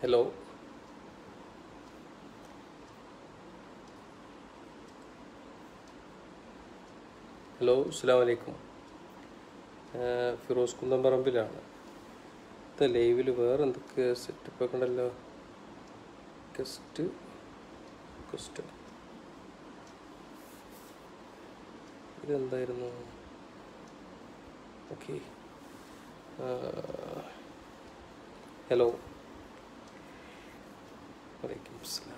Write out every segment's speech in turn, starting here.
Hello. Hello, അസ്സലാമു അലൈക്കും. ഫിറോസ് കുന്നംപറമ്പിലാണ്. ഇത് ലൈവിൽ വേറെ എന്തൊക്കെ സെറ്റപ്പ് ഒക്കെ ഉണ്ടല്ലോ. ഗസ്റ്റ് ഇതെന്തായിരുന്നു? ഓക്കെ. ഹലോ, വലൈക്കും അസ്സലാം.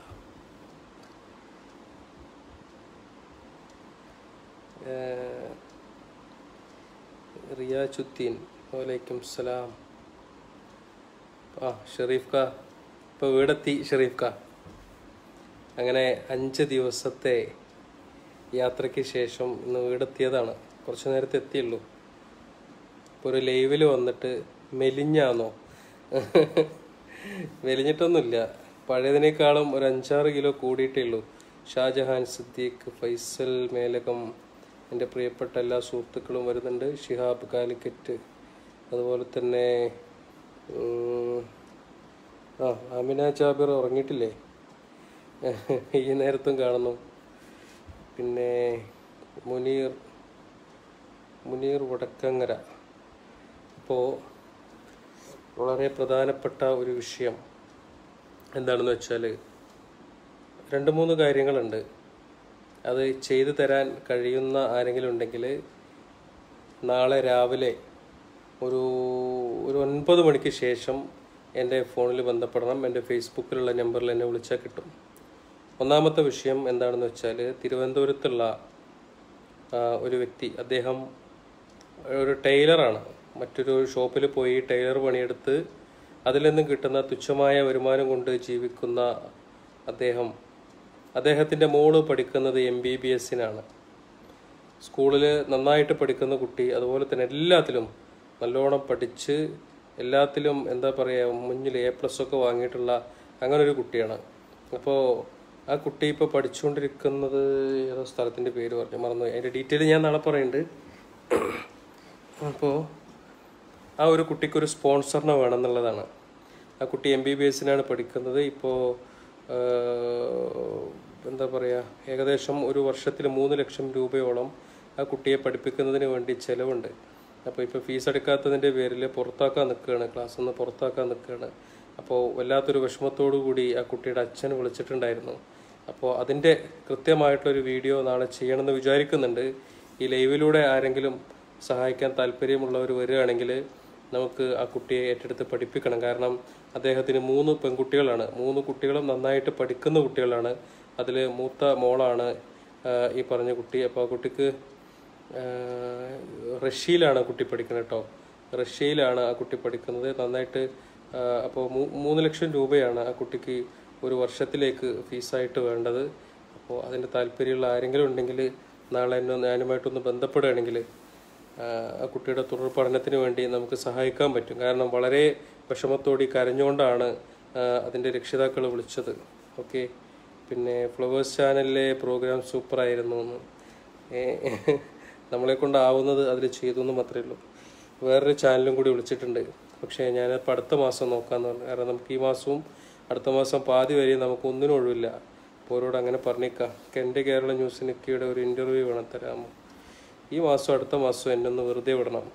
റിയാജുദ്ദീൻ, വലൈക്കും സലാം. ഷെറീഫ് കാ, ഇപ്പോൾ വീടെത്തി ഷെറീഫ് കാ. അങ്ങനെ 5 ദിവസത്തെ യാത്രയ്ക്ക് ശേഷം ഇന്ന് വീടെത്തിയതാണ്. കുറച്ച് നേരത്തെ എത്തിയുള്ളൂ. ഇപ്പോൾ ഒരു ലൈവിൽ വന്നിട്ട് മെലിഞ്ഞാന്നോ? മെലിഞ്ഞിട്ടൊന്നുമില്ല, പഴയതിനേക്കാളും ഒരു 5-6 കിലോ കൂടിയിട്ടേ ഉള്ളൂ. ഷാജഹാൻ സിദ്ദീഖ്, ഫൈസൽ മേലകം, എൻ്റെ പ്രിയപ്പെട്ട എല്ലാ സുഹൃത്തുക്കളും വരുന്നുണ്ട്. ഷിഹാബ് കാലിക്കറ്റ്, അതുപോലെ തന്നെ ആമിന ജാബിർ ഉറങ്ങിയിട്ടില്ലേ? ഈ നേരത്തും കാണുന്നു. പിന്നെ മുനീർ വടക്കങ്ങര. അപ്പോൾ വളരെ പ്രധാനപ്പെട്ട ഒരു വിഷയം എന്താണെന്ന് വെച്ചാൽ 2-3 കാര്യങ്ങളുണ്ട്. അത് ചെയ്തു തരാൻ കഴിയുന്ന ആരെങ്കിലും ഉണ്ടെങ്കിൽ നാളെ രാവിലെ ഒരു 9 മണിക്ക് ശേഷം എൻ്റെ ഫോണിൽ ബന്ധപ്പെടണം. എൻ്റെ ഫേസ്ബുക്കിലുള്ള നമ്പറിൽ എന്നെ വിളിച്ചാൽ കിട്ടും. ഒന്നാമത്തെ വിഷയം എന്താണെന്ന് വെച്ചാൽ, തിരുവനന്തപുരത്തുള്ള ഒരു വ്യക്തി, അദ്ദേഹം ഒരു ടൈലറാണ്. മറ്റൊരു ഷോപ്പിൽ പോയി ടൈലർ പണിയെടുത്ത് അതിൽ നിന്നും കിട്ടുന്ന തുച്ഛമായ വരുമാനം കൊണ്ട് ജീവിക്കുന്ന അദ്ദേഹത്തിൻ്റെ മോള് പഠിക്കുന്നത് MBBS-നാണ്. സ്കൂളിൽ നന്നായിട്ട് പഠിക്കുന്ന കുട്ടി. അതുപോലെ തന്നെ എല്ലാത്തിലും നല്ലോണം പഠിച്ച് എല്ലാത്തിലും എന്താ പറയുക, മുന്നിൽ A+ ഒക്കെ വാങ്ങിയിട്ടുള്ള അങ്ങനെ ഒരു കുട്ടിയാണ്. അപ്പോൾ ആ കുട്ടി ഇപ്പോൾ പഠിച്ചുകൊണ്ടിരിക്കുന്നത് ഏതോ സ്ഥലത്തിൻ്റെ പേര് മറന്നുപോയി. അതിൻ്റെ ഡീറ്റെയിൽ ഞാൻ നാളെ പറയുന്നുണ്ട്. അപ്പോൾ ആ ഒരു കുട്ടിക്കൊരു സ്പോൺസറിനെ വേണമെന്നുള്ളതാണ്. ആ കുട്ടി MBBS-നാണ് പഠിക്കുന്നത്. ഇപ്പോൾ എന്താ പറയുക, ഏകദേശം ഒരു വർഷത്തിൽ 3 ലക്ഷം രൂപയോളം ആ കുട്ടിയെ പഠിപ്പിക്കുന്നതിന് വേണ്ടി ചിലവുണ്ട്. അപ്പോൾ ഇപ്പോൾ ഫീസ് എടുക്കാത്തതിൻ്റെ പേരിൽ പുറത്താക്കാൻ നിൽക്കുകയാണ്, ക്ലാസ്സിൽ നിന്ന് പുറത്താക്കാൻ നിൽക്കുകയാണ്. അപ്പോൾ വല്ലാത്തൊരു വിഷമത്തോടു കൂടി ആ കുട്ടിയുടെ അച്ഛൻ വിളിച്ചിട്ടുണ്ടായിരുന്നു. അപ്പോൾ അതിൻ്റെ കൃത്യമായിട്ടൊരു വീഡിയോ നാളെ ചെയ്യണമെന്ന് വിചാരിക്കുന്നുണ്ട്. ഈ ലൈവിലൂടെ ആരെങ്കിലും സഹായിക്കാൻ താല്പര്യമുള്ളവർ വരികയാണെങ്കിൽ നമുക്ക് ആ കുട്ടിയെ ഏറ്റെടുത്ത് പഠിപ്പിക്കണം. കാരണം അദ്ദേഹത്തിന് 3 പെൺകുട്ടികളാണ്. 3 കുട്ടികളും നന്നായിട്ട് പഠിക്കുന്ന കുട്ടികളാണ്. അതിൽ മൂത്ത മോളാണ് ഈ പറഞ്ഞ കുട്ടി. അപ്പോൾ ആ കുട്ടിക്ക് റഷ്യയിലാണ് കുട്ടി പഠിക്കുന്നത് കേട്ടോ. റഷ്യയിലാണ് ആ കുട്ടി പഠിക്കുന്നത് നന്നായിട്ട്. അപ്പോൾ 3 ലക്ഷം രൂപയാണ് ആ കുട്ടിക്ക് ഒരു വർഷത്തിലേക്ക് ഫീസായിട്ട് വേണ്ടത്. അപ്പോൾ അതിൻ്റെ താല്പര്യമുള്ള ആരെങ്കിലും ഉണ്ടെങ്കിൽ നാളെ ഞാനുമായിട്ടൊന്ന് ബന്ധപ്പെടുകയാണെങ്കിൽ ആ കുട്ടിയുടെ തുടർ പഠനത്തിന് വേണ്ടി നമുക്ക് സഹായിക്കാൻ പറ്റും. കാരണം വളരെ വിഷമത്തോടെ കരഞ്ഞുകൊണ്ടാണ് അതിൻ്റെ രക്ഷിതാക്കൾ വിളിച്ചത്. ഓക്കെ. പിന്നെ ഫ്ലവേഴ്സ് ചാനലിലെ പ്രോഗ്രാം സൂപ്പറായിരുന്നു എന്ന്. നമ്മളെ കൊണ്ടാവുന്നത് അതിൽ ചെയ്തു എന്ന് മാത്രമേ ഉള്ളൂ. വേറൊരു ചാനലും കൂടി വിളിച്ചിട്ടുണ്ട്. പക്ഷേ ഞാനിപ്പോൾ അടുത്ത മാസം നോക്കാമെന്ന് പറഞ്ഞു. കാരണം നമുക്ക് ഈ മാസവും അടുത്ത മാസം പാതി വരെ നമുക്ക് ഒന്നിനും ഒഴിവില്ല. അപ്പോൾ അവരോട് അങ്ങനെ പറഞ്ഞേക്കാം. എൻ്റെ കേരള ന്യൂസിന് ഇക്കയുടെ ഒരു ഇൻ്റർവ്യൂ വേണം, തരാമോ? ഈ മാസം അടുത്ത മാസം എന്നെ ഒന്ന് വെറുതെ വിടണം.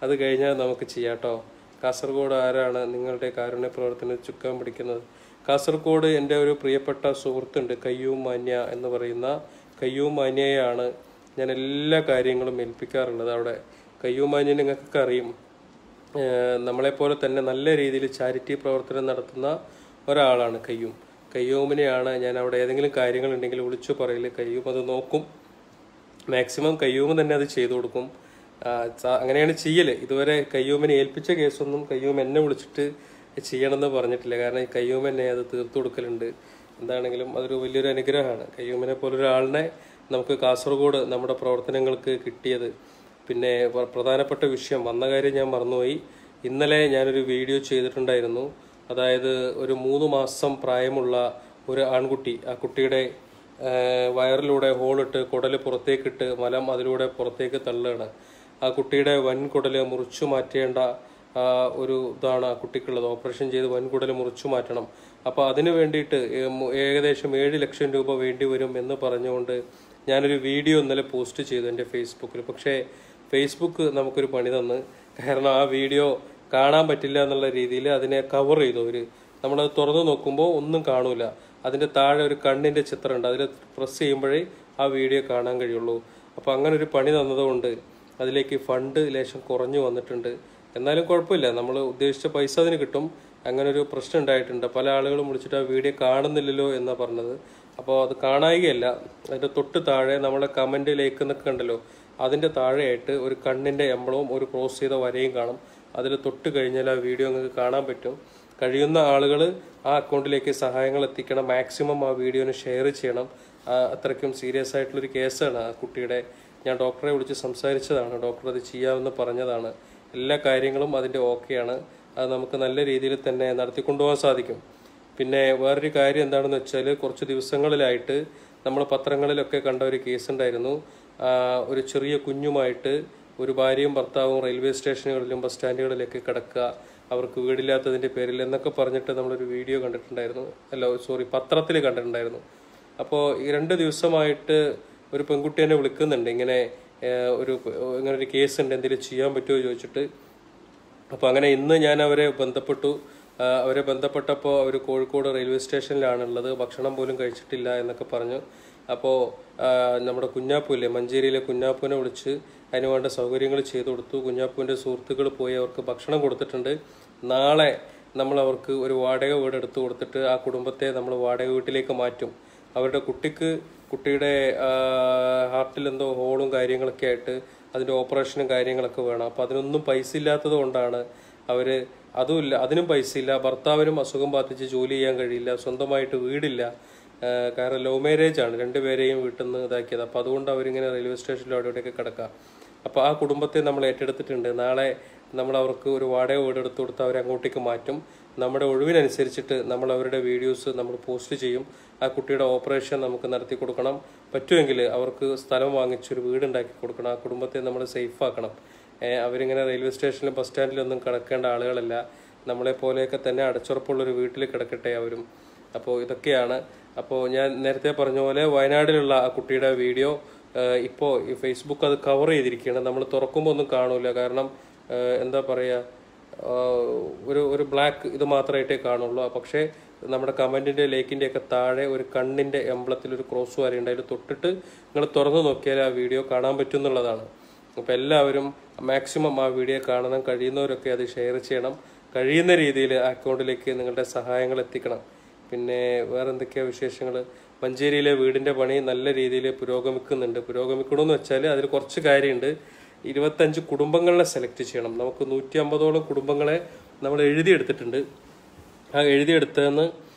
അത് കഴിഞ്ഞാൽ നമുക്ക് ചെയ്യാം കേട്ടോ. കാസർഗോഡ് ആരാണ് നിങ്ങളുടെ കാരുണ്യ പ്രവർത്തനം ചുക്കാൻ പിടിക്കുന്നത്? കാസർഗോഡ് എൻ്റെ ഒരു പ്രിയപ്പെട്ട സുഹൃത്തുണ്ട്, കയ്യൂം മാന്യ എന്ന് പറയുന്ന. കയ്യൂം മാന്യയാണ് ഞാൻ എല്ലാ കാര്യങ്ങളും ഏൽപ്പിക്കാറുള്ളത്. അവിടെ കയ്യൂം മാന്യ നിങ്ങൾക്കൊക്കെ അറിയും. നമ്മളെപ്പോലെ തന്നെ നല്ല രീതിയിൽ ചാരിറ്റി പ്രവർത്തനം നടത്തുന്ന ഒരാളാണ് കയ്യൂമിനെയാണ് ഞാൻ അവിടെ ഏതെങ്കിലും കാര്യങ്ങളുണ്ടെങ്കിൽ വിളിച്ചു പറയൽ. കയ്യൂം അത് നോക്കും. മാക്സിമം കയ്യൂമ് തന്നെ അത് ചെയ്തു കൊടുക്കും. അങ്ങനെയാണ് ചെയ്യൽ. ഇതുവരെ കയ്യൂമിനെ ഏൽപ്പിച്ച കേസൊന്നും കയ്യൂം എന്നെ വിളിച്ചിട്ട് ചെയ്യണമെന്ന് പറഞ്ഞിട്ടില്ല. കാരണം കയ്യൂം എന്നെ അത് തീർത്തു കൊടുക്കലുണ്ട്. എന്താണെങ്കിലും അതൊരു വലിയൊരു അനുഗ്രഹമാണ്. കയ്യൂമിനെ പോലൊരാളിനെ നമുക്ക് കാസർഗോഡ് നമ്മുടെ പ്രവർത്തനങ്ങൾക്ക് കിട്ടിയത്. പിന്നെ പ്രധാനപ്പെട്ട വിഷയം വന്ന കാര്യം ഞാൻ മറന്നുപോയി. ഇന്നലെ ഞാനൊരു വീഡിയോ ചെയ്തിട്ടുണ്ടായിരുന്നു. അതായത് ഒരു 3 മാസം പ്രായമുള്ള ഒരു ആൺകുട്ടി, ആ കുട്ടിയുടെ വയറിലൂടെ ഹോളിട്ട് കുടൽ പുറത്തേക്കിട്ട് മലം അതിലൂടെ പുറത്തേക്ക് തള്ളുകയാണ്. ആ കുട്ടിയുടെ വൻകുടൽ മുറിച്ചു മാറ്റേണ്ട ഒരു ഇതാണ് ആ കുട്ടിക്കുള്ളത്. ഓപ്പറേഷൻ ചെയ്ത് വൻകുടൽ മുറിച്ചു മാറ്റണം. അപ്പോൾ അതിന് വേണ്ടിയിട്ട് ഏകദേശം 7 ലക്ഷം രൂപ വേണ്ടി വരും എന്ന് പറഞ്ഞുകൊണ്ട് ഞാനൊരു വീഡിയോ ഇന്നലെ പോസ്റ്റ് ചെയ്തു എൻ്റെ ഫേസ്ബുക്കിൽ. പക്ഷേ ഫേസ്ബുക്ക് നമുക്കൊരു പണി തന്ന്. കാരണം ആ വീഡിയോ കാണാൻ പറ്റില്ല എന്നുള്ള രീതിയിൽ അതിനെ കവർ ചെയ്തു അവർ. നമ്മളത് തുറന്നു നോക്കുമ്പോൾ ഒന്നും കാണൂല. അതിൻ്റെ താഴെ ഒരു കണ്ണിൻ്റെ ചിത്രമുണ്ട്. അതിൽ പ്രസ് ചെയ്യുമ്പോഴേ ആ വീഡിയോ കാണാൻ കഴിയുള്ളൂ. അപ്പോൾ അങ്ങനെ ഒരു പണി തന്നതുകൊണ്ട് അതിലേക്ക് ഫണ്ട് ലേശം കുറഞ്ഞു വന്നിട്ടുണ്ട്. എന്നാലും കുഴപ്പമില്ല, നമ്മൾ ഉദ്ദേശിച്ച പൈസ അതിന് കിട്ടും. അങ്ങനെ ഒരു പ്രശ്നം ഉണ്ടായിട്ടുണ്ട്. പല ആളുകളും വിളിച്ചിട്ട് ആ വീഡിയോ കാണുന്നില്ലല്ലോ എന്നാണ് പറഞ്ഞത്. അപ്പോൾ അത് കാണായികയല്ല. അതിൻ്റെ തൊട്ട് താഴെ നമ്മളെ കമൻറ്റ് ലൈക്ക് കണ്ടല്ലോ, അതിൻ്റെ താഴെയായിട്ട് ഒരു കണ്ണിൻ്റെ എംബ്ലവും ഒരു ക്രോസ് ചെയ്ത വരയും കാണും. അതിൽ തൊട്ട് കഴിഞ്ഞാൽ ആ വീഡിയോ നിങ്ങൾക്ക് കാണാൻ പറ്റും. കഴിയുന്ന ആളുകൾ ആ അക്കൗണ്ടിലേക്ക് സഹായങ്ങൾ എത്തിക്കണം. മാക്സിമം ആ വീഡിയോന് ഷെയർ ചെയ്യണം. അത്രയ്ക്കും സീരിയസ് ആയിട്ടുള്ളൊരു കേസാണ് ആ കുട്ടിയുടെ. ഞാൻ ഡോക്ടറെ വിളിച്ച് സംസാരിച്ചതാണ്. ഡോക്ടർ അത് ചെയ്യാമെന്ന് പറഞ്ഞതാണ്. എല്ലാ കാര്യങ്ങളും അതിൻ്റെ ഓക്കെയാണ്. അത് നമുക്ക് നല്ല രീതിയിൽ തന്നെ നടത്തിക്കൊണ്ടുപോകാൻ സാധിക്കും. പിന്നെ വേറൊരു കാര്യം എന്താണെന്ന് വെച്ചാൽ, കുറച്ച് ദിവസങ്ങളിലായിട്ട് നമ്മൾ പത്രങ്ങളിലൊക്കെ കണ്ട ഒരു കേസ് ഉണ്ടായിരുന്നു. ഒരു ചെറിയ കുഞ്ഞുമായിട്ട് ഒരു ഭാര്യയും ഭർത്താവും റെയിൽവേ സ്റ്റേഷനുകളിലും ബസ് സ്റ്റാൻഡുകളിലേക്ക് കിടക്കുക, അവർക്ക് വീടില്ലാത്തതിൻ്റെ പേരിൽ എന്നൊക്കെ പറഞ്ഞിട്ട് നമ്മളൊരു വീഡിയോ കണ്ടിട്ടുണ്ടായിരുന്നു. പത്രത്തിൽ കണ്ടിട്ടുണ്ടായിരുന്നു. അപ്പോൾ ഈ 2 ദിവസമായിട്ട് ഒരു പെൺകുട്ടി എന്നെ വിളിക്കുന്നുണ്ട്, ഇങ്ങനെ ഒരു കേസ് ഉണ്ട്, എന്തെങ്കിലും ചെയ്യാൻ പറ്റുമോ ചോദിച്ചിട്ട്. അപ്പോൾ അങ്ങനെ ഇന്ന് ഞാൻ അവരെ ബന്ധപ്പെട്ടപ്പോൾ അവർ കോഴിക്കോട് റെയിൽവേ സ്റ്റേഷനിലാണുള്ളത്, ഭക്ഷണം പോലും കഴിച്ചിട്ടില്ല എന്നൊക്കെ പറഞ്ഞു. അപ്പോൾ നമ്മുടെ കുഞ്ഞാപ്പൂല്ലേ, മഞ്ചേരിയിലെ കുഞ്ഞാപ്പൂനെ വിളിച്ച് അതിന് വേണ്ട സൗകര്യങ്ങൾ ചെയ്തു കൊടുത്തു. കുഞ്ഞാപ്പൂവിൻ്റെ സുഹൃത്തുക്കൾ പോയി അവർക്ക് ഭക്ഷണം കൊടുത്തിട്ടുണ്ട്. നാളെ നമ്മൾ അവർക്ക് ഒരു വാടക വീട് എടുത്തു കൊടുത്തിട്ട് ആ കുടുംബത്തെ നമ്മൾ വാടക വീട്ടിലേക്ക് മാറ്റും. അവരുടെ കുട്ടിയുടെ ഹാർട്ടിൽ എന്തോ ഹോളും കാര്യങ്ങളൊക്കെ ആയിട്ട് അതിൻ്റെ ഓപ്പറേഷനും കാര്യങ്ങളൊക്കെ വേണം. അപ്പോൾ അതിനൊന്നും പൈസ ഇല്ലാത്തത് കൊണ്ടാണ് അവർ അതിനും പൈസ ഇല്ല. ഭർത്താവിനും അസുഖം ബാധിച്ച് ജോലി ചെയ്യാൻ കഴിയില്ല, സ്വന്തമായിട്ട് വീടില്ല. കാരണം ലവ് മാരേജ് ആണ്, 2 പേരെയും വീട്ടിൽ നിന്ന് ഇതാക്കിയത്. അപ്പോൾ അതുകൊണ്ട് അവരിങ്ങനെ റെയിൽവേ സ്റ്റേഷനിലും അവിടെയൊക്കെ കിടക്കുക. അപ്പോൾ ആ കുടുംബത്തെ നമ്മൾ ഏറ്റെടുത്തിട്ടുണ്ട്. നാളെ നമ്മൾ അവർക്ക് ഒരു വാടക വീട് എടുത്തു കൊടുത്ത് അവരെ അങ്ങോട്ടേക്ക് മാറ്റും. നമ്മുടെ ഒഴിവിനനുസരിച്ചിട്ട് നമ്മൾ അവരുടെ വീഡിയോസ് നമ്മൾ പോസ്റ്റ് ചെയ്യും. ആ കുട്ടിയുടെ ഓപ്പറേഷൻ നമുക്ക് നടത്തി കൊടുക്കണം. പറ്റുമെങ്കിൽ അവർക്ക് സ്ഥലം വാങ്ങിച്ചൊരു വീടുണ്ടാക്കി കൊടുക്കണം. ആ കുടുംബത്തെ നമ്മൾ സേഫ് ആക്കണം. അവരിങ്ങനെ റെയിൽവേ സ്റ്റേഷനിലും ബസ് സ്റ്റാൻഡിലൊന്നും കിടക്കേണ്ട ആളുകളല്ല. നമ്മളെപ്പോലെയൊക്കെ തന്നെ അടച്ചുറപ്പുള്ളൊരു വീട്ടിൽ കിടക്കട്ടെ അവരും. അപ്പോൾ ഇതൊക്കെയാണ്. അപ്പോൾ ഞാൻ നേരത്തെ പറഞ്ഞ പോലെ വയനാട്ടിലുള്ള ആ കുട്ടിയുടെ വീഡിയോ ഇപ്പോൾ ഈ ഫേസ്ബുക്ക് അത് കവർ ചെയ്തിരിക്കുകയാണ്. നമ്മൾ തുറക്കുമ്പോൾ ഒന്നും കാണൂല. കാരണം എന്താ പറയുക, ഒരു ബ്ലാക്ക് ഇത് മാത്രമായിട്ടേ കാണുള്ളൂ. പക്ഷേ നമ്മുടെ കമൻറ്റിൻ്റെ ലൈക്കിൻ്റെ ഒക്കെ താഴെ ഒരു കണ്ണിൻ്റെ എംബ്ലത്തിൽ ഒരു ക്രോസ് വരയുണ്ട്. അതിൽ തൊട്ടിട്ട് നിങ്ങൾ തുറന്നു നോക്കിയാൽ ആ വീഡിയോ കാണാൻ പറ്റും എന്നുള്ളതാണ്. അപ്പോൾ എല്ലാവരും മാക്സിമം ആ വീഡിയോ കാണണം. കഴിയുന്നവരൊക്കെ അത് ഷെയർ ചെയ്യണം. കഴിയുന്ന രീതിയിൽ ആ അക്കൗണ്ടിലേക്ക് നിങ്ങളുടെ സഹായങ്ങൾ എത്തിക്കണം. പിന്നെ വേറെ എന്തൊക്കെയാണ് വിശേഷങ്ങൾ? മഞ്ചേരിയിലെ വീടിൻ്റെ പണി നല്ല രീതിയിൽ പുരോഗമിക്കണമെന്ന് വെച്ചാൽ അതിൽ കുറച്ച് കാര്യമുണ്ട്. 25 കുടുംബങ്ങളെ സെലക്ട് ചെയ്യണം. നമുക്ക് 150ഓളം കുടുംബങ്ങളെ നമ്മൾ എഴുതിയെടുത്തിട്ടുണ്ട്. ആ എഴുതിയെടുത്തതെന്ന്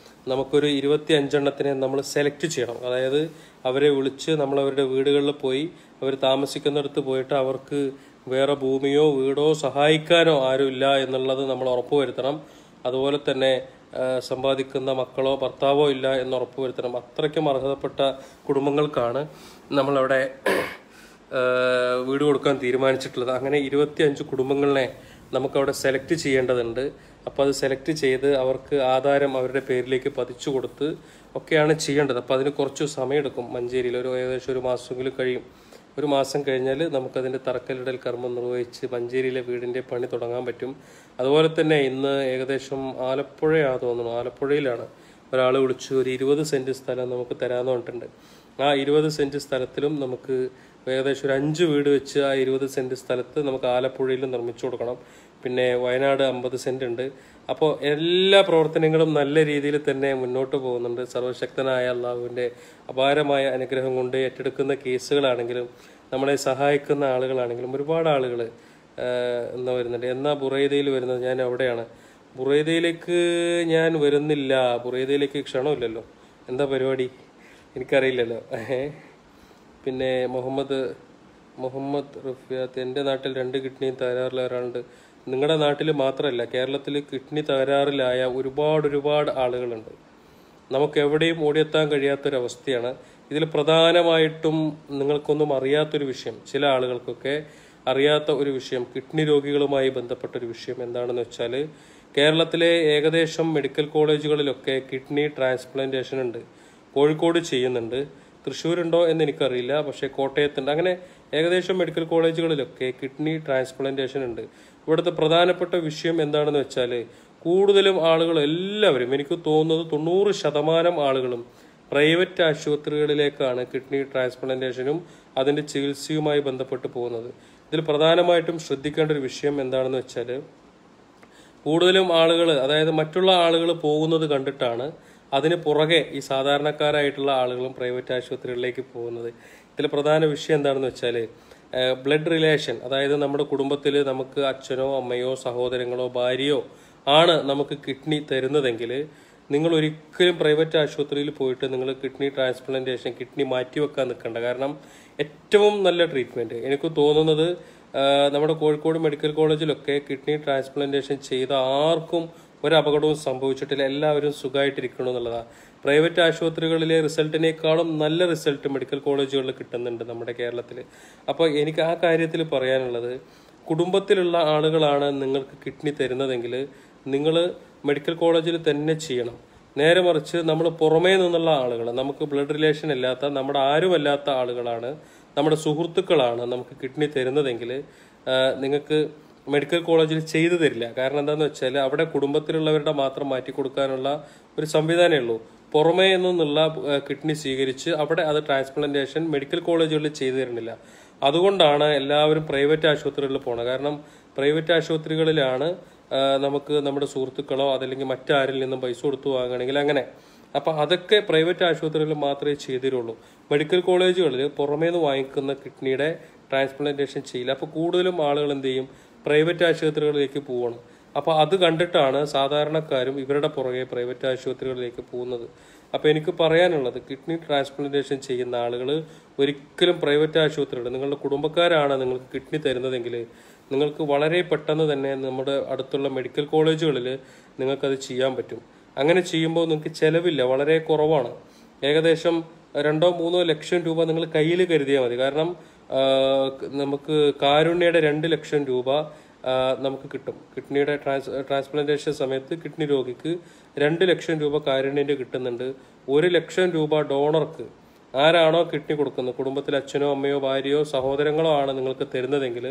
നമുക്കൊരു 25 നമ്മൾ സെലക്ട് ചെയ്യണം. അതായത് അവരെ വിളിച്ച് നമ്മൾ അവരുടെ വീടുകളിൽ പോയി അവർ താമസിക്കുന്നിടത്ത് പോയിട്ട് അവർക്ക് വേറെ ഭൂമിയോ വീടോ സഹായിക്കാനോ ആരുമില്ല എന്നുള്ളത് നമ്മൾ ഉറപ്പുവരുത്തണം. അതുപോലെ തന്നെ സമ്പാദിക്കുന്ന മക്കളോ ഭർത്താവോ ഇല്ല എന്ന് ഉറപ്പുവരുത്തണം. അത്രയ്ക്കും അർഹതപ്പെട്ട കുടുംബങ്ങൾക്കാണ് നമ്മളവിടെ വീട് കൊടുക്കാൻ തീരുമാനിച്ചിട്ടുള്ളത്. അങ്ങനെ 25 കുടുംബങ്ങളെ നമുക്കവിടെ സെലക്ട് ചെയ്യേണ്ടതുണ്ട്. അപ്പോൾ അത് സെലക്ട് ചെയ്ത് അവർക്ക് ആധാരം അവരുടെ പേരിലേക്ക് പതിച്ചു കൊടുത്ത് ഒക്കെയാണ് ചെയ്യേണ്ടത്. അപ്പോൾ അതിന് കുറച്ച് സമയമെടുക്കും. മഞ്ചേരിയിൽ ഏകദേശം 1 മാസമെങ്കിലും കഴിയും. 1 മാസം കഴിഞ്ഞാൽ നമുക്കതിൻ്റെ തറക്കല്ലിടൽ കർമ്മം നിർവഹിച്ച് മഞ്ചേരിയിലെ വീടിൻ്റെ പണി തുടങ്ങാൻ പറ്റും. അതുപോലെ തന്നെ ഇന്ന് ഏകദേശം ആലപ്പുഴയിലാണ് ഒരാൾ വിളിച്ചു ഒരു 20 സെൻറ്റ് സ്ഥലം നമുക്ക് തരാമെന്ന് പറഞ്ഞിട്ടുണ്ട്. ആ 20 സെൻറ്റ് സ്ഥലത്തിലും നമുക്ക് ഏകദേശം ഒരു 5 വീട് വെച്ച് ആ 20 സെൻറ്റ് സ്ഥലത്ത് നമുക്ക് ആലപ്പുഴയിൽ നിർമ്മിച്ചു കൊടുക്കണം. പിന്നെ വയനാട് 50 സെൻറ്റ് ഉണ്ട്. അപ്പോൾ എല്ലാ പ്രവർത്തനങ്ങളും നല്ല രീതിയിൽ തന്നെ മുന്നോട്ട് പോകുന്നുണ്ട്. സർവശക്തനായ അള്ളാഹുവിൻ്റെ അപാരമായ അനുഗ്രഹം കൊണ്ട് ഏറ്റെടുക്കുന്ന കേസുകളാണെങ്കിലും നമ്മളെ സഹായിക്കുന്ന ആളുകളാണെങ്കിലും ഒരുപാട് ആളുകൾ വരുന്നുണ്ട്. എന്നാ ബുറൈദയിൽ വരുന്നത്? ഞാൻ അവിടെയാണ്. ബുറൈദയിലേക്ക് ഞാൻ വരുന്നില്ല. ബുറൈദയിലേക്ക് ക്ഷണമില്ലല്ലോ. എന്താ പരിപാടി എനിക്കറിയില്ലല്ലോ. പിന്നെ മുഹമ്മദ് റഫിയാത്ത്, എൻ്റെ നാട്ടിൽ 2 കിഡ്നിയും തകരാറിൽ ഒരാളുണ്ട്. നിങ്ങളുടെ നാട്ടിൽ മാത്രമല്ല, കേരളത്തിൽ കിഡ്നി തകരാറിലായ ഒരുപാട് ആളുകളുണ്ട്. നമുക്ക് എവിടെയും ഓടിയെത്താൻ കഴിയാത്തൊരവസ്ഥയാണ്. ഇതിൽ പ്രധാനമായിട്ടും നിങ്ങൾക്കൊന്നും അറിയാത്തൊരു വിഷയം, ചില ആളുകൾക്കൊക്കെ അറിയാത്ത ഒരു വിഷയം, കിഡ്നി രോഗികളുമായി ബന്ധപ്പെട്ട ഒരു വിഷയം എന്താണെന്ന് വെച്ചാൽ, കേരളത്തിലെ ഏകദേശം മെഡിക്കൽ കോളേജുകളിലൊക്കെ കിഡ്നി ട്രാൻസ്പ്ലാന്റേഷൻ ഉണ്ട്. കോഴിക്കോട് ചെയ്യുന്നുണ്ട്, തൃശ്ശൂരുണ്ടോ എന്ന് എനിക്കറിയില്ല, പക്ഷേ കോട്ടയത്തുണ്ട്. അങ്ങനെ ഏകദേശം മെഡിക്കൽ കോളേജുകളിലൊക്കെ കിഡ്നി ട്രാൻസ്പ്ലാന്റേഷൻ ഉണ്ട്. ഇവിടുത്തെ പ്രധാനപ്പെട്ട വിഷയം എന്താണെന്ന് വെച്ചാൽ, കൂടുതലും ആളുകൾ എല്ലാവരും, എനിക്ക് തോന്നുന്നത് 90% ആളുകളും പ്രൈവറ്റ് ആശുപത്രികളിലേക്കാണ് കിഡ്നി ട്രാൻസ്പ്ലാന്റേഷനും അതിൻ്റെ ചികിത്സയുമായി ബന്ധപ്പെട്ട് പോകുന്നത്. ഇതിൽ പ്രധാനമായിട്ടും ശ്രദ്ധിക്കേണ്ട ഒരു വിഷയം എന്താണെന്ന് വെച്ചാൽ, കൂടുതലും ആളുകൾ, അതായത് മറ്റുള്ള ആളുകൾ പോകുന്നത് കണ്ടിട്ടാണ് അതിന് പുറകെ ഈ സാധാരണക്കാരായിട്ടുള്ള ആളുകളും പ്രൈവറ്റ് ആശുപത്രികളിലേക്ക് പോകുന്നത്. ഇതിൽ പ്രധാന വിഷയം എന്താണെന്ന് വെച്ചാൽ, ബ്ലഡ് റിലേഷൻ, അതായത് നമ്മുടെ കുടുംബത്തിൽ നമുക്ക് അച്ഛനോ അമ്മയോ സഹോദരങ്ങളോ ഭാര്യയോ ആണ് നമുക്ക് കിഡ്നി തരുന്നതെങ്കിൽ, നിങ്ങൾ ഒരിക്കലും പ്രൈവറ്റ് ആശുപത്രിയിൽ പോയിട്ട് നിങ്ങൾ കിഡ്നി ട്രാൻസ്പ്ലാന്റേഷൻ, കിഡ്നി മാറ്റിവെക്കാൻ നിൽക്കേണ്ട. കാരണം ഏറ്റവും നല്ല ട്രീറ്റ്മെൻറ്റ് എനിക്ക് തോന്നുന്നത്, നമ്മുടെ കോഴിക്കോട് മെഡിക്കൽ കോളേജിലൊക്കെ കിഡ്നി ട്രാൻസ്പ്ലാന്റേഷൻ ചെയ്ത ആർക്കും ഒരു അപകടവും സംഭവിച്ചിട്ടില്ല, എല്ലാവരും സുഖമായിട്ടിരിക്കണം എന്നുള്ളതാണ്. പ്രൈവറ്റ് ആശുപത്രികളിലെ റിസൾട്ടിനേക്കാളും നല്ല റിസൾട്ട് മെഡിക്കൽ കോളേജുകളിൽ കിട്ടുന്നുണ്ട് നമ്മുടെ കേരളത്തിൽ. അപ്പോൾ എനിക്ക് ആ കാര്യത്തിൽ പറയാനുള്ളത്, കുടുംബത്തിലുള്ള ആളുകളാണ് നിങ്ങൾക്ക് കിഡ്നി തരുന്നതെങ്കിൽ നിങ്ങൾ മെഡിക്കൽ കോളേജിൽ തന്നെ ചെയ്യണം. നേരെ മറിച്ച് നമ്മൾ പുറമേ നിന്നുള്ള ആളുകൾ, നമുക്ക് ബ്ലഡ് റിലേഷൻ ഇല്ലാത്ത, നമ്മുടെ ആരുമല്ലാത്ത ആളുകളാണ്, നമ്മുടെ സുഹൃത്തുക്കളാണ് നമുക്ക് കിഡ്നി തരുന്നതെങ്കിൽ നിങ്ങൾക്ക് മെഡിക്കൽ കോളേജിൽ ചെയ്തു തരില്ല. കാരണം എന്താണെന്ന് വെച്ചാൽ, അവിടെ കുടുംബത്തിലുള്ളവരുടെ മാത്രം മാറ്റി കൊടുക്കാനുള്ള ഒരു സംവിധാനമേ ഉള്ളൂ. പുറമേ നിന്നുള്ള കിഡ്നി സ്വീകരിച്ച് അവിടെ അത് ട്രാൻസ്പ്ലാന്റേഷൻ മെഡിക്കൽ കോളേജുകളിൽ ചെയ്തു തരുന്നില്ല. അതുകൊണ്ടാണ് എല്ലാവരും പ്രൈവറ്റ് ആശുപത്രികളിൽ പോകണം. കാരണം പ്രൈവറ്റ് ആശുപത്രികളിലാണ് നമുക്ക് നമ്മുടെ സുഹൃത്തുക്കളോ അതല്ലെങ്കിൽ മറ്റാരിൽ നിന്നും പൈസ കൊടുത്തു വാങ്ങണമെങ്കിൽ അങ്ങനെ. അപ്പം അതൊക്കെ പ്രൈവറ്റ് ആശുപത്രികളിൽ മാത്രമേ ചെയ്തിരുള്ളൂ. മെഡിക്കൽ കോളേജുകളിൽ പുറമേ നിന്ന് വാങ്ങിക്കുന്ന കിഡ്നിയുടെ ട്രാൻസ്പ്ലാന്റേഷൻ ചെയ്യില്ല. അപ്പോൾ കൂടുതലും ആളുകൾ എന്ത് ചെയ്യും, പ്രൈവറ്റ് ആശുപത്രികളിലേക്ക് പോവണം. അപ്പോൾ അത് കണ്ടിട്ടാണ് സാധാരണക്കാരും ഇവരുടെ പുറകെ പ്രൈവറ്റ് ആശുപത്രികളിലേക്ക് പോകുന്നത്. അപ്പോൾ എനിക്ക് പറയാനുള്ളത്, കിഡ്നി ട്രാൻസ്പ്ലാന്റേഷൻ ചെയ്യുന്ന ആളുകൾ ഒരിക്കലും പ്രൈവറ്റ് ആശുപത്രികൾ, നിങ്ങളുടെ കുടുംബക്കാരാണ് നിങ്ങൾക്ക് കിഡ്നി തരുന്നതെങ്കിൽ നിങ്ങൾക്ക് വളരെ പെട്ടെന്ന് തന്നെ നമ്മുടെ അടുത്തുള്ള മെഡിക്കൽ കോളേജുകളിൽ നിങ്ങൾക്കത് ചെയ്യാൻ പറ്റും. അങ്ങനെ ചെയ്യുമ്പോൾ നിങ്ങൾക്ക് ചിലവില്ല, വളരെ കുറവാണ്. ഏകദേശം 2-3 ലക്ഷം രൂപ നിങ്ങൾ കയ്യിൽ കരുതിയാൽ മതി. കാരണം നമുക്ക് കാരുണ്യയുടെ 2 ലക്ഷം രൂപ നമുക്ക് കിട്ടും. കിഡ്നിയുടെ ട്രാൻസ്പ്ലാന്റേഷൻ സമയത്ത് കിഡ്നി രോഗിക്ക് 2 ലക്ഷം രൂപ കാരുണ്യൻ്റെ കിട്ടുന്നുണ്ട്. 1 ലക്ഷം രൂപ ഡോണർക്ക്, ആരാണോ കിഡ്നി കൊടുക്കുന്നത്, കുടുംബത്തിൽ അച്ഛനോ അമ്മയോ ഭാര്യയോ സഹോദരങ്ങളോ ആണ് നിങ്ങൾക്ക് തരുന്നതെങ്കിൽ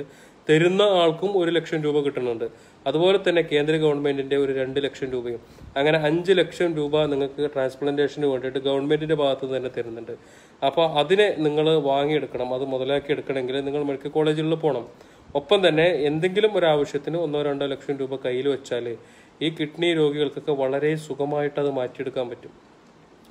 തരുന്ന ആൾക്കും 1 ലക്ഷം രൂപ കിട്ടുന്നുണ്ട്. അതുപോലെ തന്നെ കേന്ദ്ര ഗവൺമെന്റിന്റെ ഒരു 2 ലക്ഷം രൂപയും, അങ്ങനെ 5 ലക്ഷം രൂപ നിങ്ങൾക്ക് ട്രാൻസ്പ്ലാന്റേഷന് വേണ്ടിയിട്ട് ഗവൺമെന്റിന്റെ ഭാഗത്ത് തന്നെ തരുന്നുണ്ട്. അപ്പോൾ അതിനെ നിങ്ങൾ വാങ്ങിയെടുക്കണം. അത് മുതലാക്കി എടുക്കണമെങ്കിൽ നിങ്ങൾ മെഡിക്കൽ കോളേജുകളിൽ പോകണം. ഒപ്പം തന്നെ എന്തെങ്കിലും ഒരു ആവശ്യത്തിന് 1-2 ലക്ഷം രൂപ കയ്യിൽ വെച്ചാൽ ഈ കിഡ്നി രോഗികൾക്കൊക്കെ വളരെ സുഖമായിട്ട് അത് മാറ്റിയെടുക്കാൻ പറ്റും.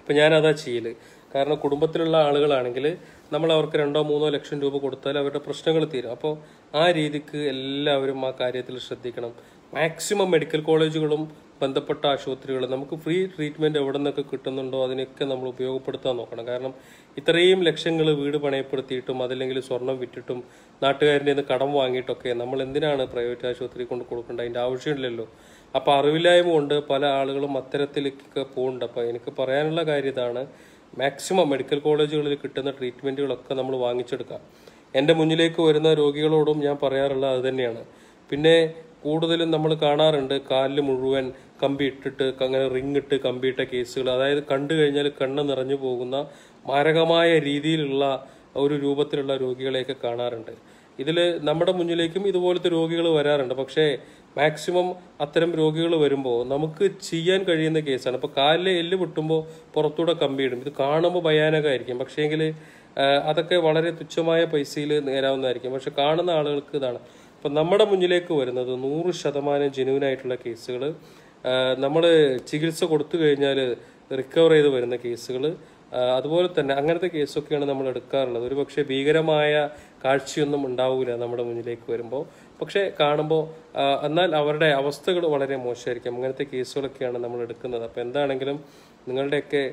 ഇപ്പം ഞാനതാ ചെയ്യൽ. കാരണം കുടുംബത്തിലുള്ള ആളുകളാണെങ്കിൽ നമ്മൾ അവർക്ക് 2-3 ലക്ഷം രൂപ കൊടുത്താൽ അവരുടെ പ്രശ്നങ്ങൾ തീരും. അപ്പോൾ ആ രീതിക്ക് എല്ലാവരും ആ കാര്യത്തിൽ ശ്രദ്ധിക്കണം. മാക്സിമം മെഡിക്കൽ കോളേജുകളും ബന്ധപ്പെട്ട ആശുപത്രികളും നമുക്ക് ഫ്രീ ട്രീറ്റ്മെൻറ്റ് എവിടെ നിന്നൊക്കെ കിട്ടുന്നുണ്ടോ അതിനൊക്കെ നമ്മൾ ഉപയോഗപ്പെടുത്താൻ നോക്കണം. കാരണം ഇത്രയും ലക്ഷങ്ങൾ വീട് പണയപ്പെടുത്തിയിട്ടും അതല്ലെങ്കിൽ സ്വർണം വിറ്റിട്ടും നാട്ടുകാരുടെ നിന്ന് കടം വാങ്ങിയിട്ടൊക്കെ നമ്മൾ എന്തിനാണ് പ്രൈവറ്റ് ആശുപത്രി കൊണ്ട് കൊടുക്കേണ്ടത്? അതിൻ്റെ ആവശ്യമില്ലല്ലോ. അപ്പോൾ അറിവില്ലായ്മ കൊണ്ട് പല ആളുകളും അത്തരത്തിലേക്കൊക്കെ പോകുന്നുണ്ട്. അപ്പോൾ എനിക്ക് പറയാനുള്ള കാര്യം ഇതാണ്, മാക്സിമം മെഡിക്കൽ കോളേജുകളിൽ കിട്ടുന്ന ട്രീറ്റ്മെൻറ്റുകളൊക്കെ നമ്മൾ വാങ്ങിച്ചെടുക്കാം. എൻ്റെ മുന്നിലേക്ക് വരുന്ന രോഗികളോടും ഞാൻ പറയാറുള്ളത് അത് തന്നെയാണ്. പിന്നെ കൂടുതലും നമ്മൾ കാണാറുണ്ട് കാലിൽ മുഴുവൻ കമ്പി ഇട്ടിട്ട്, അങ്ങനെ റിങ് ഇട്ട് കമ്പിയിട്ട കേസുകൾ. അതായത് കണ്ടു കഴിഞ്ഞാൽ കണ്ണ് നിറഞ്ഞു പോകുന്ന മാരകമായ രീതിയിലുള്ള ഒരു രൂപത്തിലുള്ള രോഗികളെയൊക്കെ കാണാറുണ്ട്. ഇതിൽ നമ്മുടെ മുന്നിലേക്കും ഇതുപോലത്തെ രോഗികൾ വരാറുണ്ട്. പക്ഷേ മാക്സിമം അത്തരം രോഗികൾ വരുമ്പോൾ നമുക്ക് ചെയ്യാൻ കഴിയുന്ന കേസാണ്. ഇപ്പോൾ കാലിലെ എല്ല് പൊട്ടുമ്പോൾ പുറത്തൂടെ കമ്പിയിടും. ഇത് കാണുമ്പോൾ ഭയാനകമായിരിക്കും, പക്ഷേങ്കിൽ അതൊക്കെ വളരെ തുച്ഛമായ പൈസയിൽ നേരാവുന്നതായിരിക്കും. പക്ഷെ കാണുന്ന ആളുകൾക്ക് ഇതാണ്. അപ്പം നമ്മുടെ മുന്നിലേക്ക് വരുന്നത് 100% ജെന്യൂനായിട്ടുള്ള കേസുകൾ, നമ്മൾ ചികിത്സ കൊടുത്തു കഴിഞ്ഞാൽ റിക്കവർ ചെയ്ത് വരുന്ന കേസുകൾ, അതുപോലെ തന്നെ അങ്ങനത്തെ കേസൊക്കെയാണ് നമ്മൾ എടുക്കാറുള്ളത്. ഒരു പക്ഷേ ഭീകരമായ കാഴ്ചയൊന്നും ഉണ്ടാവില്ല നമ്മുടെ മുന്നിലേക്ക് വരുമ്പോൾ, പക്ഷേ കാണുമ്പോൾ എന്നാൽ അവരുടെ അവസ്ഥകൾ വളരെ മോശമായിരിക്കും. അങ്ങനത്തെ കേസുകളൊക്കെയാണ് നമ്മൾ എടുക്കുന്നത്. അപ്പോൾ എന്താണെങ്കിലും നിങ്ങളുടെയൊക്കെ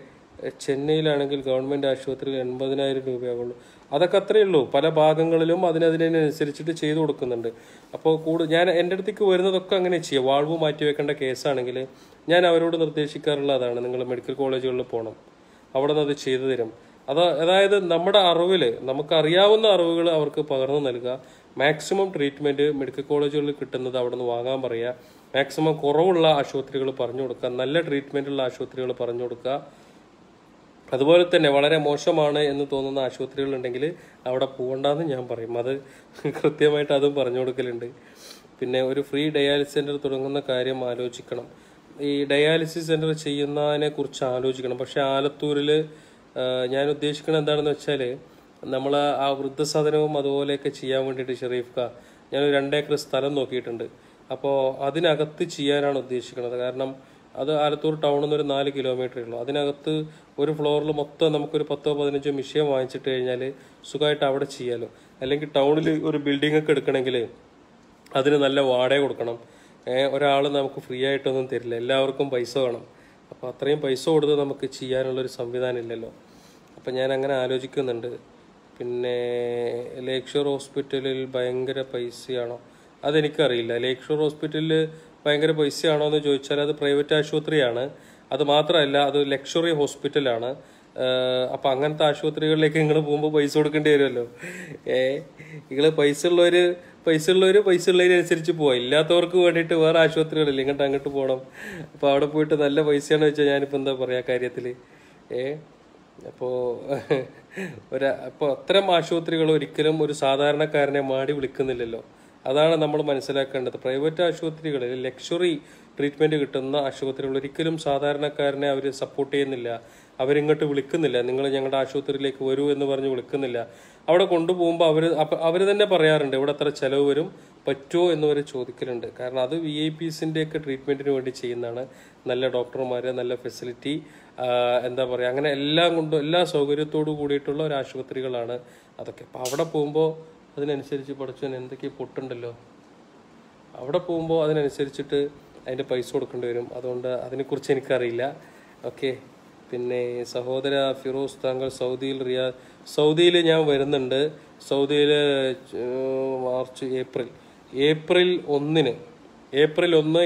ചെന്നൈയിലാണെങ്കിൽ ഗവൺമെൻറ് ആശുപത്രിയിൽ 80,000 രൂപയാവുള്ളൂ. അതൊക്കെ അത്രയേ ഉള്ളൂ. പല ഭാഗങ്ങളിലും അതിനനുസരിച്ചിട്ട് ചെയ്തു കൊടുക്കുന്നുണ്ട്. അപ്പോൾ ഞാൻ എൻ്റെ അടുത്തേക്ക് വരുന്നതൊക്കെ അങ്ങനെ ചെയ്യാം. വാൾവ് മാറ്റി വെക്കേണ്ട കേസാണെങ്കിൽ ഞാൻ അവരോട് നിർദ്ദേശിക്കാറുള്ള അതാണ്, നിങ്ങൾ മെഡിക്കൽ കോളേജുകളിൽ പോകണം, അവിടെ നിന്ന് അത് ചെയ്തു തരും. അതായത് നമ്മുടെ അറിവിൽ നമുക്കറിയാവുന്ന അറിവുകൾ അവർക്ക് പകർന്നു നൽകുക. മാക്സിമം ട്രീറ്റ്മെൻറ്റ് മെഡിക്കൽ കോളേജുകളിൽ കിട്ടുന്നത് അവിടെ നിന്ന് വാങ്ങാൻ പറയുക. മാക്സിമം കുറവുള്ള ആശുപത്രികൾ പറഞ്ഞു കൊടുക്കുക, നല്ല ട്രീറ്റ്മെൻറ്റുള്ള ആശുപത്രികൾ പറഞ്ഞു കൊടുക്കുക. അതുപോലെ തന്നെ വളരെ മോശമാണ് എന്ന് തോന്നുന്ന ആശുപത്രികളുണ്ടെങ്കിൽ അവിടെ പോകണ്ടെന്ന് ഞാൻ പറയും. അത് കൃത്യമായിട്ട് അതും പറഞ്ഞു കൊടുക്കലുണ്ട്. പിന്നെ ഒരു ഫ്രീ ഡയാലിസിസ് സെൻറ്റർ തുടങ്ങുന്ന കാര്യം ആലോചിക്കണം. ഈ ഡയാലിസിസ് സെൻറ്റർ ചെയ്യുന്നതിനെ കുറിച്ച് ആലോചിക്കണം. പക്ഷേ ആലത്തൂരിൽ ഞാൻ ഉദ്ദേശിക്കുന്നത് എന്താണെന്ന് വെച്ചാൽ, നമ്മൾ ആ വൃദ്ധസദനവും അതുപോലെയൊക്കെ ചെയ്യാൻ വേണ്ടിയിട്ട് ഷെരീഫ്ക ഞാനൊരു 2 ഏക്കർ സ്ഥലം നോക്കിയിട്ടുണ്ട്. അപ്പോൾ അതിനകത്ത് ചെയ്യാനാണ് ഉദ്ദേശിക്കുന്നത്. കാരണം അത് ആലത്തൂർ ടൗണിൽ നിന്ന് ഒരു 4 കിലോമീറ്ററേ ഉള്ളൂ. അതിനകത്ത് ഒരു ഫ്ലോറിൽ മൊത്തം നമുക്കൊരു 10-15 മിഷ്യൻ വാങ്ങിച്ചിട്ട് കഴിഞ്ഞാൽ സുഖമായിട്ട് അവിടെ ചെയ്യാമല്ലോ. അല്ലെങ്കിൽ ടൗണിൽ ഒരു ബിൽഡിംഗ് ഒക്കെ എടുക്കണമെങ്കിൽ അതിന് നല്ല വാടക കൊടുക്കണം. ഒരാൾ നമുക്ക് ഫ്രീ ആയിട്ടൊന്നും തരില്ല, എല്ലാവർക്കും പൈസ വേണം. അപ്പോൾ അത്രയും പൈസ കൊടുത്ത് നമുക്ക് ചെയ്യാനുള്ളൊരു സംവിധാനം ഇല്ലല്ലോ. അപ്പം ഞാൻ അങ്ങനെ ആലോചിക്കുന്നുണ്ട്. പിന്നെ ലേക്ക് ഷോർ ഹോസ്പിറ്റലിൽ ഭയങ്കര പൈസയാണോ? അതെനിക്കറിയില്ല. ലേക്ക് ഷോർ ഹോസ്പിറ്റലിൽ ഭയങ്കര പൈസയാണോ എന്ന് ചോദിച്ചാൽ അത് പ്രൈവറ്റ് ആശുപത്രിയാണ്. അത് മാത്രമല്ല, അത് ലക്ഷറി ഹോസ്പിറ്റലാണ്. അപ്പം അങ്ങനത്തെ ആശുപത്രികളിലേക്ക് നിങ്ങൾ പോകുമ്പോൾ പൈസ കൊടുക്കേണ്ടി വരുമല്ലോ. നിങ്ങൾ പൈസ ഉള്ളവരനുസരിച്ച് പോവാം. ഇല്ലാത്തവർക്ക് വേണ്ടിയിട്ട് വേറെ ആശുപത്രികളില്ല, ഇങ്ങോട്ട് അങ്ങോട്ട് പോകണം. അപ്പോൾ അവിടെ പോയിട്ട് നല്ല പൈസയാണെന്ന് വെച്ചാൽ ഞാനിപ്പോൾ എന്താ പറയുക കാര്യത്തിൽ. അപ്പോൾ അത്തരം ആശുപത്രികൾ ഒരിക്കലും ഒരു സാധാരണക്കാരനെ മാടി വിളിക്കുന്നില്ലല്ലോ. അതാണ് നമ്മൾ മനസ്സിലാക്കേണ്ടത്. പ്രൈവറ്റ് ആശുപത്രികളിൽ ലക്ഷറി ട്രീറ്റ്മെൻറ്റ് കിട്ടുന്ന ആശുപത്രികൾ ഒരിക്കലും സാധാരണക്കാരനെ അവർ സപ്പോർട്ട് ചെയ്യുന്നില്ല. അവരിങ്ങോട്ട് വിളിക്കുന്നില്ല, നിങ്ങൾ ഞങ്ങളുടെ ആശുപത്രിയിലേക്ക് വരൂ എന്ന് പറഞ്ഞ് വിളിക്കുന്നില്ല. അവിടെ കൊണ്ടുപോകുമ്പോൾ അവർ തന്നെ പറയാറുണ്ട് ഇവിടെ അത്ര ചിലവ് വരും, പറ്റുമോ എന്ന് വരെ ചോദിക്കലുണ്ട്. കാരണം അത് VIPസിൻ്റെയൊക്കെ ട്രീറ്റ്മെൻറ്റിന് വേണ്ടി ചെയ്യുന്നതാണ്. നല്ല ഡോക്ടർമാർ, നല്ല ഫെസിലിറ്റി, എന്താ പറയുക, അങ്ങനെ എല്ലാം കൊണ്ടും എല്ലാ സൗകര്യത്തോടു കൂടിയിട്ടുള്ള ഒരു ആശുപത്രികളാണ് അതൊക്കെ. അപ്പോൾ അവിടെ പോകുമ്പോൾ അതിനനുസരിച്ച് പഠിച്ചവൻ എന്തൊക്കെ പൊട്ടുണ്ടല്ലോ, അവിടെ പോകുമ്പോൾ അതിനനുസരിച്ചിട്ട് അതിൻ്റെ പൈസ കൊടുക്കേണ്ടി വരും. അതുകൊണ്ട് അതിനെക്കുറിച്ച് എനിക്കറിയില്ല. ഓക്കെ. പിന്നെ സഹോദര ഫിറോസ്, താങ്കൾ സൗദിയിൽ ഞാൻ വരുന്നുണ്ട്. സൗദിയിൽ മാർച്ച് ഏപ്രിൽ 1, ഏപ്രിൽ 2,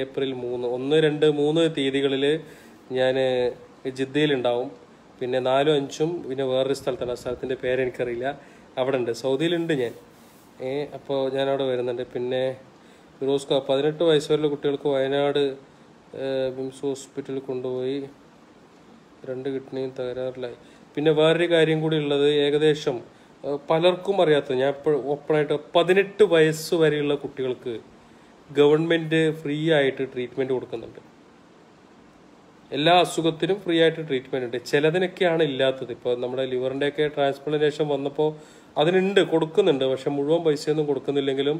ഏപ്രിൽ 3, 1, 2, 3 തീയതികളിൽ ഞാൻ ജിദ്ദയിലുണ്ടാവും. പിന്നെ 4, 5 പിന്നെ വേറൊരു സ്ഥലത്താണ്. ആ സ്ഥലത്തിൻ്റെ പേരെനിക്കറിയില്ല. അവിടെ ഉണ്ട്, സൗദിയിലുണ്ട് ഞാൻ. അപ്പോൾ ഞാനവിടെ വരുന്നുണ്ട്. പിന്നെ ഫിറോസ്ക, 18 വയസ്സ് വരെയുള്ള കുട്ടികൾക്ക് വയനാട് ബിംസ് ഹോസ്പിറ്റലിൽ കൊണ്ടുപോയി 2 കിഡ്നിയും തകരാറിലായി. പിന്നെ വേറൊരു കാര്യം കൂടി ഉള്ളത്, ഏകദേശം പലർക്കും അറിയാത്തത്, ഞാൻ ഇപ്പോൾ ഓപ്പണായിട്ട് 18 വയസ്സ് വരെയുള്ള കുട്ടികൾക്ക് ഗവൺമെൻറ് ഫ്രീ ആയിട്ട് ട്രീറ്റ്മെൻറ്റ് കൊടുക്കുന്നുണ്ട്. എല്ലാ അസുഖത്തിനും ഫ്രീ ആയിട്ട് ട്രീറ്റ്മെൻറ്റ് ഉണ്ട്. ചിലതിനൊക്കെയാണ് ഇല്ലാത്തത്. ഇപ്പോൾ നമ്മുടെ ലിവറിൻ്റെയൊക്കെ ട്രാൻസ്പ്ലാന്റേഷൻ വന്നപ്പോൾ അതിനുണ്ട്, കൊടുക്കുന്നുണ്ട്. പക്ഷെ മുഴുവൻ പൈസയൊന്നും കൊടുക്കുന്നില്ലെങ്കിലും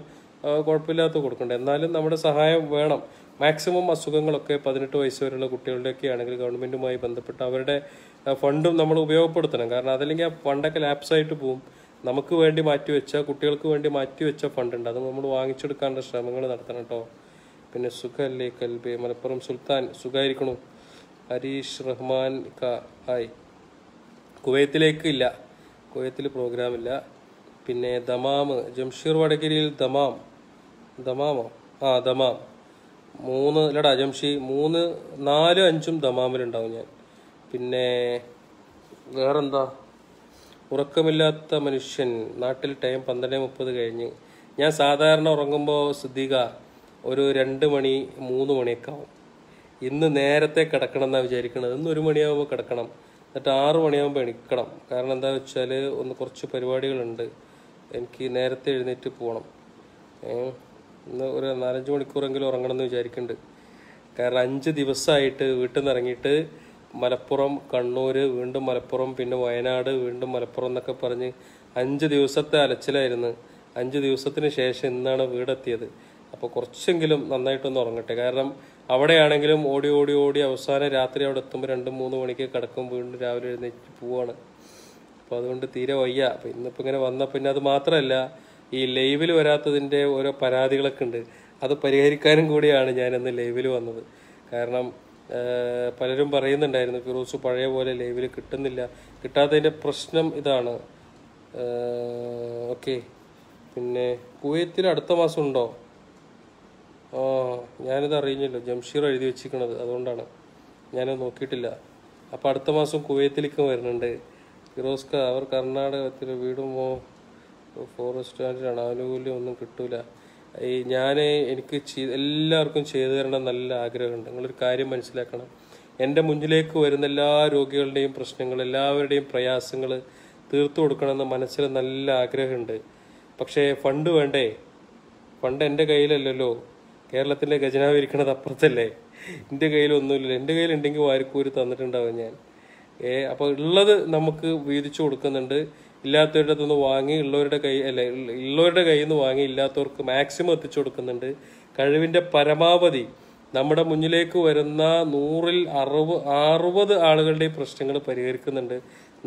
കുഴപ്പമില്ലാത്ത കൊടുക്കുന്നുണ്ട്. എന്നാലും നമ്മുടെ സഹായം വേണം. മാക്സിമം അസുഖങ്ങളൊക്കെ 18 വയസ്സ് വരെയുള്ള കുട്ടികളുടെയൊക്കെ ആണെങ്കിൽ ഗവൺമെൻറ്റുമായി ബന്ധപ്പെട്ട് അവരുടെ ഫണ്ടും നമ്മൾ ഉപയോഗപ്പെടുത്തണം. കാരണം അതല്ലെങ്കിൽ ആ ഫണ്ടൊക്കെ ലാപ്സായിട്ട് പോവും. നമുക്ക് വേണ്ടി മാറ്റിവെച്ച, കുട്ടികൾക്ക് വേണ്ടി മാറ്റിവെച്ച ഫണ്ടുണ്ട്, അത് നമ്മൾ വാങ്ങിച്ചെടുക്കാനുള്ള ശ്രമങ്ങൾ നടത്തണം കേട്ടോ. പിന്നെ സുഖല്ലേ കൽബെ, മലപ്പുറം സുൽത്താൻ, സുഖമായിരിക്കണു. ഹരീഷ് റഹ്മാൻ ഹായ്. കുവൈത്തിലേക്ക് ഇല്ല, കുവൈത്തിൽ പ്രോഗ്രാമില്ല. പിന്നെ ദമാം, ജംഷീർ വടകരയിൽ ദമാമോ? ദമാം 3 അല്ലടാ ജംഷി 3, 4, 5 ദമാമിലുണ്ടാവും ഞാൻ. പിന്നെ വേറെന്താ, ഉറക്കമില്ലാത്ത മനുഷ്യൻ, നാട്ടിൽ ടൈം 12:30 കഴിഞ്ഞ്. ഞാൻ സാധാരണ ഉറങ്ങുമ്പോൾ സിദ്ദീഖ ഒരു 2 മണി 3 മണിയൊക്കെ ആവും. ഇന്ന് നേരത്തെ കിടക്കണം എന്നാണ് വിചാരിക്കുന്നത്. ഇന്ന് 1 മണിയാകുമ്പോൾ കിടക്കണം, എന്നിട്ട് 6 മണിയാകുമ്പോൾ എണീക്കണം. കാരണം എന്താ വെച്ചാൽ കുറച്ച് പരിപാടികളുണ്ട്, എനിക്ക് നേരത്തെ എഴുന്നേറ്റ് പോകണം. ഇന്ന് ഒരു 4-5 മണിക്കൂറെങ്കിലും ഉറങ്ങണം എന്ന് വിചാരിക്കുന്നുണ്ട്. കാരണം 5 ദിവസമായിട്ട് വീട്ടിൽ നിന്ന് ഇറങ്ങിയിട്ട് മലപ്പുറം, കണ്ണൂർ, വീണ്ടും മലപ്പുറം, പിന്നെ വയനാട്, വീണ്ടും മലപ്പുറം എന്നൊക്കെ പറഞ്ഞ് 5 ദിവസത്തെ അലച്ചിലായിരുന്നു. 5 ദിവസത്തിന് ശേഷം ഇന്നാണ് വീടെത്തിയത്. അപ്പോൾ കുറച്ചെങ്കിലും നന്നായിട്ടൊന്ന് ഉറങ്ങട്ടെ. കാരണം അവിടെയാണെങ്കിലും ഓടി അവസാനം രാത്രി അവിടെ എത്തുമ്പോൾ 2-3 മണിക്ക് കിടക്കും, വീണ്ടും രാവിലെ എഴുന്നേറ്റ് പോവാണ്. അപ്പോൾ അതുകൊണ്ട് തീരെ വയ്യ. അപ്പോൾ ഇന്നിപ്പോൾ ഇങ്ങനെ വന്ന, പിന്നെ അത് മാത്രമല്ല ഈ ലൈവിൽ വരാത്തതിൻ്റെ ഓരോ പരാതികളൊക്കെ ഉണ്ട്. അത് പരിഹരിക്കാനും കൂടിയാണ് ഞാനിന്ന് ലൈവിൽ വന്നത്. കാരണം പലരും പറയുന്നുണ്ടായിരുന്നു ഫിറോസ് പഴയ പോലെ ലൈവിൽ കിട്ടുന്നില്ല. കിട്ടാത്തതിൻ്റെ പ്രശ്നം ഇതാണ്. ഓക്കെ. പിന്നെ കുവൈത്തിൽ അടുത്ത മാസം ഉണ്ടോ? ഞാനിത് അറിയില്ലല്ലോ, ജംഷീർ എഴുതി വെച്ചിരിക്കണത്, അതുകൊണ്ടാണ് ഞാനത് നോക്കിയിട്ടില്ല. അപ്പോൾ അടുത്ത മാസം കുവൈത്തിലേക്ക് വരുന്നുണ്ട്. ഫിറോസ്ക, അവർ കർണാടകത്തിൽ വീടുമോ ഫോറസ്റ്റുകാരാണ്, ആനുകൂല്യം ഒന്നും കിട്ടൂല. എനിക്ക് എല്ലാവർക്കും ചെയ്തു തരണം നല്ല ആഗ്രഹമുണ്ട്. നിങ്ങളൊരു കാര്യം മനസ്സിലാക്കണം, എൻ്റെ മുന്നിലേക്ക് വരുന്ന എല്ലാ രോഗികളുടെയും പ്രശ്നങ്ങൾ, എല്ലാവരുടെയും പ്രയാസങ്ങൾ തീർത്തു കൊടുക്കണമെന്ന് മനസ്സിൽ നല്ല ആഗ്രഹമുണ്ട്. പക്ഷേ ഫണ്ട് വേണ്ടേ? ഫണ്ട് എൻ്റെ കയ്യിലല്ലല്ലോ, കേരളത്തിൻ്റെ ഖജനാവ് ഇരിക്കണത് അപ്പുറത്തല്ലേ. എൻ്റെ കയ്യിലൊന്നുമില്ല. എൻ്റെ കയ്യിലുണ്ടെങ്കിൽ വാരിക്കൂരി തന്നിട്ടുണ്ടാവും ഞാൻ. അപ്പോൾ ഉള്ളത് നമുക്ക് വീതിച്ചു കൊടുക്കുന്നുണ്ട്. ഇല്ലാത്തവരുടെ അടുത്തുനിന്ന് വാങ്ങി ഉള്ളവരുടെ കയ്യിൽ നിന്ന് വാങ്ങി ഇല്ലാത്തവർക്ക് മാക്സിമം എത്തിച്ചു കൊടുക്കുന്നുണ്ട്. കഴിവിൻ്റെ പരമാവധി നമ്മുടെ മുന്നിലേക്ക് വരുന്ന 100-ൽ 60 ആളുകളുടെ പ്രശ്നങ്ങൾ പരിഹരിക്കുന്നുണ്ട്.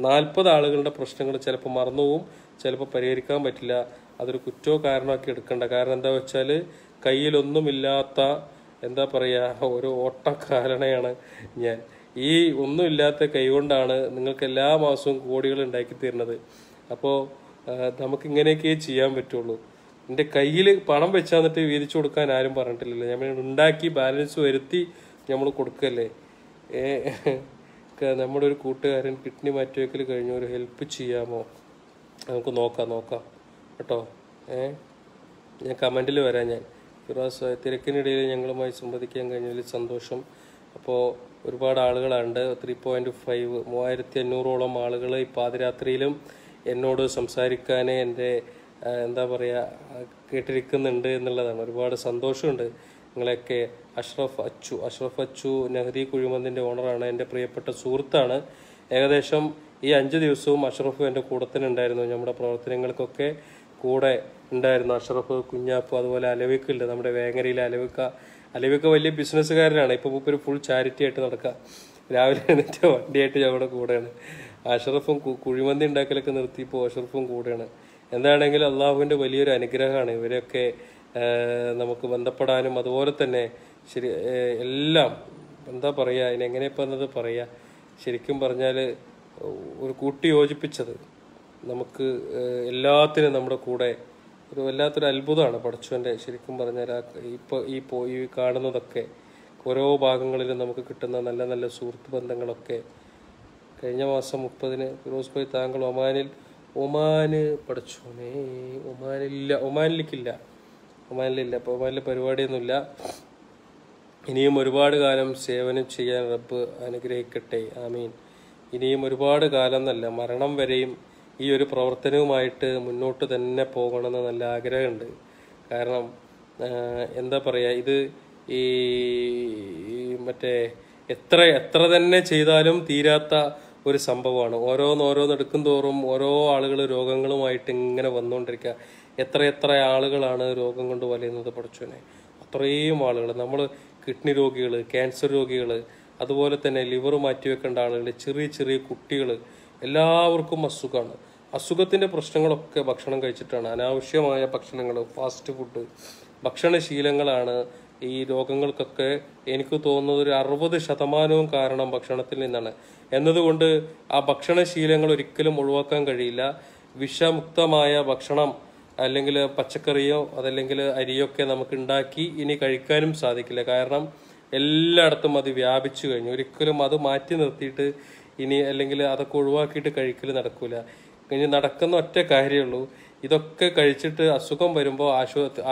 40 ആളുകളുടെ പ്രശ്നങ്ങൾ ചിലപ്പോൾ മറന്നുപോകും, ചിലപ്പോൾ പരിഹരിക്കാൻ പറ്റില്ല. അതൊരു കുറ്റോ കാരണമാക്കി എടുക്കണ്ട. കാരണം എന്താ വെച്ചാൽ കയ്യിലൊന്നുമില്ലാത്ത എന്താ പറയുക ഒരു ഓട്ടക്കാരണയാണ് ഞാൻ. ഈ ഒന്നുമില്ലാത്ത കൈകൊണ്ടാണ് നിങ്ങൾക്ക് എല്ലാ മാസവും കോടികൾ ഉണ്ടാക്കി തരുന്നത്. അപ്പോൾ നമുക്കിങ്ങനെയൊക്കെ ചെയ്യാൻ പറ്റുള്ളൂ. എൻ്റെ കയ്യിൽ പണം വെച്ചാന്നിട്ട് വീതിച്ചു കൊടുക്കാൻ ആരും പറഞ്ഞിട്ടില്ലല്ലോ. നമ്മൾ ഉണ്ടാക്കി ബാലൻസ് വരുത്തി നമ്മൾ കൊടുക്കല്ലേ. നമ്മുടെ ഒരു കൂട്ടുകാരൻ കിഡ്നി മാറ്റിവെക്കൽ കഴിഞ്ഞ ഒരു ഹെൽപ്പ് ചെയ്യാമോ? നമുക്ക് നോക്കാം കേട്ടോ. ഞാൻ കമൻറ്റിൽ വരാം. ഞാൻ ഫിറാസ്, തിരക്കിനിടയിൽ ഞങ്ങളുമായി സംവദിക്കാൻ കഴിഞ്ഞതിൽ സന്തോഷം. അപ്പോൾ ഒരുപാട് ആളുകളുണ്ട്, 3.5 3500ഓളം ആളുകൾ ഈ പാതിരാത്രിയിലും എന്നോട് സംസാരിക്കാൻ എൻ്റെ എന്താ പറയുക കേട്ടിരിക്കുന്നുണ്ട് എന്നുള്ളതാണ്. ഒരുപാട് സന്തോഷമുണ്ട്. നിങ്ങളെയൊക്കെ അഷ്റഫ് അച്ചു നെഹ്രി കുഴിമന്തിൻ്റെ ഓണറാണ്, എൻ്റെ പ്രിയപ്പെട്ട സുഹൃത്താണ്. ഏകദേശം ഈ 5 ദിവസവും അഷ്റഫ് എൻ്റെ കൂടെ തന്നെ ഉണ്ടായിരുന്നു. നമ്മുടെ പ്രവർത്തനങ്ങൾക്കൊക്കെ കൂടെ ഉണ്ടായിരുന്നു. അഷ്റഫ്, കുഞ്ഞാപ്പ്, അതുപോലെ അലവിക്കുണ്ട്, നമ്മുടെ വേങ്ങരയിലെ അലവിക്ക വലിയ ബിസിനസ്സുകാരനാണ്. ഇപ്പോൾ ഒരു ഫുൾ ചാരിറ്റി ആയിട്ട് നടക്കുക. രാവിലെ എഴുന്നേറ്റ് വണ്ടിയായിട്ട് ഞങ്ങളുടെ കൂടെയാണ്. അഷ്റഫും കുഴിമന്തി ഉണ്ടാക്കലൊക്കെ നിർത്തിയപ്പോൾ അഷ്റഫും കൂടെയാണ്. എന്താണെങ്കിലും അള്ളാഹുവിൻ്റെ വലിയൊരു അനുഗ്രഹമാണ് ഇവരൊക്കെ നമുക്ക് ബന്ധപ്പെടാനും. അതുപോലെ തന്നെ എല്ലാം എന്താ പറയുക, അതിനെങ്ങനെയപ്പോൾ എന്നത് പറയുക, ശരിക്കും പറഞ്ഞാൽ ഒരു കൂട്ടി യോജിപ്പിച്ചത് നമുക്ക് എല്ലാത്തിനും നമ്മുടെ കൂടെ ഒരു വല്ലാത്തൊരു അത്ഭുതമാണ് പടച്ചവൻ്റെ. ശരിക്കും പറഞ്ഞാൽ ഇപ്പോൾ ഈ കാണുന്നതൊക്കെ ഓരോ ഭാഗങ്ങളിലും നമുക്ക് കിട്ടുന്ന നല്ല നല്ല സുഹൃത്ത് ബന്ധങ്ങളൊക്കെ. കഴിഞ്ഞ മാസം 30-ന് ഫിറോസ് ഭായ് താങ്കൾ ഒമാന് പടച്ചോനെ ഒമാനിലില്ല. അപ്പോൾ ഒമാനിൽ പരിപാടിയൊന്നുമില്ല. ഇനിയും ഒരുപാട് കാലം സേവനം ചെയ്യാൻ റബ്ബ് അനുഗ്രഹിക്കട്ടെ, ആമീൻ. ഇനിയും ഒരുപാട് കാലം എന്നല്ല, മരണം വരെയും ഈ ഒരു പ്രവർത്തനവുമായിട്ട് മുന്നോട്ട് തന്നെ പോകണമെന്ന് നല്ല ആഗ്രഹമുണ്ട്. കാരണം എന്താ പറയുക, ഇത് ഈ മറ്റേ എത്ര തന്നെ ചെയ്താലും തീരാത്ത ഒരു സംഭവമാണ്. ഓരോന്നെടുക്കും തോറും ഓരോ ആളുകൾ രോഗങ്ങളുമായിട്ട് ഇങ്ങനെ വന്നുകൊണ്ടിരിക്കുക. എത്ര ആളുകളാണ് രോഗം കൊണ്ട് വലയുന്നത് പടച്ചോനെ. അത്രയും ആളുകൾ, നമ്മൾ കിഡ്നി രോഗികൾ, ക്യാൻസർ രോഗികൾ, അതുപോലെ തന്നെ ലിവർ മാറ്റിവെക്കേണ്ട ആളുകൾ, ചെറിയ കുട്ടികൾ, എല്ലാവർക്കും അസുഖമാണ്. അസുഖത്തിൻ്റെ പ്രശ്നങ്ങളൊക്കെ ഭക്ഷണം കഴിച്ചിട്ടാണ്. അനാവശ്യമായ ഭക്ഷണങ്ങൾ, ഫാസ്റ്റ് ഫുഡ് ഭക്ഷണശീലങ്ങളാണ് ഈ രോഗങ്ങൾക്കൊക്കെ എനിക്ക് തോന്നുന്നത് ഒരു 60% കാരണം ഭക്ഷണത്തിൽ നിന്നാണ് എന്നതുകൊണ്ട് ആ ഭക്ഷണശീലങ്ങൾ ഒരിക്കലും ഒഴിവാക്കാൻ കഴിയില്ല. വിഷമുക്തമായ ഭക്ഷണം അല്ലെങ്കിൽ പച്ചക്കറിയോ അതല്ലെങ്കിൽ അരിയൊക്കെ നമുക്ക് ഉണ്ടാക്കി ഇനി കഴിക്കാനും സാധിക്കില്ല. കാരണം എല്ലായിടത്തും അത് വ്യാപിച്ചു കഴിഞ്ഞു. ഒരിക്കലും അത് മാറ്റി നിർത്തിയിട്ട് ഇനി അല്ലെങ്കിൽ അതൊക്കെ ഒഴിവാക്കിയിട്ട് കഴിക്കൽ നടക്കൂല. ഇനി നടക്കുന്ന ഒറ്റ കാര്യമുള്ളൂ, ഇതൊക്കെ കഴിച്ചിട്ട് അസുഖം വരുമ്പോൾ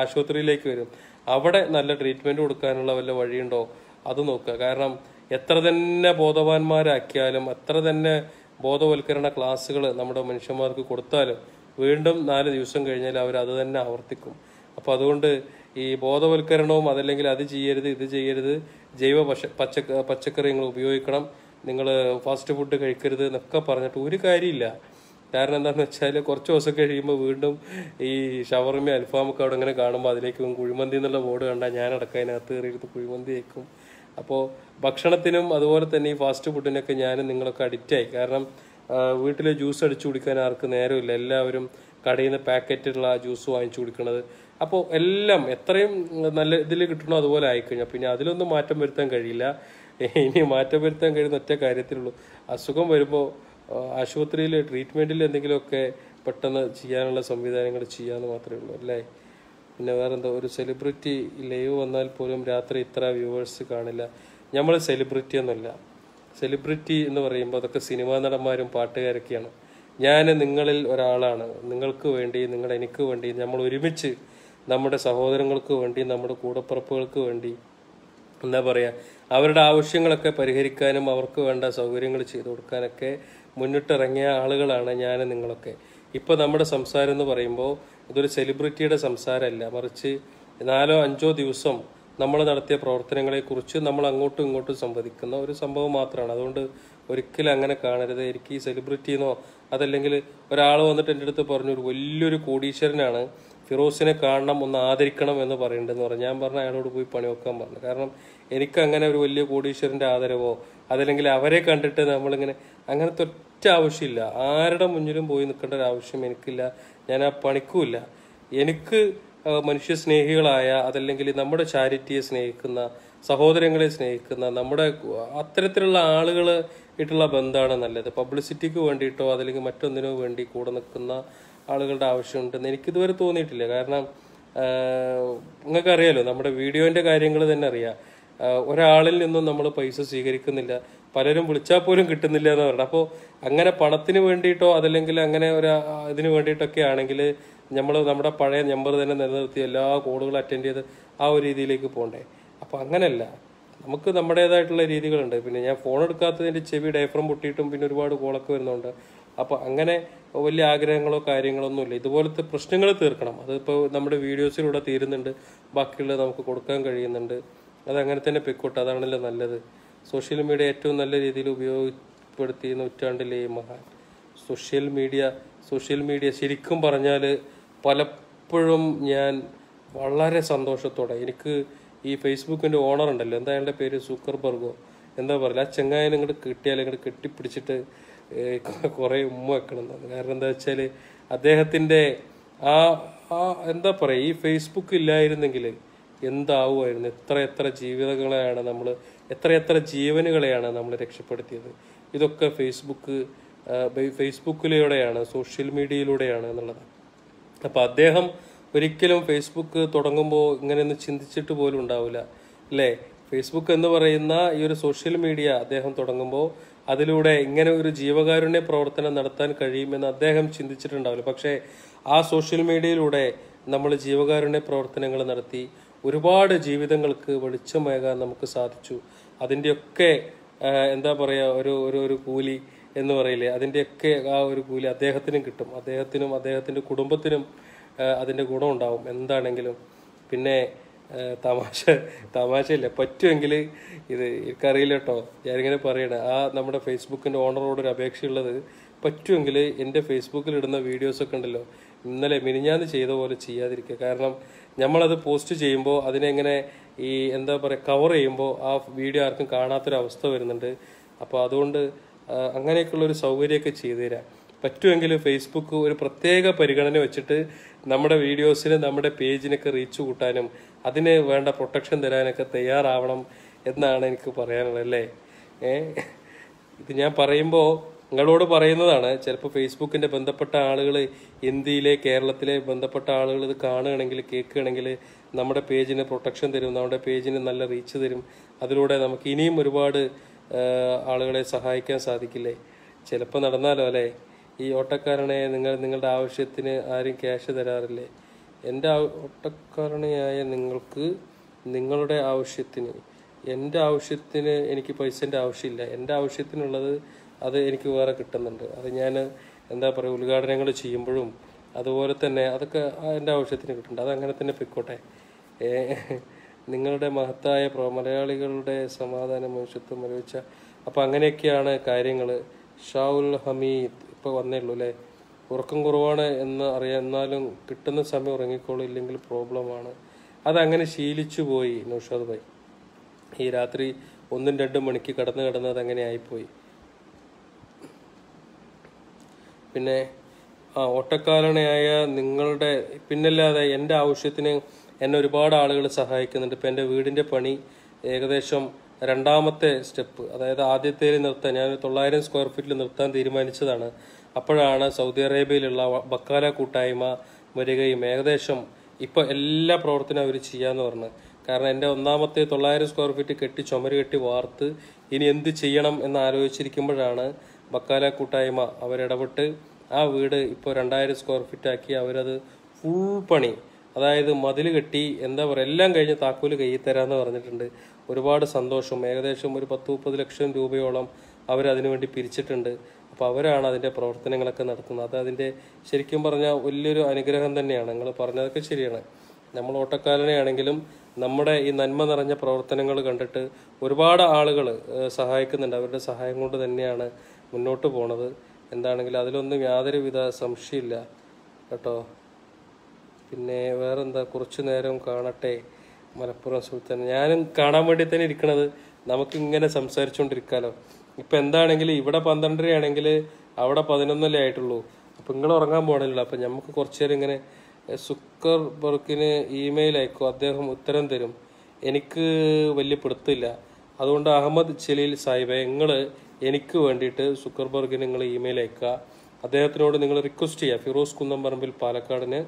ആശുപത്രിയിലേക്ക് വരും. അവിടെ നല്ല ട്രീറ്റ്മെൻറ്റ് കൊടുക്കാനുള്ള വല്ല വഴിയുണ്ടോ അത് നോക്കുക. കാരണം എത്ര തന്നെ ബോധവാന്മാരാക്കിയാലും എത്ര തന്നെ ബോധവൽക്കരണ ക്ലാസ്സുകൾ നമ്മുടെ മനുഷ്യന്മാർക്ക് കൊടുത്താലും വീണ്ടും 4 ദിവസം കഴിഞ്ഞാൽ അവർ അത് തന്നെ ആവർത്തിക്കും. അപ്പോൾ അതുകൊണ്ട് ഈ ബോധവൽക്കരണവും അതല്ലെങ്കിൽ അത് ചെയ്യരുത് ഇത് ചെയ്യരുത്, ജൈവ പച്ചക്കറികൾ ഉപയോഗിക്കണം, നിങ്ങൾ ഫാസ്റ്റ് ഫുഡ് കഴിക്കരുത് എന്നൊക്കെ പറഞ്ഞിട്ട് ഒരു കാര്യമില്ല. കാരണം എന്താണെന്ന് വെച്ചാൽ കുറച്ച് ദിവസം കഴിയുമ്പോൾ വീണ്ടും ഈ ഷവർമ അൽഫാമൊക്കെ അവിടെ ഇങ്ങനെ കാണുമ്പോൾ അതിലേക്ക് കുഴിമന്തി എന്നുള്ള ബോർഡ് കണ്ടാൽ ഞാനടക്കം അതിനകത്ത് കയറിയിട്ട് കുഴിമന്തി വയ്ക്കും. അപ്പോൾ ഭക്ഷണത്തിനും അതുപോലെ തന്നെ ഈ ഫാസ്റ്റ് ഫുഡിനൊക്കെ ഞാനും നിങ്ങളൊക്കെ അഡിക്റ്റായി. കാരണം വീട്ടിലെ ജ്യൂസ് അടിച്ചു കുടിക്കാൻ ആർക്ക് നേരമില്ല. എല്ലാവരും കടയിൽ നിന്ന് പാക്കറ്റുള്ള ജ്യൂസ് വാങ്ങിച്ചു കുടിക്കണത്. അപ്പോൾ എല്ലാം എത്രയും നല്ല ഇതിൽ കിട്ടണോ അതുപോലെ ആയിക്കഴിഞ്ഞാൽ പിന്നെ അതിലൊന്നും മാറ്റം വരുത്താൻ കഴിയില്ല. ഇനി മാറ്റം വരുത്താൻ കഴിയുന്ന ഒറ്റ കാര്യത്തിലുള്ളൂ, അസുഖം വരുമ്പോൾ ആശുപത്രിയിൽ ട്രീറ്റ്മെൻറ്റിൽ എന്തെങ്കിലുമൊക്കെ പെട്ടെന്ന് ചെയ്യാനുള്ള സംവിധാനങ്ങൾ ചെയ്യാമെന്ന് മാത്രമേ ഉള്ളൂ അല്ലേ. പിന്നെ വേറെന്തോ, ഒരു സെലിബ്രിറ്റി ലൈവ് വന്നാൽ പോലും രാത്രി ഇത്ര വ്യൂവേഴ്സ് കാണില്ല. നമ്മൾ സെലിബ്രിറ്റി ഒന്നുമല്ല. സെലിബ്രിറ്റി എന്ന് പറയുമ്പോൾ അതൊക്കെ സിനിമാ നടന്മാരും പാട്ടുകാരൊക്കെയാണ്. ഞാൻ നിങ്ങളിൽ ഒരാളാണ്. നിങ്ങൾക്ക് വേണ്ടി, എനിക്ക് വേണ്ടി, നമ്മൾ ഒരുമിച്ച് നമ്മുടെ സഹോദരങ്ങൾക്ക് വേണ്ടി, നമ്മുടെ കൂടപ്പിറപ്പുകൾക്ക് വേണ്ടി എന്താ പറയുക, അവരുടെ ആവശ്യങ്ങളൊക്കെ പരിഹരിക്കാനും അവർക്ക് വേണ്ട സൗകര്യങ്ങൾ ചെയ്തു കൊടുക്കാനൊക്കെ മുന്നിട്ടിറങ്ങിയ ആളുകളാണ് ഞാൻ നിങ്ങളൊക്കെ. ഇപ്പോൾ നമ്മുടെ സംസാരം എന്ന് പറയുമ്പോൾ ഇതൊരു സെലിബ്രിറ്റിയുടെ സംസാരമല്ല, മറിച്ച് 4-5 ദിവസം നമ്മൾ നടത്തിയ പ്രവർത്തനങ്ങളെക്കുറിച്ച് നമ്മൾ അങ്ങോട്ടും ഇങ്ങോട്ടും സംവദിക്കുന്ന ഒരു സംഭവം മാത്രമാണ്. അതുകൊണ്ട് ഒരിക്കലും അങ്ങനെ കാണരുത്. എനിക്ക് ഈ സെലിബ്രിറ്റിന്നോ അതല്ലെങ്കിൽ ഒരാൾ വന്നിട്ട് എൻ്റെ അടുത്ത് പറഞ്ഞു ഒരു വലിയൊരു കോടീശ്വരനാണ്, ഫിറോസിനെ കാണണം, ഒന്ന് ആദരിക്കണം എന്ന് പറയേണ്ടതെന്ന് പറഞ്ഞു. ഞാൻ പറഞ്ഞു അയാളോട് പോയി പണി വെക്കാൻ പറഞ്ഞു. കാരണം എനിക്കങ്ങനെ ഒരു വലിയ കോടീശ്വരൻ്റെ ആദരവോ അതല്ലെങ്കിൽ അവരെ കണ്ടിട്ട് നമ്മളിങ്ങനെ അങ്ങനത്തെ ഒറ്റ ആവശ്യമില്ല. ആരുടെ മുന്നിലും പോയി നിൽക്കേണ്ട ഒരു ആവശ്യം എനിക്കില്ല. ഞാൻ ആ പണിക്കുമില്ല. എനിക്ക് മനുഷ്യ സ്നേഹികളായ അതല്ലെങ്കിൽ നമ്മുടെ ചാരിറ്റിയെ സ്നേഹിക്കുന്ന, സഹോദരങ്ങളെ സ്നേഹിക്കുന്ന, നമ്മുടെ അത്തരത്തിലുള്ള ആളുകൾ ആയിട്ടുള്ള ബന്ധമാണ് നല്ലത്. പബ്ലിസിറ്റിക്ക് വേണ്ടിയിട്ടോ അതല്ലെങ്കിൽ മറ്റൊന്നിനോ വേണ്ടി കൂടെ നിൽക്കുന്ന ആളുകളുടെ ആവശ്യമുണ്ടെന്ന് എനിക്കിതുവരെ തോന്നിയിട്ടില്ല. കാരണം നിങ്ങൾക്കറിയാലോ, നമ്മുടെ വീഡിയോൻ്റെ കാര്യങ്ങൾ തന്നെ അറിയാം. ഒരാളിൽ നിന്നും നമ്മൾ പൈസ സ്വീകരിക്കുന്നില്ല, പലരും വിളിച്ചാൽ പോലും കിട്ടുന്നില്ല എന്ന് പറഞ്ഞത്. അപ്പോൾ അങ്ങനെ പണത്തിന് വേണ്ടിയിട്ടോ അതല്ലെങ്കിൽ അങ്ങനെ ഇതിന് വേണ്ടിയിട്ടൊക്കെ ആണെങ്കിൽ നമ്മൾ നമ്മുടെ പഴയ നമ്പർ തന്നെ നിലനിർത്തി എല്ലാ കോളുകളും അറ്റൻഡ് ചെയ്ത് ആ ഒരു രീതിയിലേക്ക് പോകണ്ടേ. അപ്പോൾ അങ്ങനെയല്ല, നമുക്ക് നമ്മുടേതായിട്ടുള്ള രീതികളുണ്ട്. പിന്നെ ഞാൻ ഫോൺ എടുക്കാത്തതിൻ്റെ ചെവി ഡയഫ്രം പൊട്ടിയിട്ടും പിന്നെ ഒരുപാട് കോളൊക്കെ വരുന്നുണ്ട്. അപ്പോൾ അങ്ങനെ വലിയ ആഗ്രഹങ്ങളോ കാര്യങ്ങളൊന്നും ഇല്ല. ഇതുപോലത്തെ പ്രശ്നങ്ങൾ തീർക്കണം. അതിപ്പോൾ നമ്മുടെ വീഡിയോസിലൂടെ തീരുന്നുണ്ട്, ബാക്കിയുള്ളത് നമുക്ക് കൊടുക്കാൻ കഴിയുന്നുണ്ട്. അതങ്ങനെ തന്നെ പൊയ്ക്കോട്ടെ, അതാണല്ലോ നല്ലത്. സോഷ്യൽ മീഡിയ ഏറ്റവും നല്ല രീതിയിൽ ഉപയോഗപ്പെടുത്തി നൂറ്റാണ്ടിലെ മഹാൻ. സോഷ്യൽ മീഡിയ ശരിക്കും പറഞ്ഞാൽ പലപ്പോഴും ഞാൻ വളരെ സന്തോഷത്തോടെ, എനിക്ക് ഈ ഫേസ്ബുക്കിൻ്റെ ഓണർ ഉണ്ടല്ലോ, എന്താ അയാളുടെ പേര്, സുക്കർബർഗോ എന്താ പറയുക, ആ ചെങ്ങായനെ ഇങ്ങോട്ട് കിട്ടിയാൽ ഇങ്ങോട്ട് കെട്ടിപ്പിടിച്ചിട്ട് കുറേ ഉമ്മ വെക്കണം എന്നാണ്. കാരണം എന്താ വെച്ചാൽ അദ്ദേഹത്തിൻ്റെ എന്താ പറയുക, ഈ ഫേസ്ബുക്ക് ഇല്ലായിരുന്നെങ്കിൽ എന്താവുമായിരുന്നു. എത്ര ജീവിതങ്ങളെയാണ് നമ്മൾ, എത്ര ജീവനുകളെയാണ് നമ്മൾ രക്ഷപ്പെടുത്തിയത്. ഇതൊക്കെ ഫേസ്ബുക്കിലൂടെയാണ്, സോഷ്യൽ മീഡിയയിലൂടെയാണ് എന്നുള്ളതാണ്. അപ്പം അദ്ദേഹം ഒരിക്കലും ഫേസ്ബുക്ക് തുടങ്ങുമ്പോൾ ഇങ്ങനെയൊന്നും ചിന്തിച്ചിട്ട് പോലും ഉണ്ടാവില്ല അല്ലേ. ഫേസ്ബുക്ക് എന്ന് പറയുന്ന ഈ ഒരു സോഷ്യൽ മീഡിയ അദ്ദേഹം തുടങ്ങുമ്പോൾ അതിലൂടെ ഇങ്ങനെ ഒരു ജീവകാരുണ്യ പ്രവർത്തനം നടത്താൻ കഴിയുമെന്ന് അദ്ദേഹം ചിന്തിച്ചിട്ടുണ്ടാവില്ല. പക്ഷേ ആ സോഷ്യൽ മീഡിയയിലൂടെ നമ്മൾ ജീവകാരുണ്യ പ്രവർത്തനങ്ങൾ നടത്തി ഒരുപാട് ജീവിതങ്ങൾക്ക് വെളിച്ചമേകാൻ നമുക്ക് സാധിച്ചു. അതിൻ്റെയൊക്കെ എന്താ പറയുക, ഒരു കൂലി എന്ന് പറയില്ലേ, അതിൻ്റെയൊക്കെ ആ ഒരു കൂലി അദ്ദേഹത്തിനും കിട്ടും. അദ്ദേഹത്തിൻ്റെ കുടുംബത്തിനും അതിൻ്റെ ഗുണമുണ്ടാവും എന്താണെങ്കിലും. പിന്നെ തമാശയില്ല, പറ്റുമെങ്കിൽ ഇത് എനിക്കറിയില്ല കേട്ടോ, ഞാനിങ്ങനെ പറയണേ, നമ്മുടെ ഫേസ്ബുക്കിൻ്റെ ഓണറോടൊരു അപേക്ഷയുള്ളത്, പറ്റുമെങ്കിൽ എൻ്റെ ഫേസ്ബുക്കിലിടുന്ന വീഡിയോസൊക്കെ ഉണ്ടല്ലോ, മിനിഞ്ഞാന്ന് ചെയ്ത പോലെ ചെയ്യാതിരിക്കുക. കാരണം നമ്മളത് പോസ്റ്റ് ചെയ്യുമ്പോൾ അതിനെങ്ങനെ എന്താ പറയുക, കവർ ചെയ്യുമ്പോൾ ആ വീഡിയോ ആർക്കും കാണാത്തൊരവസ്ഥ വരുന്നുണ്ട്. അപ്പോൾ അതുകൊണ്ട് അങ്ങനെയൊക്കെയുള്ളൊരു സൗകര്യമൊക്കെ ചെയ്തു തരാം. പറ്റുമെങ്കിൽ ഫേസ്ബുക്ക് ഒരു പ്രത്യേക പരിഗണന വെച്ചിട്ട് നമ്മുടെ വീഡിയോസിന്, നമ്മുടെ പേജിനൊക്കെ റീച്ച് കൂട്ടാനും അതിന് വേണ്ട പ്രൊട്ടക്ഷൻ തരാനൊക്കെ തയ്യാറാവണം എന്നാണ് എനിക്ക് പറയാനുള്ളത് അല്ലേ. ഇത് ഞാൻ പറയുമ്പോൾ നിങ്ങളോട് പറയുന്നതാണ്. ചിലപ്പോൾ ഫേസ്ബുക്കിൻ്റെ ബന്ധപ്പെട്ട ആളുകൾ, ഇന്ത്യയിലെ കേരളത്തിലെ ബന്ധപ്പെട്ട ആളുകൾ ഇത് കാണുകയാണെങ്കിൽ, കേൾക്കുകയാണെങ്കിൽ നമ്മുടെ പേജിന് പ്രൊട്ടക്ഷൻ തരും, നമ്മുടെ പേജിന് നല്ല റീച്ച് തരും. അതിലൂടെ നമുക്ക് ഇനിയും ഒരുപാട് ആളുകളെ സഹായിക്കാൻ സാധിക്കില്ലേ. ചിലപ്പോൾ നടന്നാലോ അല്ലേ. ഈ ഓട്ടക്കാരനെ നിങ്ങളുടെ ആവശ്യത്തിന് ആരും ക്യാഷ് തരാറില്ലേ. എൻ്റെ ഓട്ടക്കാരനെയായ നിങ്ങൾക്ക് നിങ്ങളുടെ ആവശ്യത്തിന്, എൻ്റെ ആവശ്യത്തിന് എനിക്ക് പൈസൻ്റെ ആവശ്യമില്ല. എൻ്റെ ആവശ്യത്തിനുള്ളത് അത് എനിക്ക് വേറെ കിട്ടുന്നുണ്ട്. അത് ഞാൻ എന്താ പറയുക, ഉദ്ഘാടനങ്ങൾ ചെയ്യുമ്പോഴും അതുപോലെ തന്നെ അതൊക്കെ എൻ്റെ ആവശ്യത്തിന് കിട്ടുന്നുണ്ട്. അതങ്ങനെ തന്നെ പൊയ്ക്കോട്ടെ. നിങ്ങളുടെ മഹത്തായ മലയാളികളുടെ സമാധാന മനുഷ്യത്വം അറിയിച്ച. അപ്പം അങ്ങനെയൊക്കെയാണ് കാര്യങ്ങൾ. ഷാഉൽ ഹമീദ് ഇപ്പോൾ വന്നേ ഉള്ളൂ അല്ലേ. ഉറക്കം കുറവാണ് എന്ന് അറിയാം, എന്നാലും കിട്ടുന്ന സമയം ഉറങ്ങിക്കോളും, ഇല്ലെങ്കിൽ പ്രോബ്ലമാണ്. അതങ്ങനെ ശീലിച്ചു പോയി നൗഷാദ് ഭായ്. ഈ രാത്രി 1-2 മണിക്ക് കിടന്ന് അതങ്ങനെ ആയിപ്പോയി. പിന്നെ ഓട്ടക്കാരനെയായ നിങ്ങളുടെ പിന്നല്ലാതെ എൻ്റെ ആവശ്യത്തിന് എന്നെ ഒരുപാട് ആളുകൾ സഹായിക്കുന്നുണ്ട്. ഇപ്പം എൻ്റെ വീടിൻ്റെ പണി ഏകദേശം 2ാമത്തെ സ്റ്റെപ്പ്, അതായത് ആദ്യത്തേൽ നിർത്താൻ ഞാൻ 900 സ്ക്വയർ ഫീറ്റിൽ നിർത്താൻ തീരുമാനിച്ചതാണ്. അപ്പോഴാണ് സൗദി അറേബ്യയിലുള്ള ബക്കാല കൂട്ടായ്മ വരികയും ഏകദേശം ഇപ്പോൾ എല്ലാ പ്രവർത്തനവും അവർ ചെയ്യാമെന്ന് പറഞ്ഞു. കാരണം എൻ്റെ 1ാമത്തെ 900 സ്ക്വയർ ഫീറ്റ് കെട്ടി ചുമര് കെട്ടി വാർത്ത് ഇനി എന്ത് ചെയ്യണം എന്ന് ആലോചിച്ചിരിക്കുമ്പോഴാണ് ബക്കാല കൂട്ടായ്മ അവരിടപെട്ട് ആ വീട് ഇപ്പോൾ 2000 സ്ക്വയർ ഫീറ്റ് ആക്കി അവരത് ഫുൾ പണി, അതായത് മതിൽ കെട്ടി എന്താ പറയുക എല്ലാം കഴിഞ്ഞ് താക്കോല് കയ്യിൽ തരാമെന്ന് പറഞ്ഞിട്ടുണ്ട്. ഒരുപാട് സന്തോഷം. ഏകദേശം ഒരു 10-30 ലക്ഷം രൂപയോളം അവരതിനു വേണ്ടി പിരിച്ചിട്ടുണ്ട്. അപ്പോൾ അവരാണ് അതിൻ്റെ പ്രവർത്തനങ്ങളൊക്കെ നടത്തുന്നത്. അത് അതിൻ്റെ ശരിക്കും പറഞ്ഞാൽ വലിയൊരു അനുഗ്രഹം തന്നെയാണ്. നിങ്ങൾ പറഞ്ഞതൊക്കെ ശരിയാണ്. നമ്മൾ ഓട്ടക്കാരനെയാണെങ്കിലും നമ്മുടെ ഈ നന്മ നിറഞ്ഞ പ്രവർത്തനങ്ങൾ കണ്ടിട്ട് ഒരുപാട് ആളുകൾ സഹായിക്കുന്നുണ്ട്. അവരുടെ സഹായം കൊണ്ട് തന്നെയാണ് മുന്നോട്ട് പോണത്. എന്താണെങ്കിലും അതിലൊന്നും യാതൊരുവിധ സംശയമില്ല കേട്ടോ. പിന്നെ വേറെന്താ, കുറച്ചു നേരം കാണട്ടെ മലപ്പുറം സുൽത്താൻ. ഞാനും കാണാൻ വേണ്ടി തന്നെ ഇരിക്കണത്. നമുക്കിങ്ങനെ സംസാരിച്ചുകൊണ്ടിരിക്കാമല്ലോ. ഇപ്പം എന്താണെങ്കിലും ഇവിടെ 12:30 ആണെങ്കിൽ അവിടെ 11 ആയിട്ടുള്ളൂ. അപ്പം നിങ്ങൾ ഉറങ്ങാൻ പോകണമല്ലോ. അപ്പം നമുക്ക് കുറച്ചു നേരം ഇങ്ങനെ സുക്കർബർഗിന് ഇമെയിൽ അയക്കും, അദ്ദേഹം ഉത്തരം തരും. എനിക്ക് വലിയ പിടുത്തില്ല. അതുകൊണ്ട് അഹമ്മദ് ജലീൽ സാഹിബെ, നിങ്ങൾ എനിക്ക് വേണ്ടിയിട്ട് സുക്കർബർഗിന് നിങ്ങൾ ഇമെയിൽ അയക്കുക. അദ്ദേഹത്തിനോട് നിങ്ങൾ റിക്വസ്റ്റ് ചെയ്യുക, ഫിറോസ് കുന്നംപറമ്പിൽ പാലക്കാടിന്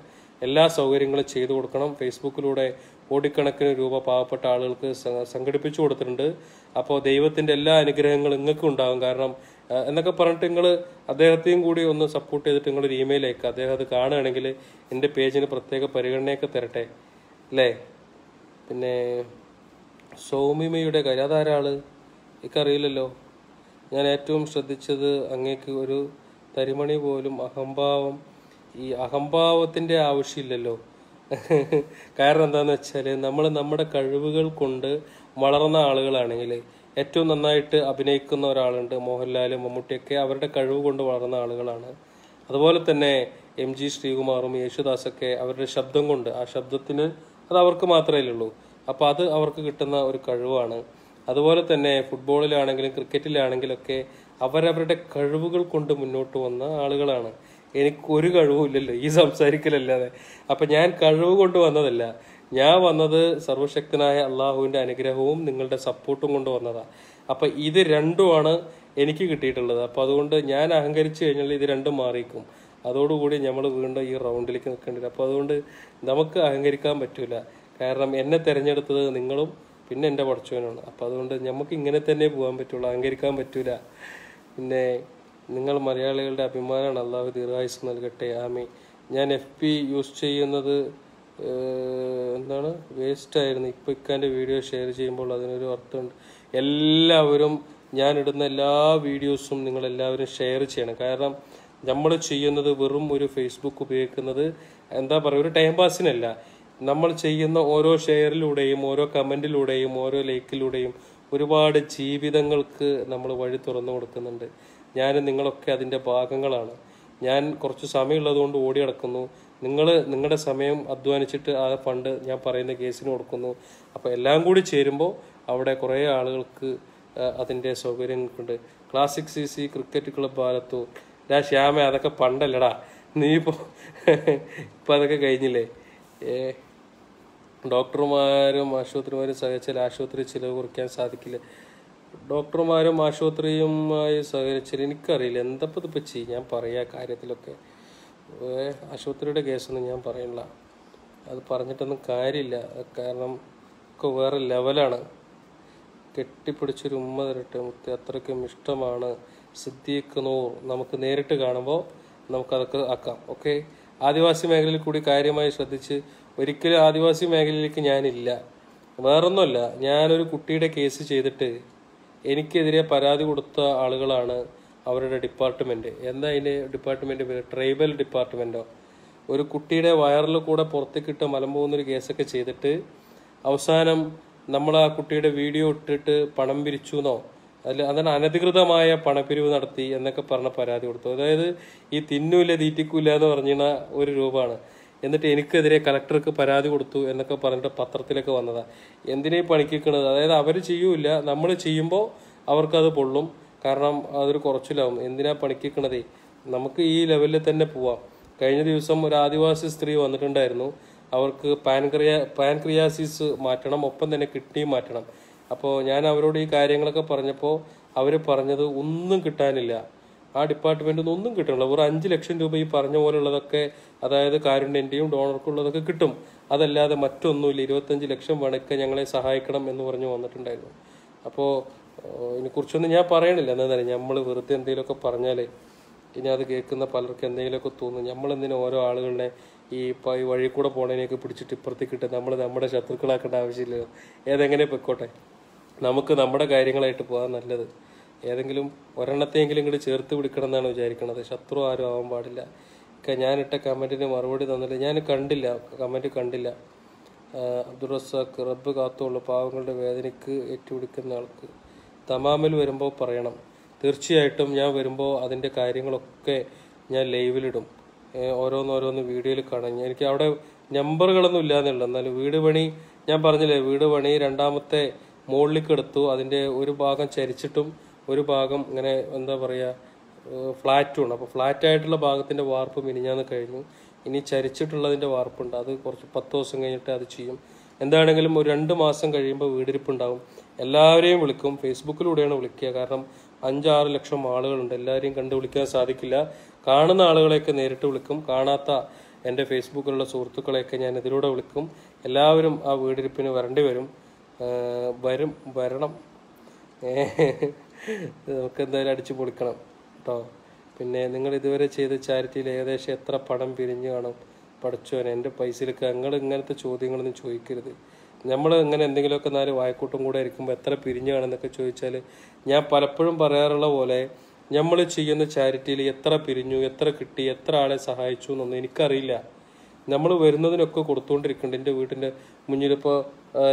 എല്ലാ സൗകര്യങ്ങളും ചെയ്തു കൊടുക്കണം. ഫേസ്ബുക്കിലൂടെ കോടിക്കണക്കിന് രൂപ പാവപ്പെട്ട ആളുകൾക്ക് സംഘടിപ്പിച്ചു കൊടുത്തിട്ടുണ്ട്. അപ്പോൾ ദൈവത്തിൻ്റെ എല്ലാ അനുഗ്രഹങ്ങളും നിങ്ങൾക്കും ഉണ്ടാകും. കാരണം എന്നൊക്കെ പറഞ്ഞിട്ട് നിങ്ങൾ അദ്ദേഹത്തെയും കൂടി ഒന്ന് സപ്പോർട്ട് ചെയ്തിട്ട് നിങ്ങളൊരു ഇമെയിൽ അയക്കുക. അദ്ദേഹം അത് കാണുകയാണെങ്കിൽ എൻ്റെ പേജിന് പ്രത്യേക പരിഗണനയൊക്കെ തരട്ടെ അല്ലേ. പിന്നെ സൗമ്യമയുടെ കാര്യം, അതാരാള് എനിക്കറിയില്ലല്ലോ. ഞാൻ ഏറ്റവും ശ്രദ്ധിച്ചത് അങ്ങേക്ക് ഒരു തരിമണി പോലും അഹംഭാവം, ഈ അഹംഭാവത്തിൻ്റെ ആവശ്യമില്ലല്ലോ. കാരണം എന്താണെന്ന് വെച്ചാൽ നമ്മൾ നമ്മുടെ കഴിവുകൾ കൊണ്ട് വളർന്ന ആളുകളാണെങ്കിൽ ഏറ്റവും നന്നായിട്ട് അഭിനയിക്കുന്ന ഒരാളുണ്ട്, മോഹൻലാൽ, മമ്മൂട്ടിയൊക്കെ അവരുടെ കഴിവ് കൊണ്ട് വളർന്ന ആളുകളാണ്. അതുപോലെ തന്നെ MG ശ്രീകുമാറും യേശുദാസൊക്കെ അവരുടെ ശബ്ദം കൊണ്ട്, ആ ശബ്ദത്തിന് അത് അവർക്ക് മാത്രമേ ഉള്ളൂ. അപ്പോൾ അത് അവർക്ക് കിട്ടുന്ന ഒരു കഴിവാണ്. അതുപോലെ തന്നെ ഫുട്ബോളിലാണെങ്കിലും ക്രിക്കറ്റിലാണെങ്കിലൊക്കെ അവരവരുടെ കഴിവുകൾ കൊണ്ട് മുന്നോട്ട് വന്ന ആളുകളാണ്. എനിക്കൊരു കഴിവുമില്ലല്ലോ ഈ സംസാരിക്കലല്ലാതെ. അപ്പം ഞാൻ കഴിവ് കൊണ്ട് വന്നതല്ല, ഞാൻ വന്നത് സർവശക്തനായ അള്ളാഹുവിൻ്റെ അനുഗ്രഹവും നിങ്ങളുടെ സപ്പോർട്ടും കൊണ്ട് വന്നതാണ്. അപ്പം ഇത് രണ്ടുമാണ് എനിക്ക് കിട്ടിയിട്ടുള്ളത്. അപ്പോൾ അതുകൊണ്ട് ഞാൻ അഹങ്കരിച്ചു കഴിഞ്ഞാൽ ഇത് രണ്ടും മാറിക്കും. അതോടുകൂടി നമ്മൾ വീണ്ടും ഈ റൗണ്ടിലേക്ക് നിൽക്കേണ്ടി വരും. അപ്പോൾ അതുകൊണ്ട് നമുക്ക് അഹങ്കരിക്കാൻ പറ്റില്ല. കാരണം എന്നെ തിരഞ്ഞെടുത്തത് നിങ്ങളും പിന്നെ എൻ്റെ പഠിച്ചവനാണ്. അപ്പോൾ അതുകൊണ്ട് നമുക്ക് ഇങ്ങനെ തന്നെ പോകാൻ പറ്റുള്ളൂ, അഹങ്കരിക്കാൻ പറ്റില്ല. പിന്നെ നിങ്ങൾ മലയാളികളുടെ അഭിമാനമാണ്. അള്ളാഹു ദീർഘായുസ് നൽകട്ടെ, ആമീൻ. ഞാൻ FB യൂസ് ചെയ്യുന്നത് എന്താണ് വേസ്റ്റായിരുന്നു. ഇപ്പോൾ ഇക്കാൻ്റെ വീഡിയോ ഷെയർ ചെയ്യുമ്പോൾ അതിനൊരു അർത്ഥമുണ്ട്. എല്ലാവരും ഞാനിടുന്ന എല്ലാ വീഡിയോസും നിങ്ങളെല്ലാവരും ഷെയർ ചെയ്യണം. കാരണം നമ്മൾ ചെയ്യുന്നത് വെറും ഒരു ഫേസ്ബുക്ക് ഉപയോഗിക്കുന്നത് എന്താ പറയുക, ഒരു ടൈം പാസിനല്ല. നമ്മൾ ചെയ്യുന്ന ഓരോ ഷെയറിലൂടെയും ഓരോ കമൻറ്റിലൂടെയും ഓരോ ലൈക്കിലൂടെയും ഒരുപാട് ജീവിതങ്ങൾക്ക് നമ്മൾ വഴി തുറന്നു കൊടുക്കുന്നുണ്ട്. ഞാനും നിങ്ങളൊക്കെ അതിൻ്റെ ഭാഗങ്ങളാണ്. ഞാൻ കുറച്ച് സമയമുള്ളതുകൊണ്ട് ഓടി നടക്കുന്നു. നിങ്ങളുടെ സമയം അധ്വാനിച്ചിട്ട് ആ ഫണ്ട് ഞാൻ പറയുന്ന കേസിന് കൊടുക്കുന്നു. അപ്പോൾ എല്ലാം കൂടി ചേരുമ്പോൾ അവിടെ കുറേ ആളുകൾക്ക് അതിൻ്റെ സൗകര്യങ്ങളുണ്ട്. Classic CC cricket club Alathur. Shyama, അതൊക്കെ പണ്ടല്ലടാ, നീ ഇപ്പം അതൊക്കെ കഴിഞ്ഞില്ലേ. ഡോക്ടർമാരും ആശുപത്രിമാരും സഹകരിച്ചാൽ ആശുപത്രി ചിലവ് കുറയ്ക്കാൻ സാധിക്കില്ല. ഡോക്ടർമാരും ആശുപത്രിയുമായി സഹകരിച്ചാൽ എനിക്കറിയില്ല എന്തപ്പോൾ ഇതിപ്പോൾ ചെയ്യും. ഞാൻ പറയാ കാര്യത്തിലൊക്കെ ആശുപത്രിയുടെ കേസൊന്നും ഞാൻ പറയണില്ല, അത് പറഞ്ഞിട്ടൊന്നും കാര്യമില്ല. കാരണം ഒക്കെ വേറെ ലെവലാണ്. കെട്ടിപ്പിടിച്ചൊരു ഉമ്മ തരട്ടെ മുത്തി, അത്രയ്ക്കും ഇഷ്ടമാണ് സിദ്ദീഖ് നൂർ. നമുക്ക് നേരിട്ട് കാണുമ്പോൾ നമുക്കതൊക്കെ ആക്കാം. ഓക്കെ. ആദിവാസി മേഖലയിൽ കൂടി കാര്യമായി ശ്രദ്ധിച്ച്. ഒരിക്കലും ആദിവാസി മേഖലയിലേക്ക് ഞാനില്ല, വേറൊന്നുമല്ല. ഞാനൊരു കുട്ടിയുടെ കേസ് ചെയ്തിട്ട് എനിക്കെതിരെ പരാതി കൊടുത്ത ആളുകളാണ് അവരുടെ ഡിപ്പാർട്ട്മെൻറ്റ്. എന്താ അതിൻ്റെ ഡിപ്പാർട്ട്മെൻറ്റ് പേര്? ട്രൈബൽ ഡിപ്പാർട്ട്മെൻറ്റോ. ഒരു കുട്ടിയുടെ വയറിൽ കൂടെ പുറത്തേക്കിട്ട് മലം പോകുന്നൊരു കേസൊക്കെ ചെയ്തിട്ട് അവസാനം നമ്മൾ ആ കുട്ടിയുടെ വീഡിയോ ഇട്ടിട്ട് പണം പിരിച്ചു എന്നോ അതാണ് അനധികൃതമായ പണപ്പിരിവ് നടത്തി എന്നൊക്കെ പറഞ്ഞ പരാതി കൊടുത്തു. അതായത് ഈ തിന്നൂല്ല തീറ്റിക്കൂല്ല എന്ന് പറഞ്ഞ ഒരു രൂപമാണ്. എന്നിട്ട് എനിക്കെതിരെ കളക്ടർക്ക് പരാതി കൊടുത്തു എന്നൊക്കെ പറഞ്ഞിട്ട് പത്രത്തിലൊക്കെ വന്നതാണ്. എന്തിനേ പണിക്കിക്കണത്? അതായത് അവർ ചെയ്യൂല, നമ്മൾ ചെയ്യുമ്പോൾ അവർക്കത് പൊള്ളും. കാരണം അതൊരു കുറച്ചിലാവും. എന്തിനാ പണിക്കിക്കണതേ? നമുക്ക് ഈ ലെവലിൽ തന്നെ പോവാം. കഴിഞ്ഞ ദിവസം ഒരു ആദിവാസി സ്ത്രീ വന്നിട്ടുണ്ടായിരുന്നു. അവർക്ക് പാൻക്രിയാസിസ് മാറ്റണം, ഒപ്പം തന്നെ കിഡ്നിയും മാറ്റണം. അപ്പോൾ ഞാൻ അവരോട് ഈ കാര്യങ്ങളൊക്കെ പറഞ്ഞപ്പോൾ അവർ പറഞ്ഞത് ഒന്നും കിട്ടാനില്ല, ആ ഡിപ്പാർട്ട്മെൻറ്റിൽ നിന്ന് ഒന്നും കിട്ടണില്ല. ഒരു 5 ലക്ഷം രൂപ ഈ പറഞ്ഞ പോലുള്ളതൊക്കെ, അതായത് കാരുണ്യൻ്റെയും ഡോണർക്കുള്ളതൊക്കെ കിട്ടും, അതല്ലാതെ മറ്റൊന്നുമില്ല. 25 ലക്ഷം വേണമൊക്കെ ഞങ്ങളെ സഹായിക്കണം എന്ന് പറഞ്ഞു വന്നിട്ടുണ്ടായിരുന്നു. അപ്പോൾ ഇതിനെക്കുറിച്ചൊന്നും ഞാൻ പറയണില്ല. എന്താ നമ്മൾ വെറുതെ എന്തെങ്കിലുമൊക്കെ പറഞ്ഞാലേ ഇനി അത് കേൾക്കുന്ന പലർക്കും എന്തെങ്കിലുമൊക്കെ തോന്നും, നമ്മളെന്തിനും ഓരോ ആളുകളെ ഈ വഴി കൂടെ പോണതിനെയൊക്കെ പിടിച്ചിട്ട് ഇപ്പുറത്തേക്ക് ഇട്ട് നമ്മൾ നമ്മുടെ ശത്രുക്കളാക്കേണ്ട ആവശ്യമില്ലല്ലോ. ഏതെങ്ങനെ പൊയ്ക്കോട്ടെ, നമുക്ക് നമ്മുടെ കാര്യങ്ങളായിട്ട് പോകാൻ നല്ലത്. ഏതെങ്കിലും ഒരെണ്ണത്തെയെങ്കിലും ഇങ്ങോട്ട് ചേർത്ത് പിടിക്കണം എന്നാണ് വിചാരിക്കണത്. ശത്രു ആരും ആവാൻ പാടില്ല. ഞാനിട്ട കമൻറ്റിന് മറുപടി തന്നില്ല, ഞാൻ കണ്ടില്ല, കമൻറ്റ് കണ്ടില്ല. അബ്ദുൾ റസാഖ്, റബ്ബ് കാത്തോളൂ പാവങ്ങളുടെ വേദനയ്ക്ക് ഏറ്റുപിടിക്കുന്ന ആൾക്ക്. തമാമിൽ വരുമ്പോൾ പറയണം. തീർച്ചയായിട്ടും ഞാൻ വരുമ്പോൾ അതിൻ്റെ കാര്യങ്ങളൊക്കെ ഞാൻ ലൈവിലിടും. ഓരോന്നോരോന്ന് വീഡിയോയിൽ കാണാം. എനിക്ക് അവിടെ നമ്പറുകളൊന്നും ഇല്ലാന്നുള്ളൂ. എന്നാലും വീട് പണി ഞാൻ പറഞ്ഞില്ലേ, വീട് പണി രണ്ടാമത്തെ മുകളിലേക്ക് എടുത്തു. അതിൻ്റെ ഒരു ഭാഗം ചരിച്ചിട്ടും ഒരു ഭാഗം ഇങ്ങനെ എന്താ പറയുക ഫ്ലാറ്റും ഉണ്ട്. അപ്പോൾ ഫ്ലാറ്റായിട്ടുള്ള ഭാഗത്തിൻ്റെ വാർപ്പ് മിനിഞ്ഞാന്ന് കഴിഞ്ഞു. ഇനി ചരിച്ചിട്ടുള്ളതിൻ്റെ വാർപ്പുണ്ട്, അത് കുറച്ച് 10 ദിവസം കഴിഞ്ഞിട്ട് അത് ചെയ്യും. എന്താണെങ്കിലും ഒരു 2 മാസം കഴിയുമ്പോൾ വീടിരിപ്പുണ്ടാവും. എല്ലാവരെയും വിളിക്കും, ഫേസ്ബുക്കിലൂടെയാണ് വിളിക്കുക. കാരണം 5-6 ലക്ഷം ആളുകളുണ്ട്, എല്ലാവരെയും കണ്ടു വിളിക്കാൻ സാധിക്കില്ല. കാണുന്ന ആളുകളെയൊക്കെ നേരിട്ട് വിളിക്കും, കാണാത്ത എൻ്റെ ഫേസ്ബുക്കിലുള്ള സുഹൃത്തുക്കളെയൊക്കെ ഞാൻ ഇതിലൂടെ വിളിക്കും. എല്ലാവരും ആ വീടിരിപ്പിന് വരണം. നമുക്ക് എന്തായാലും അടിച്ചു പൊളിക്കണം കേട്ടോ. പിന്നെ നിങ്ങൾ ഇതുവരെ ചെയ്ത ചാരിറ്റിയിൽ ഏകദേശം എത്ര പണം പിരിഞ്ഞു കാണും? പഠിച്ചോനെ, എൻ്റെ പൈസയിലേക്ക് നിങ്ങൾ ഇങ്ങനത്തെ ചോദ്യങ്ങളൊന്നും ചോദിക്കരുത്. നമ്മൾ ഇങ്ങനെ എന്തെങ്കിലുമൊക്കെ 4 വായക്കൂട്ടും കൂടെ ഇരിക്കുമ്പോൾ എത്ര പിരിഞ്ഞു കാണുന്നൊക്കെ ചോദിച്ചാൽ, ഞാൻ പലപ്പോഴും പറയാറുള്ള പോലെ നമ്മൾ ചെയ്യുന്ന ചാരിറ്റിയിൽ എത്ര പിരിഞ്ഞു, എത്ര കിട്ടി, എത്ര ആളെ സഹായിച്ചു എന്നൊന്നും എനിക്കറിയില്ല. നമ്മൾ വരുന്നതിനൊക്കെ കൊടുത്തുകൊണ്ടിരിക്കുന്നുണ്ട്. എൻ്റെ വീട്ടിൻ്റെ മുന്നിലിപ്പോൾ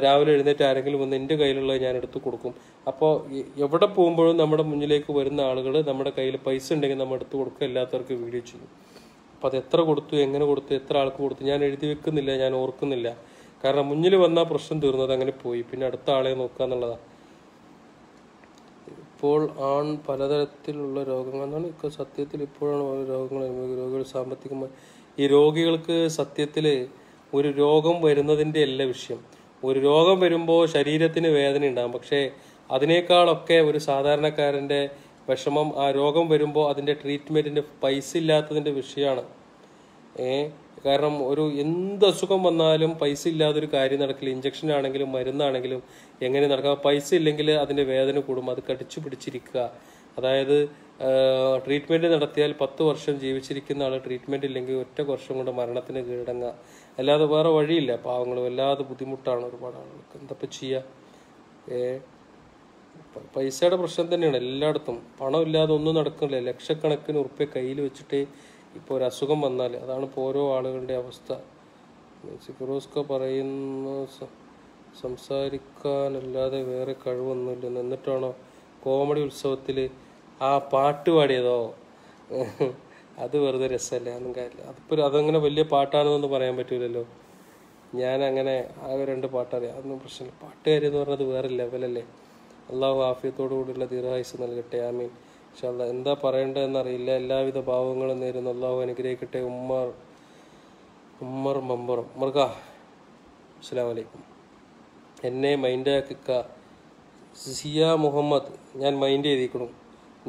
രാവിലെ എഴുന്നേറ്റ് ആരെങ്കിലും വന്ന് എൻ്റെ കയ്യിലുള്ളത് ഞാൻ എടുത്ത് കൊടുക്കും. അപ്പോൾ എവിടെ പോകുമ്പോഴും നമ്മുടെ മുന്നിലേക്ക് വരുന്ന ആളുകൾ നമ്മുടെ കയ്യിൽ പൈസ ഉണ്ടെങ്കിൽ നമ്മൾ എടുത്ത് കൊടുക്കുക, എല്ലാത്തവർക്ക് വീഡിയോ ചെയ്യും. അപ്പോൾ അത് എത്ര കൊടുത്തു, എങ്ങനെ കൊടുത്തു, എത്ര ആൾക്ക് കൊടുത്തു ഞാൻ എഴുതി വെക്കുന്നില്ല, ഞാൻ ഓർക്കുന്നില്ല. കാരണം മുന്നിൽ വന്നാൽ പ്രശ്നം തീർന്നത് അങ്ങനെ പോയി, പിന്നെ അടുത്ത ആളെ നോക്കുക എന്നുള്ളതാണ്. ഇപ്പോൾ പലതരത്തിലുള്ള രോഗങ്ങൾ എന്നാണ് സത്യത്തിൽ ഇപ്പോഴാണ് രോഗികൾ സാമ്പത്തികമായി ഈ രോഗികൾക്ക് സത്യത്തിൽ ഒരു രോഗം വരുന്നതിൻ്റെ അല്ല വിഷയം. ഒരു രോഗം വരുമ്പോൾ ശരീരത്തിന് വേദന ഉണ്ടാകും, പക്ഷേ അതിനേക്കാളൊക്കെ ഒരു സാധാരണക്കാരൻ്റെ വിഷമം ആ രോഗം വരുമ്പോൾ അതിൻ്റെ ട്രീറ്റ്മെൻറ്റിൻ്റെ പൈസ ഇല്ലാത്തതിൻ്റെ വിഷയമാണ്. കാരണം എന്ത് അസുഖം വന്നാലും പൈസ ഇല്ലാതൊരു കാര്യം നടക്കില്ല. ഇഞ്ചക്ഷൻ ആണെങ്കിലും മരുന്നാണെങ്കിലും എങ്ങനെ നടക്കാം? പൈസ ഇല്ലെങ്കിൽ അതിൻ്റെ വേദന കൂടും, അത് കടിച്ചു പിടിച്ചിരിക്കുക. അതായത് ട്രീറ്റ്മെൻറ്റ് നടത്തിയാൽ 10 വർഷം ജീവിച്ചിരിക്കുന്ന ആൾ ട്രീറ്റ്മെൻറ്റ് ഇല്ലെങ്കിൽ 1 വർഷം കൊണ്ട് മരണത്തിന് കീഴടങ്ങുക, അല്ലാതെ വേറെ വഴിയില്ല. പാവങ്ങൾ വല്ലാതെ ബുദ്ധിമുട്ടാണ് ഒരുപാട് ആളുകൾക്ക്. എന്തപ്പോൾ ചെയ്യുക? പൈസയുടെ പ്രശ്നം തന്നെയാണ് എല്ലായിടത്തും. പണം ഇല്ലാതെ ഒന്നും നടക്കില്ല. ലക്ഷക്കണക്കിന് ഉറുപ്പ്യ കയ്യിൽ വെച്ചിട്ട് ഇപ്പോൾ ഒരു അസുഖം വന്നാൽ അതാണ് ഇപ്പോൾ ഓരോ ആളുകളുടെ അവസ്ഥ. ഫിറോസ്ക പറയുന്ന സംസാരിക്കാനല്ലാതെ വേറെ കഴിവൊന്നുമില്ലെന്ന്. എന്നിട്ടാണോ കോമഡി ഉത്സവത്തിൽ ആ പാട്ട് പാടിയതോ? അത് വെറുതെ രസമല്ലേ, അതൊന്നും കാര്യമില്ല. അതങ്ങനെ വലിയ പാട്ടാണെന്നൊന്നും പറയാൻ പറ്റൂലല്ലോ. ഞാൻ അങ്ങനെ ആകെ 2 പാട്ടറിയാം, അതൊന്നും പ്രശ്നമില്ല. പാട്ടുകാരി എന്ന് പറഞ്ഞത് വേറെ ലെവലല്ലേ. അള്ളാഹു ആഫിയത്തോടു കൂടിയുള്ള ദീർഘായുസ്സ് നൽകട്ടെ, ആമീൻ. ഇൻഷാ അല്ലാഹ്. എന്താ പറയേണ്ടതെന്നറിയില്ല. എല്ലാവിധ ഭാവങ്ങളും നേരുന്നു. അള്ളാഹു അനുഗ്രഹിക്കട്ടെ. ഉമ്മർ മർഗ അസ്സലാമു അലൈക്കും. എന്നെ മൈൻഡാക്കിക്ക സിയ മുഹമ്മദ് ഞാൻ മൈൻഡ് ചെയ്തിരിക്കണം.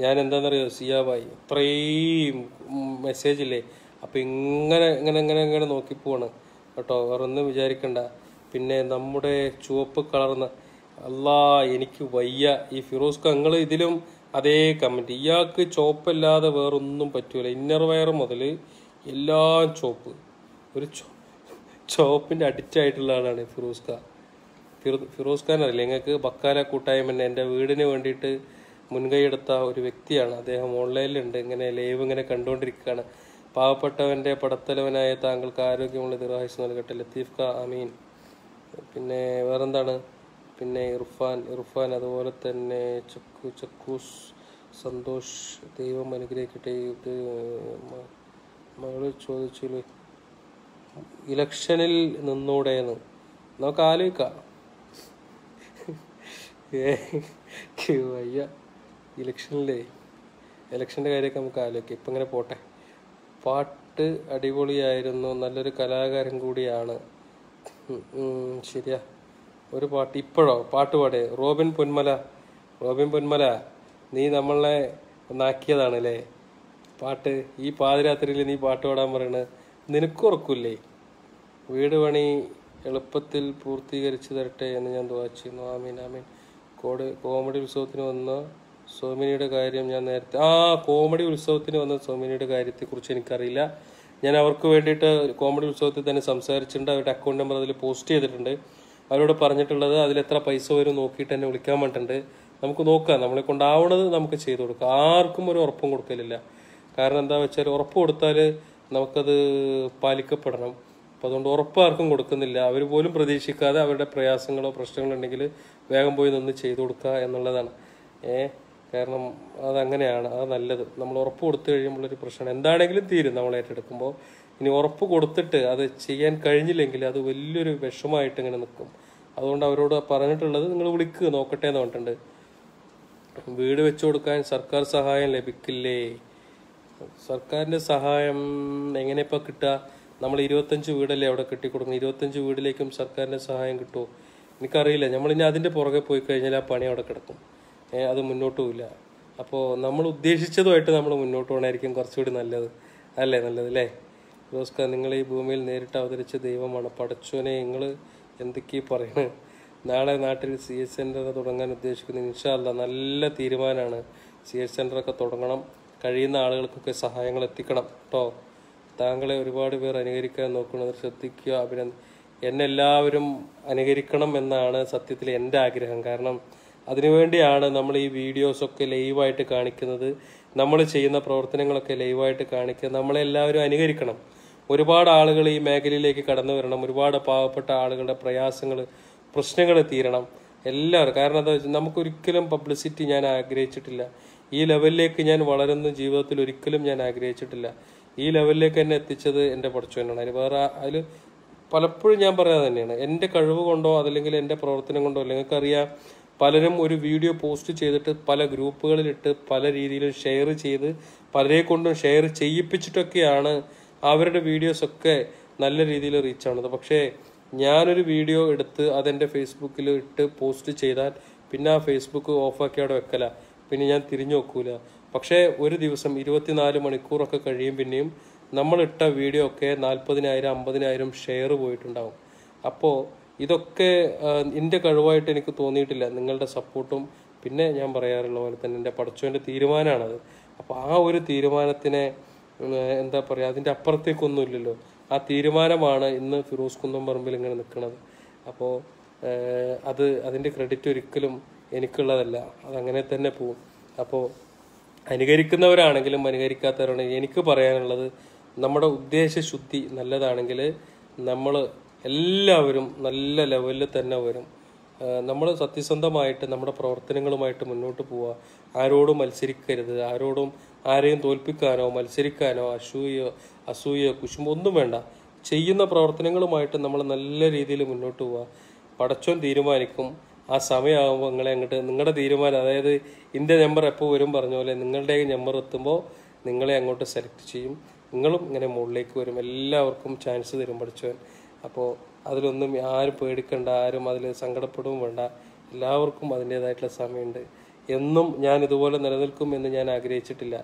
ഞാൻ എന്താണെന്നറിയോ സിയ ബായി, അത്രയും മെസ്സേജില്ലേ. അപ്പം ഇങ്ങനെ നോക്കിപ്പോവാണ് കേട്ടോ, വേറെ ഒന്നും വിചാരിക്കണ്ട. പിന്നെ നമ്മുടെ ചുവപ്പ് കളർന്ന എനിക്ക് വയ്യ. ഈ ഫിറോസ്ക നിങ്ങൾ ഇതിലും അതേ കമൻറ്റ്. ഇയാൾക്ക് ചോപ്പല്ലാതെ വേറൊന്നും പറ്റൂല. ഇന്നർ വയർ മുതൽ എല്ലാം ചോപ്പ്. ഒരു ചോപ്പിൻ്റെ അഡിക്റ്റ് ആയിട്ടുള്ള ആളാണ് ഫിറോസ് ഖാൻ അറിയില്ല നിങ്ങൾക്ക്? ബക്കാല കൂട്ടായ്മ എൻ്റെ വീടിന് വേണ്ടിയിട്ട് മുൻകൈയെടുത്ത ഒരു വ്യക്തിയാണ് അദ്ദേഹം. ഓൺലൈനിലുണ്ട്, ഇങ്ങനെ ലൈവ് ഇങ്ങനെ കണ്ടുകൊണ്ടിരിക്കുകയാണ്. പാവപ്പെട്ടവൻ്റെ പടത്തലവനായ താങ്കൾക്ക് ആരോഗ്യമുള്ള ദീർഘായുസ്സ് നൽകട്ടെ. ലത്തീഫ് ഖാ ആമീൻ. പിന്നെ വേറെന്താണ്? പിന്നെ ഇർഫാൻ അതുപോലെ തന്നെ ചക്കൂസ് സന്തോഷ് ദൈവം അനുഗ്രഹിക്കട്ടെ. ഇത് മകള് ചോദിച്ചു ഇലക്ഷനിൽ നിന്നൂടെയെന്ന്. നമുക്ക് ആലോചിക്കാം. വയ്യ ഇലക്ഷൻ്റെ കാര്യമൊക്കെ നമുക്ക് ആലോചിക്കാം. ഇപ്പം ഇങ്ങനെ പോട്ടെ. പാട്ട് അടിപൊളിയായിരുന്നു, നല്ലൊരു കലാകാരൻ കൂടിയാണ്. ശരിയാ. ഒരു പാട്ട് ഇപ്പോഴോ പാട്ട് പാടേ? റോബിൻ പൊന്മല നീ നമ്മളെ നാക്കിയതാണല്ലേ പാട്ട്. ഈ പാതിരാത്രിയിൽ നീ പാട്ട് പാടാൻ പറയണ നിനക്ക് ഉറക്കില്ലേ? വീട് പണി എളുപ്പത്തിൽ പൂർത്തീകരിച്ചു തരട്ടെ എന്ന് ഞാൻ ദുആ ചെയ്യുന്നു. ആമീൻ. കോമഡി ഉത്സവത്തിന് വന്ന സോമിനിയുടെ കാര്യം ഞാൻ നേരത്തെ കോമഡി ഉത്സവത്തിന് വന്ന സോമിനിയുടെ കാര്യത്തെക്കുറിച്ച് എനിക്കറിയില്ല. ഞാൻ അവർക്ക് വേണ്ടിയിട്ട് കോമഡി ഉത്സവത്തിൽ തന്നെ സംസാരിച്ചിട്ടുണ്ട്. അവരുടെ അക്കൗണ്ട് നമ്പർ അതിൽ പോസ്റ്റ് ചെയ്തിട്ടുണ്ട്. അവരോട് പറഞ്ഞിട്ടുള്ളത് അതിലെത്ര പൈസ വരും നോക്കിയിട്ട് എന്നെ വിളിക്കാൻ വേണ്ടിയിട്ടുണ്ട്. നമുക്ക് നോക്കാം, നമ്മളെ കൊണ്ടാവുന്നത് നമുക്ക് ചെയ്തു കൊടുക്കാം. ആർക്കും ഒരു ഉറപ്പും കൊടുക്കലില്ല. കാരണം എന്താ വെച്ചാൽ ഉറപ്പ് കൊടുത്താൽ നമുക്കത് പാലിക്കപ്പെടണം. അപ്പോൾ അതുകൊണ്ട് ഉറപ്പ് ആർക്കും കൊടുക്കുന്നില്ല. അവർ പോലും പ്രതീക്ഷിക്കാതെ അവരുടെ പ്രയാസങ്ങളോ പ്രശ്നങ്ങളോ ഉണ്ടെങ്കിൽ വേഗം പോയി നിന്ന് ചെയ്തു കൊടുക്കുക എന്നുള്ളതാണ്. കാരണം അതങ്ങനെയാണ്, അത് നല്ലത്. നമ്മൾ ഉറപ്പ് കൊടുത്തു കഴിയുമ്പോഴൊരു പ്രശ്നമാണ്. എന്താണെങ്കിലും തീരും നമ്മൾ ഏറ്റെടുക്കുമ്പോൾ. ഇനി ഉറപ്പ് കൊടുത്തിട്ട് അത് ചെയ്യാൻ കഴിഞ്ഞില്ലെങ്കിൽ അത് വലിയൊരു വിഷമമായിട്ട് ഇങ്ങനെ നിൽക്കും. അതുകൊണ്ട് അവരോട് പറഞ്ഞിട്ടുള്ളത് നിങ്ങൾ വിളിക്കുക നോക്കട്ടെ എന്ന് പറഞ്ഞിട്ടുണ്ട്. വീട് വെച്ചു കൊടുക്കാൻ സർക്കാർ സഹായം ലഭിക്കില്ലേ? സർക്കാരിൻ്റെ സഹായം എങ്ങനെ ഇപ്പോൾ കിട്ടുക? നമ്മൾ 25 വീടല്ലേ അവിടെ കെട്ടിക്കൊടുക്കണം. 25 വീടിലേക്കും സർക്കാരിൻ്റെ സഹായം കിട്ടുമോ എനിക്കറിയില്ല. നമ്മളിനി അതിൻ്റെ പുറകെ പോയി കഴിഞ്ഞാൽ ആ പണി അവിടെ കിടക്കും. അത് മുന്നോട്ട് പോവില്ല. അപ്പോൾ നമ്മൾ ഉദ്ദേശിച്ചതുമായിട്ട് നമ്മൾ മുന്നോട്ട് പോകണമായിരിക്കും കുറച്ചുകൂടി നല്ലത്. നല്ലതല്ലേ? ഫിറോസ്ക, നിങ്ങൾ ഈ ഭൂമിയിൽ നേരിട്ട് അവതരിച്ച ദൈവമാണ്. പടച്ചോനെ, നിങ്ങൾ എന്തൊക്കെയാ പറയണത്? നാളെ നാട്ടിൽ CH സെൻ്റർ തുടങ്ങാൻ ഉദ്ദേശിക്കുന്നു. ഇൻഷാ അല്ലാഹ് നല്ല തീരുമാനമാണ്. CH സെൻ്ററൊക്കെ തുടങ്ങണം. കഴിയുന്ന ആളുകൾക്കൊക്കെ സഹായങ്ങൾ എത്തിക്കണം കേട്ടോ. താങ്കളെ ഒരുപാട് പേർ അനുകരിക്കാൻ നോക്കുന്നത് ശ്രദ്ധിക്കുക. എന്നെ എല്ലാവരും അനുകരിക്കണം എന്നാണ് സത്യത്തിൽ എൻ്റെ ആഗ്രഹം. കാരണം അതിനുവേണ്ടിയാണ് നമ്മൾ ഈ വീഡിയോസൊക്കെ ലൈവായിട്ട് കാണിക്കുന്നത്. നമ്മൾ ചെയ്യുന്ന പ്രവർത്തനങ്ങളൊക്കെ ലൈവായിട്ട് കാണിക്കുക. നമ്മളെല്ലാവരും അനുകരിക്കണം. ഒരുപാട് ആളുകൾ ഈ മേഖലയിലേക്ക് കടന്നു വരണം. ഒരുപാട് പാവപ്പെട്ട ആളുകളുടെ പ്രയാസങ്ങൾ പ്രശ്നങ്ങൾ തീരണം എല്ലാവരും. കാരണം എന്താ വെച്ചാൽ നമുക്കൊരിക്കലും പബ്ലിസിറ്റി ഞാൻ ആഗ്രഹിച്ചിട്ടില്ല. ഈ ലെവലിലേക്ക് ഞാൻ വളരുന്ന ജീവിതത്തിൽ ഒരിക്കലും ഞാൻ ആഗ്രഹിച്ചിട്ടില്ല. ഈ ലെവലിലേക്ക് എന്നെ എത്തിച്ചത് എൻ്റെ പടച്ചോനാണ്. അതിൽ പലപ്പോഴും ഞാൻ പറയാതെ തന്നെയാണ്, എൻ്റെ കഴിവ് കൊണ്ടോ അതല്ലെങ്കിൽ എൻ്റെ പ്രവർത്തനം കൊണ്ടോ. നിങ്ങൾക്കറിയാം, പലരും ഒരു വീഡിയോ പോസ്റ്റ് ചെയ്തിട്ട് പല ഗ്രൂപ്പുകളിലിട്ട് പല രീതിയിലും ഷെയർ ചെയ്ത് പലരെ കൊണ്ടും ഷെയർ ചെയ്യിപ്പിച്ചിട്ടൊക്കെയാണ് അവരുടെ വീഡിയോസൊക്കെ നല്ല രീതിയിൽ റീച്ച് ആവുന്നത്. പക്ഷേ ഞാനൊരു വീഡിയോ എടുത്ത് അതെൻ്റെ ഫേസ്ബുക്കിൽ ഇട്ട് പോസ്റ്റ് ചെയ്താൽ പിന്നെ ആ ഫേസ്ബുക്ക് ഓഫാക്കി അവിടെ വെക്കല, പിന്നെ ഞാൻ തിരിഞ്ഞു നോക്കൂല. പക്ഷേ ഒരു ദിവസം 24 മണിക്കൂറൊക്കെ കഴിയും പിന്നെയും നമ്മളിട്ട വീഡിയോ ഒക്കെ 40,000 50,000 ഷെയർ പോയിട്ടുണ്ടാവും. അപ്പോൾ ഇതൊക്കെ എൻ്റെ കഴിവായിട്ട് എനിക്ക് തോന്നിയിട്ടില്ല. നിങ്ങളുടെ സപ്പോർട്ടും പിന്നെ ഞാൻ പറയാറുള്ള പോലെ തന്നെ എൻ്റെ പടച്ചോൻ്റെ തീരുമാനമാണത്. അപ്പോൾ ആ ഒരു തീരുമാനത്തിനെ എന്താ പറയുക, അതിൻ്റെ അപ്പുറത്തേക്കൊന്നുമില്ലല്ലോ. ആ തീരുമാനമാണ് ഇന്ന് ഫിറോസ് കുന്നംപറമ്പിൽ ഇങ്ങനെ നിൽക്കുന്നത്. അപ്പോൾ അതിൻ്റെ ക്രെഡിറ്റ് ഒരിക്കലും എനിക്കുള്ളതല്ല, അതങ്ങനെ തന്നെ പോവും. അപ്പോൾ അനുകരിക്കുന്നവരാണെങ്കിലും അനുകരിക്കാത്തവരാണെങ്കിലും എനിക്ക് പറയാനുള്ളത്, നമ്മുടെ ഉദ്ദേശശുദ്ധി നല്ലതാണെങ്കിൽ നമ്മൾ എല്ലാവരും നല്ല ലെവലിൽ തന്നെ വരും. നമ്മൾ സത്യസന്ധമായിട്ട് നമ്മുടെ പ്രവർത്തനങ്ങളുമായിട്ട് മുന്നോട്ട് പോവുക. ആരോടും മത്സരിക്കരുത്. ആരെയും തോൽപ്പിക്കാനോ മത്സരിക്കാനോ അസൂയോ കുശുമ്പോ ഒന്നും വേണ്ട. ചെയ്യുന്ന പ്രവർത്തനങ്ങളുമായിട്ട് നമ്മൾ നല്ല രീതിയിൽ മുന്നോട്ട് പോവുക. പടച്ചോൻ തീരുമാനിക്കും. ആ സമയമാകുമ്പോൾ നിങ്ങളുടെ തീരുമാനം, അതായത് എൻ്റെ നമ്പർ എപ്പോൾ വരും പറഞ്ഞ പോലെ നിങ്ങളുടെ നമ്പർ എത്തുമ്പോൾ നിങ്ങളെ അങ്ങോട്ട് സെലക്ട് ചെയ്യും. നിങ്ങളും ഇങ്ങനെ മുകളിലേക്ക് വരും. എല്ലാവർക്കും ചാൻസ് തരും പഠിച്ചവൻ. അപ്പോൾ അതിലൊന്നും ആരും പേടിക്കണ്ട, ആരും അതിൽ സങ്കടപ്പെടുകയും വേണ്ട. എല്ലാവർക്കും അതിൻ്റേതായിട്ടുള്ള സമയമുണ്ട്. എന്നും ഞാൻ ഇതുപോലെ നിലനിൽക്കും എന്ന് ഞാൻ ആഗ്രഹിച്ചിട്ടില്ല.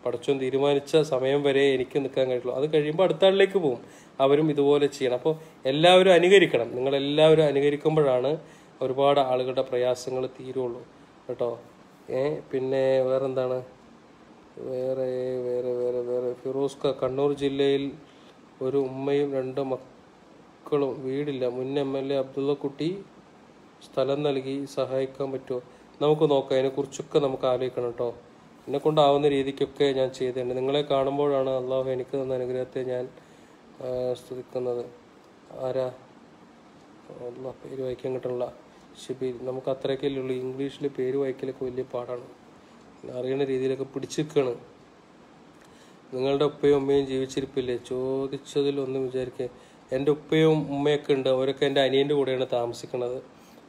പടച്ചോൻ തീരുമാനിച്ച സമയം വരെ എനിക്ക് നിൽക്കാൻ കഴിയുള്ളൂ. അത് കഴിയുമ്പോൾ അടുത്ത ആളിലേക്ക് പോകും. അവരും ഇതുപോലെ ചെയ്യണം. അപ്പോൾ എല്ലാവരും അനുകരിക്കണം. നിങ്ങളെല്ലാവരും അനുകരിക്കുമ്പോഴാണ് ഒരുപാട് ആളുകളുടെ പ്രയാസങ്ങൾ തീരുള്ളൂ കേട്ടോ. പിന്നെ വേറെന്താണ്? വേറെ ഫിറോസ്ക, കണ്ണൂർ ജില്ലയിൽ ഒരു ഉമ്മയും 2 മക്കളും വീടില്ല. മുൻ MLA അബ്ദുള്ളക്കുട്ടി സ്ഥലം നൽകി സഹായിക്കാൻ പറ്റുമോ? നമുക്ക് നോക്കാം. അതിനെക്കുറിച്ചൊക്കെ നമുക്ക് ആലോചിക്കണം കേട്ടോ. എന്നെ കൊണ്ടാവുന്ന രീതിക്കൊക്കെ ഞാൻ ചെയ്തിട്ടുണ്ട്. നിങ്ങളെ കാണുമ്പോഴാണ് അള്ളാഹു എനിക്ക് തന്ന അനുഗ്രഹത്തെ ഞാൻ സ്തുതിക്കുന്നത്. ആരാ? പേര് വായിക്കാൻ കിട്ടണില്ല. ഷിബീർ. നമുക്ക് അത്രയൊക്കെയല്ലേ ഉള്ളൂ. ഇംഗ്ലീഷിൽ പേര് വായിക്കലൊക്കെ വലിയ പാടാണ്. അറിയുന്ന രീതിയിലൊക്കെ പിടിച്ചിരിക്കുകയാണ്. നിങ്ങളുടെ ഉപ്പയും ഉമ്മയും ജീവിച്ചിരിപ്പില്ലേ? ചോദിച്ചതിലൊന്നും വിചാരിക്കുക. എൻ്റെ ഉപ്പയും ഉമ്മയൊക്കെ ഉണ്ട്. അവരൊക്കെ എൻ്റെ അനിയൻ്റെ കൂടെയാണ് താമസിക്കുന്നത്.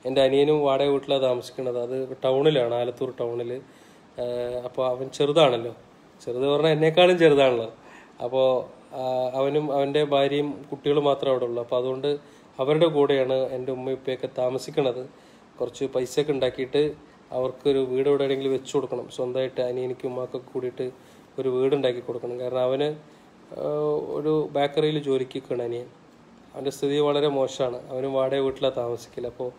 എൻ്റെ അനിയനും വാടക വീട്ടിലാണ് താമസിക്കുന്നത്. അത് ടൗണിലാണ്, ആലത്തൂർ ടൗണിൽ. അപ്പോൾ അവൻ ചെറുതാണല്ലോ. ചെറുത് പറഞ്ഞാൽ എന്നെക്കാളും ചെറുതാണല്ലോ. അപ്പോൾ അവനും അവൻ്റെ ഭാര്യയും കുട്ടികളും മാത്രമേ അവിടെ ഉള്ളൂ. അപ്പോൾ അതുകൊണ്ട് അവരുടെ കൂടെയാണ് എൻ്റെ ഉമ്മയും ഉപ്പയൊക്കെ താമസിക്കണത്. കുറച്ച് പൈസയൊക്കെ ഉണ്ടാക്കിയിട്ട് അവർക്കൊരു വീട് എവിടെയെങ്കിലും വെച്ച് കൊടുക്കണം. സ്വന്തമായിട്ട് അനിയനിക്കും ഉമ്മാക്കൊക്കെ കൂടിയിട്ട് ഒരു വീടുണ്ടാക്കി കൊടുക്കണം. കാരണം അവന് ഒരു ബേക്കറിയിൽ ജോലിക്ക് നിൽക്കണം അനിയൻ. അവൻ്റെ സ്ഥിതി വളരെ മോശമാണ്. അവനും വാടക വീട്ടിലാണ് താമസിക്കില്ല. അപ്പോൾ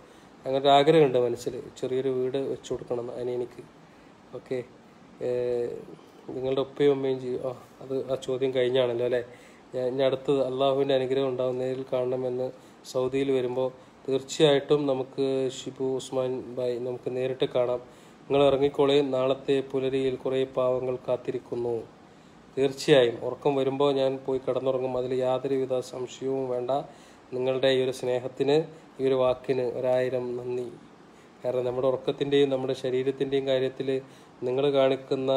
അങ്ങനത്തെ ആഗ്രഹമുണ്ട് മനസ്സിൽ, ചെറിയൊരു വീട് വെച്ച് കൊടുക്കണം അനിയനിക്ക്. ഓക്കെ. നിങ്ങളുടെ ഉപ്പയും അമ്മയും ചെയ്യും. അത് ആ ചോദ്യം കഴിഞ്ഞാണല്ലോ അല്ലേ. ഇനി അടുത്തത് അള്ളാഹുവിൻ്റെ അനുഗ്രഹം ഉണ്ടാവും, നേരിൽ കാണണമെന്ന് സൗദിയിൽ വരുമ്പോൾ തീർച്ചയായിട്ടും നമുക്ക് ഷിബു ഉസ്മാൻ ഭായ് നമുക്ക് നേരിട്ട് കാണാം. നിങ്ങൾ ഇറങ്ങിക്കോളെ, നാളത്തെ പുലരിയിൽ കുറേ പാവങ്ങൾ കാത്തിരിക്കുന്നു. തീർച്ചയായും ഉറക്കം വരുമ്പോൾ ഞാൻ പോയി കിടന്നുറങ്ങും, അതിൽ യാതൊരുവിധ സംശയവും വേണ്ട. നിങ്ങളുടെ ഈ ഒരു സ്നേഹത്തിന്, ഈ ഒരു വാക്കിന് 1000 നന്ദി. കാരണം നമ്മുടെ ഉറക്കത്തിൻ്റെയും നമ്മുടെ ശരീരത്തിൻ്റെയും കാര്യത്തിൽ നിങ്ങൾ കാണിക്കുന്ന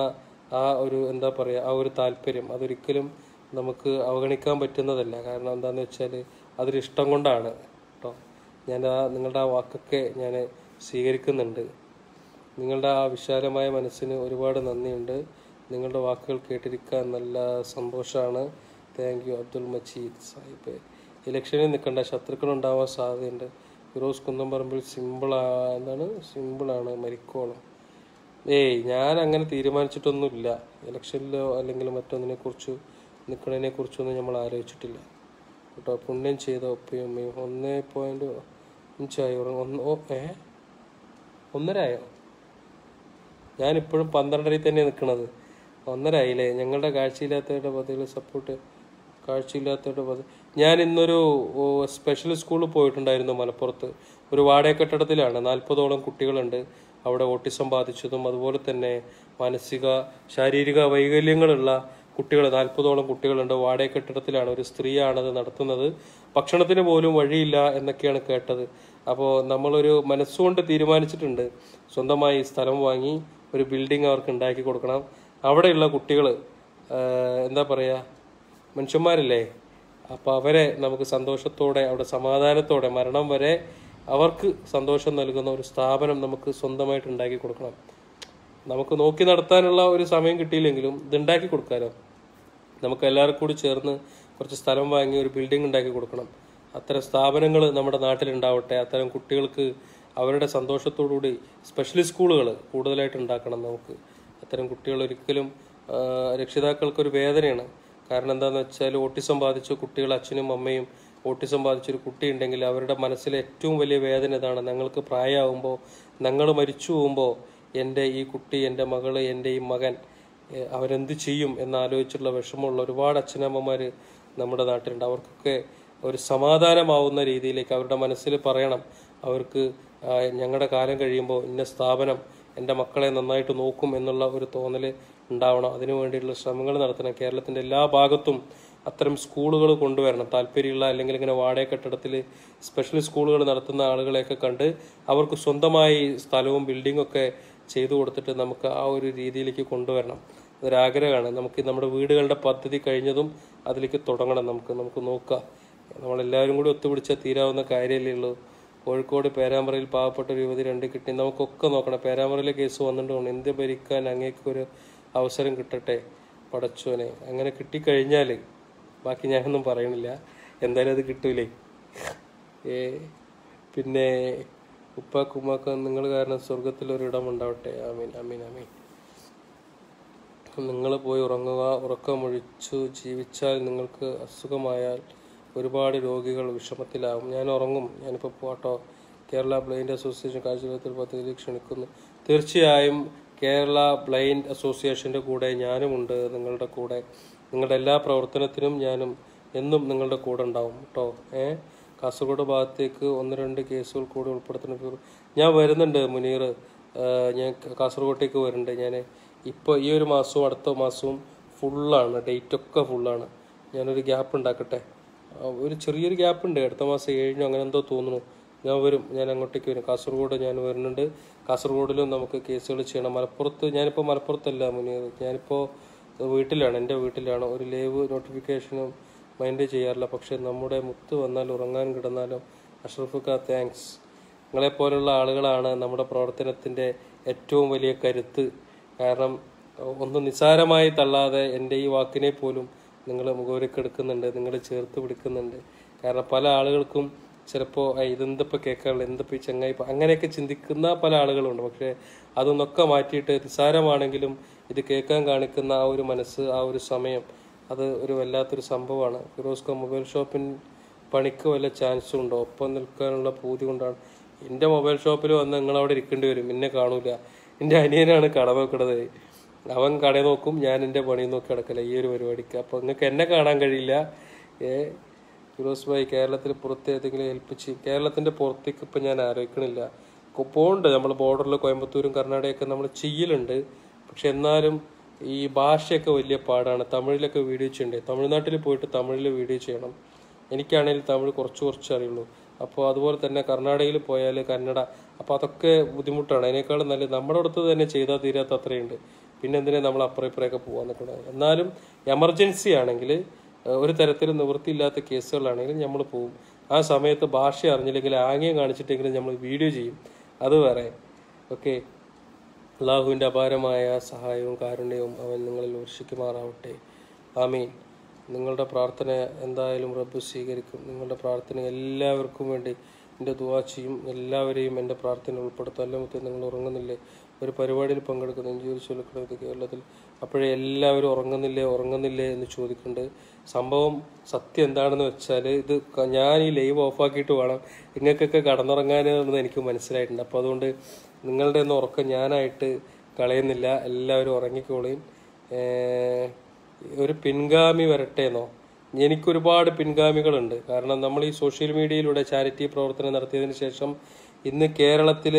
ആ ഒരു എന്താ പറയുക, ആ ഒരു താല്പര്യം അതൊരിക്കലും നമുക്ക് അവഗണിക്കാൻ പറ്റുന്നതല്ല. കാരണം എന്താണെന്ന് വെച്ചാൽ അതൊരു ഇഷ്ടം കൊണ്ടാണ് കേട്ടോ. നിങ്ങളുടെ ആ വാക്കൊക്കെ ഞാൻ സ്വീകരിക്കുന്നുണ്ട്. നിങ്ങളുടെ ആ വിശാലമായ മനസ്സിന് ഒരുപാട് നന്ദിയുണ്ട്. നിങ്ങളുടെ വാക്കുകൾ കേട്ടിരിക്കാൻ നല്ല സന്തോഷമാണ്. Thank you Abdul Majeed Sahib. ഇലക്ഷനിൽ നിൽക്കേണ്ട, ശത്രുക്കളുണ്ടാവാൻ സാധ്യതയുണ്ട്. ഫിറോസ് കുന്നംപറമ്പിൽ സിമ്പിളാണ് മരിക്കോളം. ഞാൻ അങ്ങനെ തീരുമാനിച്ചിട്ടൊന്നുമില്ല. ഇലക്ഷനിലോ അല്ലെങ്കിൽ മറ്റൊന്നിനെ കുറിച്ച് നിൽക്കുന്നതിനെ കുറിച്ചൊന്നും നമ്മൾ ആലോചിച്ചിട്ടില്ല കേട്ടോ. പുണ്യം ചെയ്ത ഉപ്പയും അമ്മയും 1.5 ഉറങ്ങും. 1:30 ആയോ? ഞാനിപ്പോഴും 12:30 തന്നെ നിൽക്കണത്. 1:30 ആയില്ലേ? ഞങ്ങളുടെ കാഴ്ചയില്ലാത്തവരുടെ പദ്ധതികൾ സപ്പോർട്ട്, കാഴ്ചയില്ലാത്തവരുടെ പദ്ധതി. ഞാൻ ഇന്നൊരു സ്പെഷ്യൽ സ്കൂളിൽ പോയിട്ടുണ്ടായിരുന്നു മലപ്പുറത്ത്. ഒരു വാടക കെട്ടിടത്തിലാണ്. 40ഓളം കുട്ടികളുണ്ട് അവിടെ. ഓട്ടിസം ബാധിച്ചതും അതുപോലെ തന്നെ മാനസിക ശാരീരിക വൈകല്യങ്ങളുള്ള കുട്ടികൾ 40ഓളം കുട്ടികളുണ്ട്. വാടക കെട്ടിടത്തിലാണ്. ഒരു സ്ത്രീയാണത് നടത്തുന്നത്. ഭക്ഷണത്തിന് പോലും വഴിയില്ല എന്നൊക്കെയാണ് കേട്ടത്. അപ്പോൾ നമ്മളൊരു മനസ്സുകൊണ്ട് തീരുമാനിച്ചിട്ടുണ്ട്, സ്വന്തമായി സ്ഥലം വാങ്ങി ഒരു ബിൽഡിംഗ് അവർക്ക് ഉണ്ടാക്കി കൊടുക്കണം. അവിടെയുള്ള കുട്ടികൾ എന്താ പറയുക, മനുഷ്യന്മാരല്ലേ. അപ്പോൾ അവരെ നമുക്ക് സന്തോഷത്തോടെ, അവിടെ സമാധാനത്തോടെ മരണം വരെ അവർക്ക് സന്തോഷം നൽകുന്ന ഒരു സ്ഥാപനം നമുക്ക് സ്വന്തമായിട്ട് ഉണ്ടാക്കി കൊടുക്കണം. നമുക്ക് നോക്കി നടത്താനുള്ള ഒരു സമയം കിട്ടിയില്ലെങ്കിലും ഇതുണ്ടാക്കി കൊടുക്കാമല്ലോ. നമുക്ക് എല്ലാവർക്കും കൂടി ചേർന്ന് കുറച്ച് സ്ഥലം വാങ്ങി ഒരു ബിൽഡിംഗ് ഉണ്ടാക്കി കൊടുക്കണം. അത്തരം സ്ഥാപനങ്ങൾ നമ്മുടെ നാട്ടിലുണ്ടാവട്ടെ. അത്തരം കുട്ടികൾക്ക് അവരുടെ സന്തോഷത്തോടുകൂടി സ്പെഷ്യൽ സ്കൂളുകൾ കൂടുതലായിട്ട് ഉണ്ടാക്കണം നമുക്ക്. അത്തരം കുട്ടികൾ ഒരിക്കലും രക്ഷിതാക്കൾക്കൊരു വേദനയാണ്. കാരണം എന്താണെന്ന് വെച്ചാൽ ഓട്ടിസം ബാധിച്ച കുട്ടികൾ, അച്ഛനും അമ്മയും ഓട്ടിസം ബാധിച്ചൊരു കുട്ടി ഉണ്ടെങ്കിൽ അവരുടെ മനസ്സിലെ ഏറ്റവും വലിയ വേദന ഇതാണ്. ഞങ്ങൾക്ക് പ്രായമാകുമ്പോൾ, ഞങ്ങൾ മരിച്ചു പോകുമ്പോൾ എൻ്റെ ഈ കുട്ടി, എൻ്റെ മകള്, എൻ്റെ ഈ മകൻ അവരെന്ത് ചെയ്യും എന്നാലോചിച്ചുള്ള വിഷമമുള്ള ഒരുപാട് അച്ഛനമ്മമാർ നമ്മുടെ നാട്ടിലുണ്ട്. അവർക്കൊക്കെ ഒരു സമാധാനമാവുന്ന രീതിയിലേക്ക് അവരുടെ മനസ്സിൽ പറയണം, അവർക്ക് ഞങ്ങളുടെ കാലം കഴിയുമ്പോൾ ഇന്ന സ്ഥാപനം എൻ്റെ മക്കളെ നന്നായിട്ട് നോക്കും എന്നുള്ള ഒരു തോന്നൽ ഉണ്ടാവണം. അതിനു വേണ്ടിയിട്ടുള്ള ശ്രമങ്ങൾ നടത്തണം. കേരളത്തിൻ്റെ എല്ലാ ഭാഗത്തും അത്തരം സ്കൂളുകൾ കൊണ്ടുവരണം. താല്പര്യമുള്ള, അല്ലെങ്കിൽ ഇങ്ങനെ വാടക കെട്ടിടത്തിൽ സ്പെഷ്യൽ സ്കൂളുകൾ നടത്തുന്ന ആളുകളെയൊക്കെ കണ്ട് അവർക്ക് സ്വന്തമായി സ്ഥലവും ബിൽഡിങ്ങും ഒക്കെ ചെയ്തു കൊടുത്തിട്ട് നമുക്ക് ആ ഒരു രീതിയിലേക്ക് കൊണ്ടുവരണം. അതൊരാഗ്രഹമാണ്. നമുക്ക് നമ്മുടെ വീടുകളുടെ പദ്ധതി കഴിഞ്ഞതും അതിലേക്ക് തുടങ്ങണം. നമുക്ക് നോക്കാം. നമ്മളെല്ലാവരും കൂടി ഒത്തുപിടിച്ചാൽ തീരാവുന്ന കാര്യമല്ലേ ഉള്ളൂ. കോഴിക്കോട് പേരാമ്പ്രയിൽ പാവപ്പെട്ട ഒരു യുവതി 2 കിട്ടി. നമുക്കൊക്കെ നോക്കണം. പേരാമ്പ്രയിലെ കേസ് വന്നിട്ടുണ്ട്. ഇന്ത്യ ഭരിക്കാൻ അങ്ങേക്കൊരു അവസരം കിട്ടട്ടെ പടച്ചോനെ. അങ്ങനെ കിട്ടിക്കഴിഞ്ഞാൽ ബാക്കി ഞാനൊന്നും പറയണില്ല, എന്തായാലും അത് കിട്ടൂലേ. പിന്നെ ഉപ്പാക്കുമ്മാക്ക നിങ്ങൾ കാരണം സ്വർഗത്തിലൊരിടം ഉണ്ടാവട്ടെ. ആമീൻ ആമീൻ ആമീൻ. നിങ്ങൾ പോയി ഉറങ്ങുക. ഉറക്കമൊഴിച്ചു ജീവിച്ചാൽ നിങ്ങൾക്ക് അസുഖമായാൽ ഒരുപാട് രോഗികൾ വിഷമത്തിലാവും. ഞാൻ ഉറങ്ങും. ഞാനിപ്പോൾ പോട്ടോ. കേരള ബ്ലൈൻഡ് അസോസിയേഷൻ കാഴ്ചവെക്കൽ പദ്ധതിയിൽ ക്ഷണിക്കുന്നു. തീർച്ചയായും കേരള ബ്ലൈൻഡ് അസോസിയേഷൻ്റെ കൂടെ ഞാനുമുണ്ട്, നിങ്ങളുടെ കൂടെ. നിങ്ങളുടെ എല്ലാ പ്രവർത്തനത്തിനും ഞാനും എന്നും നിങ്ങളുടെ കൂടെ ഉണ്ടാവും കേട്ടോ. കാസർഗോഡ് ഭാഗത്തേക്ക് 1-2 കേസുകൾ കൂടി ഉൾപ്പെടുത്തുന്ന ഞാൻ വരുന്നുണ്ട് മുനീർ. ഞാൻ കാസർഗോട്ടേക്ക് വരുന്നുണ്ട്. ഞാൻ ഇപ്പോൾ ഈ ഒരു മാസവും അടുത്ത മാസവും ഫുള്ളാണ്, ഡേറ്റൊക്കെ ഫുള്ളാണ്. ഞാനൊരു ഗ്യാപ്പ് ഉണ്ടാക്കട്ടെ. ഒരു ചെറിയൊരു ഗ്യാപ്പ് ഉണ്ട്. അടുത്ത മാസം 7 അങ്ങനെ എന്തോ തോന്നുന്നു ഞാൻ വരും. ഞാൻ അങ്ങോട്ടേക്ക് വരും. കാസർഗോഡ് ഞാൻ വരുന്നുണ്ട്. കാസർഗോഡിലും നമുക്ക് കേസുകൾ ചെയ്യണം. മലപ്പുറത്ത് ഞാനിപ്പോൾ മലപ്പുറത്തല്ല മുനീർ, ഞാനിപ്പോൾ വീട്ടിലാണ്, എൻ്റെ വീട്ടിലാണ്. ഒരു ലൈവ് നോട്ടിഫിക്കേഷനും മൈൻഡ് ചെയ്യാറില്ല. പക്ഷെ നമ്മുടെ മുത്ത് വന്നാൽ ഉറങ്ങാൻ കിടന്നാലും അഷ്റഫുക്ക താങ്ക്സ്. നിങ്ങളെപ്പോലുള്ള ആളുകളാണ് നമ്മുടെ പ്രവർത്തനത്തിൻ്റെ ഏറ്റവും വലിയ കരുത്ത്. കാരണം ഒന്നും നിസ്സാരമായി തള്ളാതെ എൻ്റെ ഈ വാക്കിനെ പോലും നിങ്ങൾ മുഖവരക്കെടുക്കുന്നുണ്ട്, നിങ്ങൾ ചേർത്ത് പിടിക്കുന്നുണ്ട്. കാരണം പല ആളുകൾക്കും ചിലപ്പോൾ ഇതെന്തപ്പോൾ കേൾക്കാറുള്ളൂ, എന്തപ്പോൾ ഈ ചങ്ങായി അങ്ങനെയൊക്കെ ചിന്തിക്കുന്ന പല ആളുകളുണ്ട്. പക്ഷേ അതൊന്നൊക്കെ മാറ്റിയിട്ട് നിസ്സാരമാണെങ്കിലും ഇത് കേൾക്കാൻ കാണിക്കുന്ന ആ ഒരു മനസ്സ്, ആ ഒരു സമയം, അത് ഒരു വല്ലാത്തൊരു സംഭവമാണ്. ഫിറോസ്ക മൊബൈൽ ഷോപ്പിന് പണിക്ക് വല്ല ചാൻസും ഉണ്ടോ? ഒപ്പം നിൽക്കാനുള്ള പൂതി കൊണ്ടാണ്. എൻ്റെ മൊബൈൽ ഷോപ്പിൽ വന്ന് നിങ്ങളവിടെ ഇരിക്കേണ്ടി വരും, എന്നെ കാണൂല. എൻ്റെ അനിയനാണ് കട നോക്കണത്. അവൻ കട നോക്കും, ഞാൻ എൻ്റെ പണി നോക്കി കിടക്കില്ല ഈ ഒരു പരിപാടിക്ക്. അപ്പോൾ നിങ്ങൾക്ക് എന്നെ കാണാൻ കഴിയില്ല. ഫിറോസ് ഭായി കേരളത്തിൽ പുറത്ത് ഏതെങ്കിലും ഹെൽപ്പ് ചെയ്യും? കേരളത്തിൻ്റെ പുറത്തേക്ക് ഇപ്പം ഞാൻ ആലോചിക്കണില്ല. പോകുന്നുണ്ട്, നമ്മൾ ബോർഡറിൽ കോയമ്പത്തൂരും കർണാടകയൊക്കെ നമ്മൾ ചെയ്യലുണ്ട്. പക്ഷെ എന്നാലും ഈ ഭാഷയൊക്കെ വലിയ പാടാണ്. തമിഴിലൊക്കെ വീഡിയോ ചെയ്യണ്ടേ, തമിഴ്നാട്ടിൽ പോയിട്ട് തമിഴിൽ വീഡിയോ ചെയ്യണം. എനിക്കാണെങ്കിൽ തമിഴ് കുറച്ച് അറിയുള്ളൂ. അപ്പോൾ അതുപോലെ തന്നെ കർണാടകയിൽ പോയാൽ കന്നഡ, അപ്പോൾ അതൊക്കെ ബുദ്ധിമുട്ടാണ്. അതിനേക്കാളും നല്ല നമ്മുടെ അടുത്ത് തന്നെ ചെയ്താൽ തീരാത്ത അത്രയുണ്ട്. പിന്നെ എന്തിനാ നമ്മൾ അപ്പുറം ഇപ്പുറമൊക്കെ പോകാൻ നിൽക്കണം. എന്നാലും എമർജൻസി ആണെങ്കിൽ, ഒരു തരത്തിലും നിവൃത്തിയില്ലാത്ത കേസുകളാണെങ്കിലും നമ്മൾ പോകും. ആ സമയത്ത് ഭാഷ അറിഞ്ഞില്ലെങ്കിൽ ആംഗ്യം കാണിച്ചിട്ടെങ്കിലും നമ്മൾ വീഡിയോ ചെയ്യും, അത് വേറെ. ഓക്കെ, അള്ളാഹുവിൻ്റെ അപാരമായ സഹായവും കാരുണ്യവും അവൻ നിങ്ങളിൽ വർഷിക്കുമാറാവട്ടെ. ആമീൻ. നിങ്ങളുടെ പ്രാർത്ഥന എന്തായാലും റബ്ബ് സ്വീകരിക്കും. നിങ്ങളുടെ പ്രാർത്ഥന എല്ലാവർക്കും വേണ്ടി എൻ്റെ ദുആ ചെയ്യും. എല്ലാവരെയും എൻ്റെ പ്രാർത്ഥന ഉൾപ്പെടുത്തും. അല്ലാമത്തെ നിങ്ങൾ ഉറങ്ങുന്നില്ലേ? ഒരു പരിപാടിയിൽ പങ്കെടുക്കുന്നു, എൻജോയ് ചൊല്ലിക്കുന്നത് കേരളത്തിൽ. അപ്പോഴേ എല്ലാവരും ഉറങ്ങുന്നില്ലേ എന്ന് ചോദിക്കുന്നുണ്ട്. സംഭവം സത്യം എന്താണെന്ന് വെച്ചാൽ, ഇത് ഞാൻ ഈ ലൈവ് ഓഫാക്കിയിട്ട് വേണം നിങ്ങൾക്കൊക്കെ കടന്നുറങ്ങാനെന്ന് എനിക്ക് മനസ്സിലായിട്ടുണ്ട്. അപ്പോൾ അതുകൊണ്ട് നിങ്ങളുടെ ഒന്നും ഉറക്കം ഞാനായിട്ട് കളയുന്നില്ല. എല്ലാവരും ഉറങ്ങിക്കോളയും. ഒരു പിൻഗാമി വരട്ടെന്നോ? എനിക്കൊരുപാട് പിൻഗാമികളുണ്ട്. കാരണം നമ്മൾ ഈ സോഷ്യൽ മീഡിയയിലൂടെ ചാരിറ്റി പ്രവർത്തനം നടത്തിയതിന് ശേഷം ഇന്ന് കേരളത്തിൽ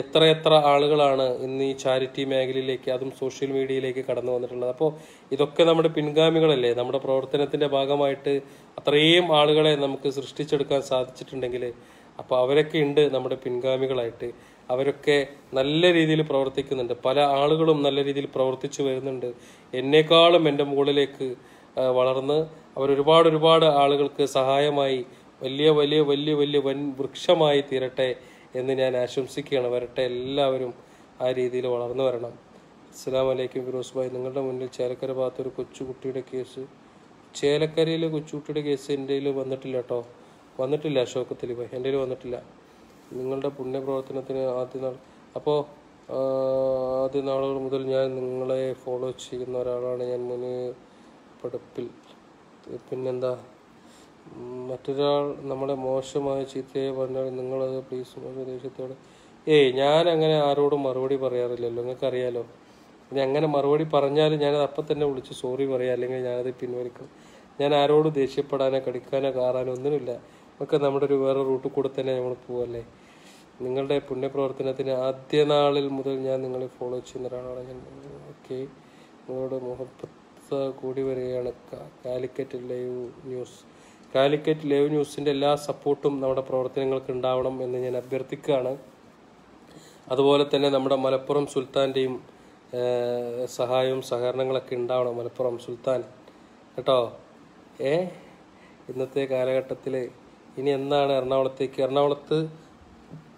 എത്ര ആളുകളാണ് ഇന്ന് ഈ ചാരിറ്റി മേഖലയിലേക്ക്, അതും സോഷ്യൽ മീഡിയയിലേക്ക് കടന്നു വന്നിട്ടുള്ളത്. അപ്പോൾ ഇതൊക്കെ നമ്മുടെ പിൻഗാമികളല്ലേ? നമ്മുടെ പ്രവർത്തനത്തിൻ്റെ ഭാഗമായിട്ട് അത്രയും ആളുകളെ നമുക്ക് സൃഷ്ടിച്ചെടുക്കാൻ സാധിച്ചിട്ടുണ്ടെങ്കിൽ, അപ്പോൾ അവരൊക്കെ ഉണ്ട് നമ്മുടെ പിൻഗാമികളായിട്ട്. അവരൊക്കെ നല്ല രീതിയിൽ പ്രവർത്തിക്കുന്നുണ്ട്. പല ആളുകളും നല്ല രീതിയിൽ പ്രവർത്തിച്ചു വരുന്നുണ്ട്. എന്നേക്കാളും എൻ്റെ മുകളിലേക്ക് വളർന്ന് അവരൊരുപാട് ആളുകൾക്ക് സഹായമായി വലിയ വൻ വൃക്ഷമായി തീരട്ടെ എന്ന് ഞാൻ ആശംസിക്കുകയാണ്. വരട്ടെ, എല്ലാവരും ആ രീതിയിൽ വളർന്നു വരണം. അസ്സലാമു അലൈക്കും. ഫിറോസ് ഭായ്, നിങ്ങളുടെ മുന്നിൽ ചേലക്കര ഭാഗത്തൊരു കൊച്ചുകുട്ടിയുടെ കേസ്, ചേലക്കരയിലെ കൊച്ചുകുട്ടിയുടെ കേസ് എൻ്റെ കയ്യിൽ വന്നിട്ടില്ല കേട്ടോ. വന്നിട്ടില്ല ഷൗക്കത്തിൽ ഭായ്, എൻ്റെ കയ്യിൽ വന്നിട്ടില്ല. നിങ്ങളുടെ പുണ്യപ്രവർത്തനത്തിന് ആദ്യ നാളുകൾ മുതൽ ഞാൻ നിങ്ങളെ ഫോളോ ചെയ്യുന്ന ഒരാളാണ് ഞാൻ. മുൻപടുപ്പിൽ പിന്നെന്താ, മറ്റൊരാൾ നമ്മളെ മോശമായ ചീത്തയെ പറഞ്ഞാൽ നിങ്ങളത് പ്ലീസ് ദേഷ്യത്തോടെ ഞാൻ അങ്ങനെ ആരോടും മറുപടി പറയാറില്ലല്ലോ, നിങ്ങൾക്കറിയാലോ. ഇനി അങ്ങനെ മറുപടി പറഞ്ഞാൽ ഞാനത് അപ്പം തന്നെ വിളിച്ച് സോറി പറയാം, അല്ലെങ്കിൽ ഞാനത് പിൻവലിക്കും. ഞാൻ ആരോടും ദേഷ്യപ്പെടാനോ കടിക്കാനോ കാറാനോ ഒന്നുമില്ല. ഒക്കെ നമ്മുടെ ഒരു വേറെ റൂട്ടിൽ കൂടെ തന്നെ നമ്മൾ പോവല്ലേ. നിങ്ങളുടെ പുണ്യപ്രവർത്തനത്തിന് ആദ്യ നാളിൽ മുതൽ ഞാൻ നിങ്ങളെ ഫോളോ ചെയ്യുന്ന ഒരാളാണ് ഞാൻ. ഓക്കെ, നിങ്ങളുടെ മുഹബത്ത് കൂടി വരികയാണ്. കാലിക്കറ്റ് ലൈവ് ന്യൂസിൻ്റെ എല്ലാ സപ്പോർട്ടും നമ്മുടെ പ്രവർത്തനങ്ങൾക്ക് ഉണ്ടാവണം എന്ന് ഞാൻ അഭ്യർത്ഥിക്കുകയാണ്. അതുപോലെ തന്നെ നമ്മുടെ മലപ്പുറം സുൽത്താൻ്റെയും സഹായവും സഹകരണങ്ങളൊക്കെ ഉണ്ടാവണം. മലപ്പുറം സുൽത്താൻ കേട്ടോ. ഇന്നത്തെ കാലഘട്ടത്തിൽ ഇനി എന്നാണ് എറണാകുളത്ത്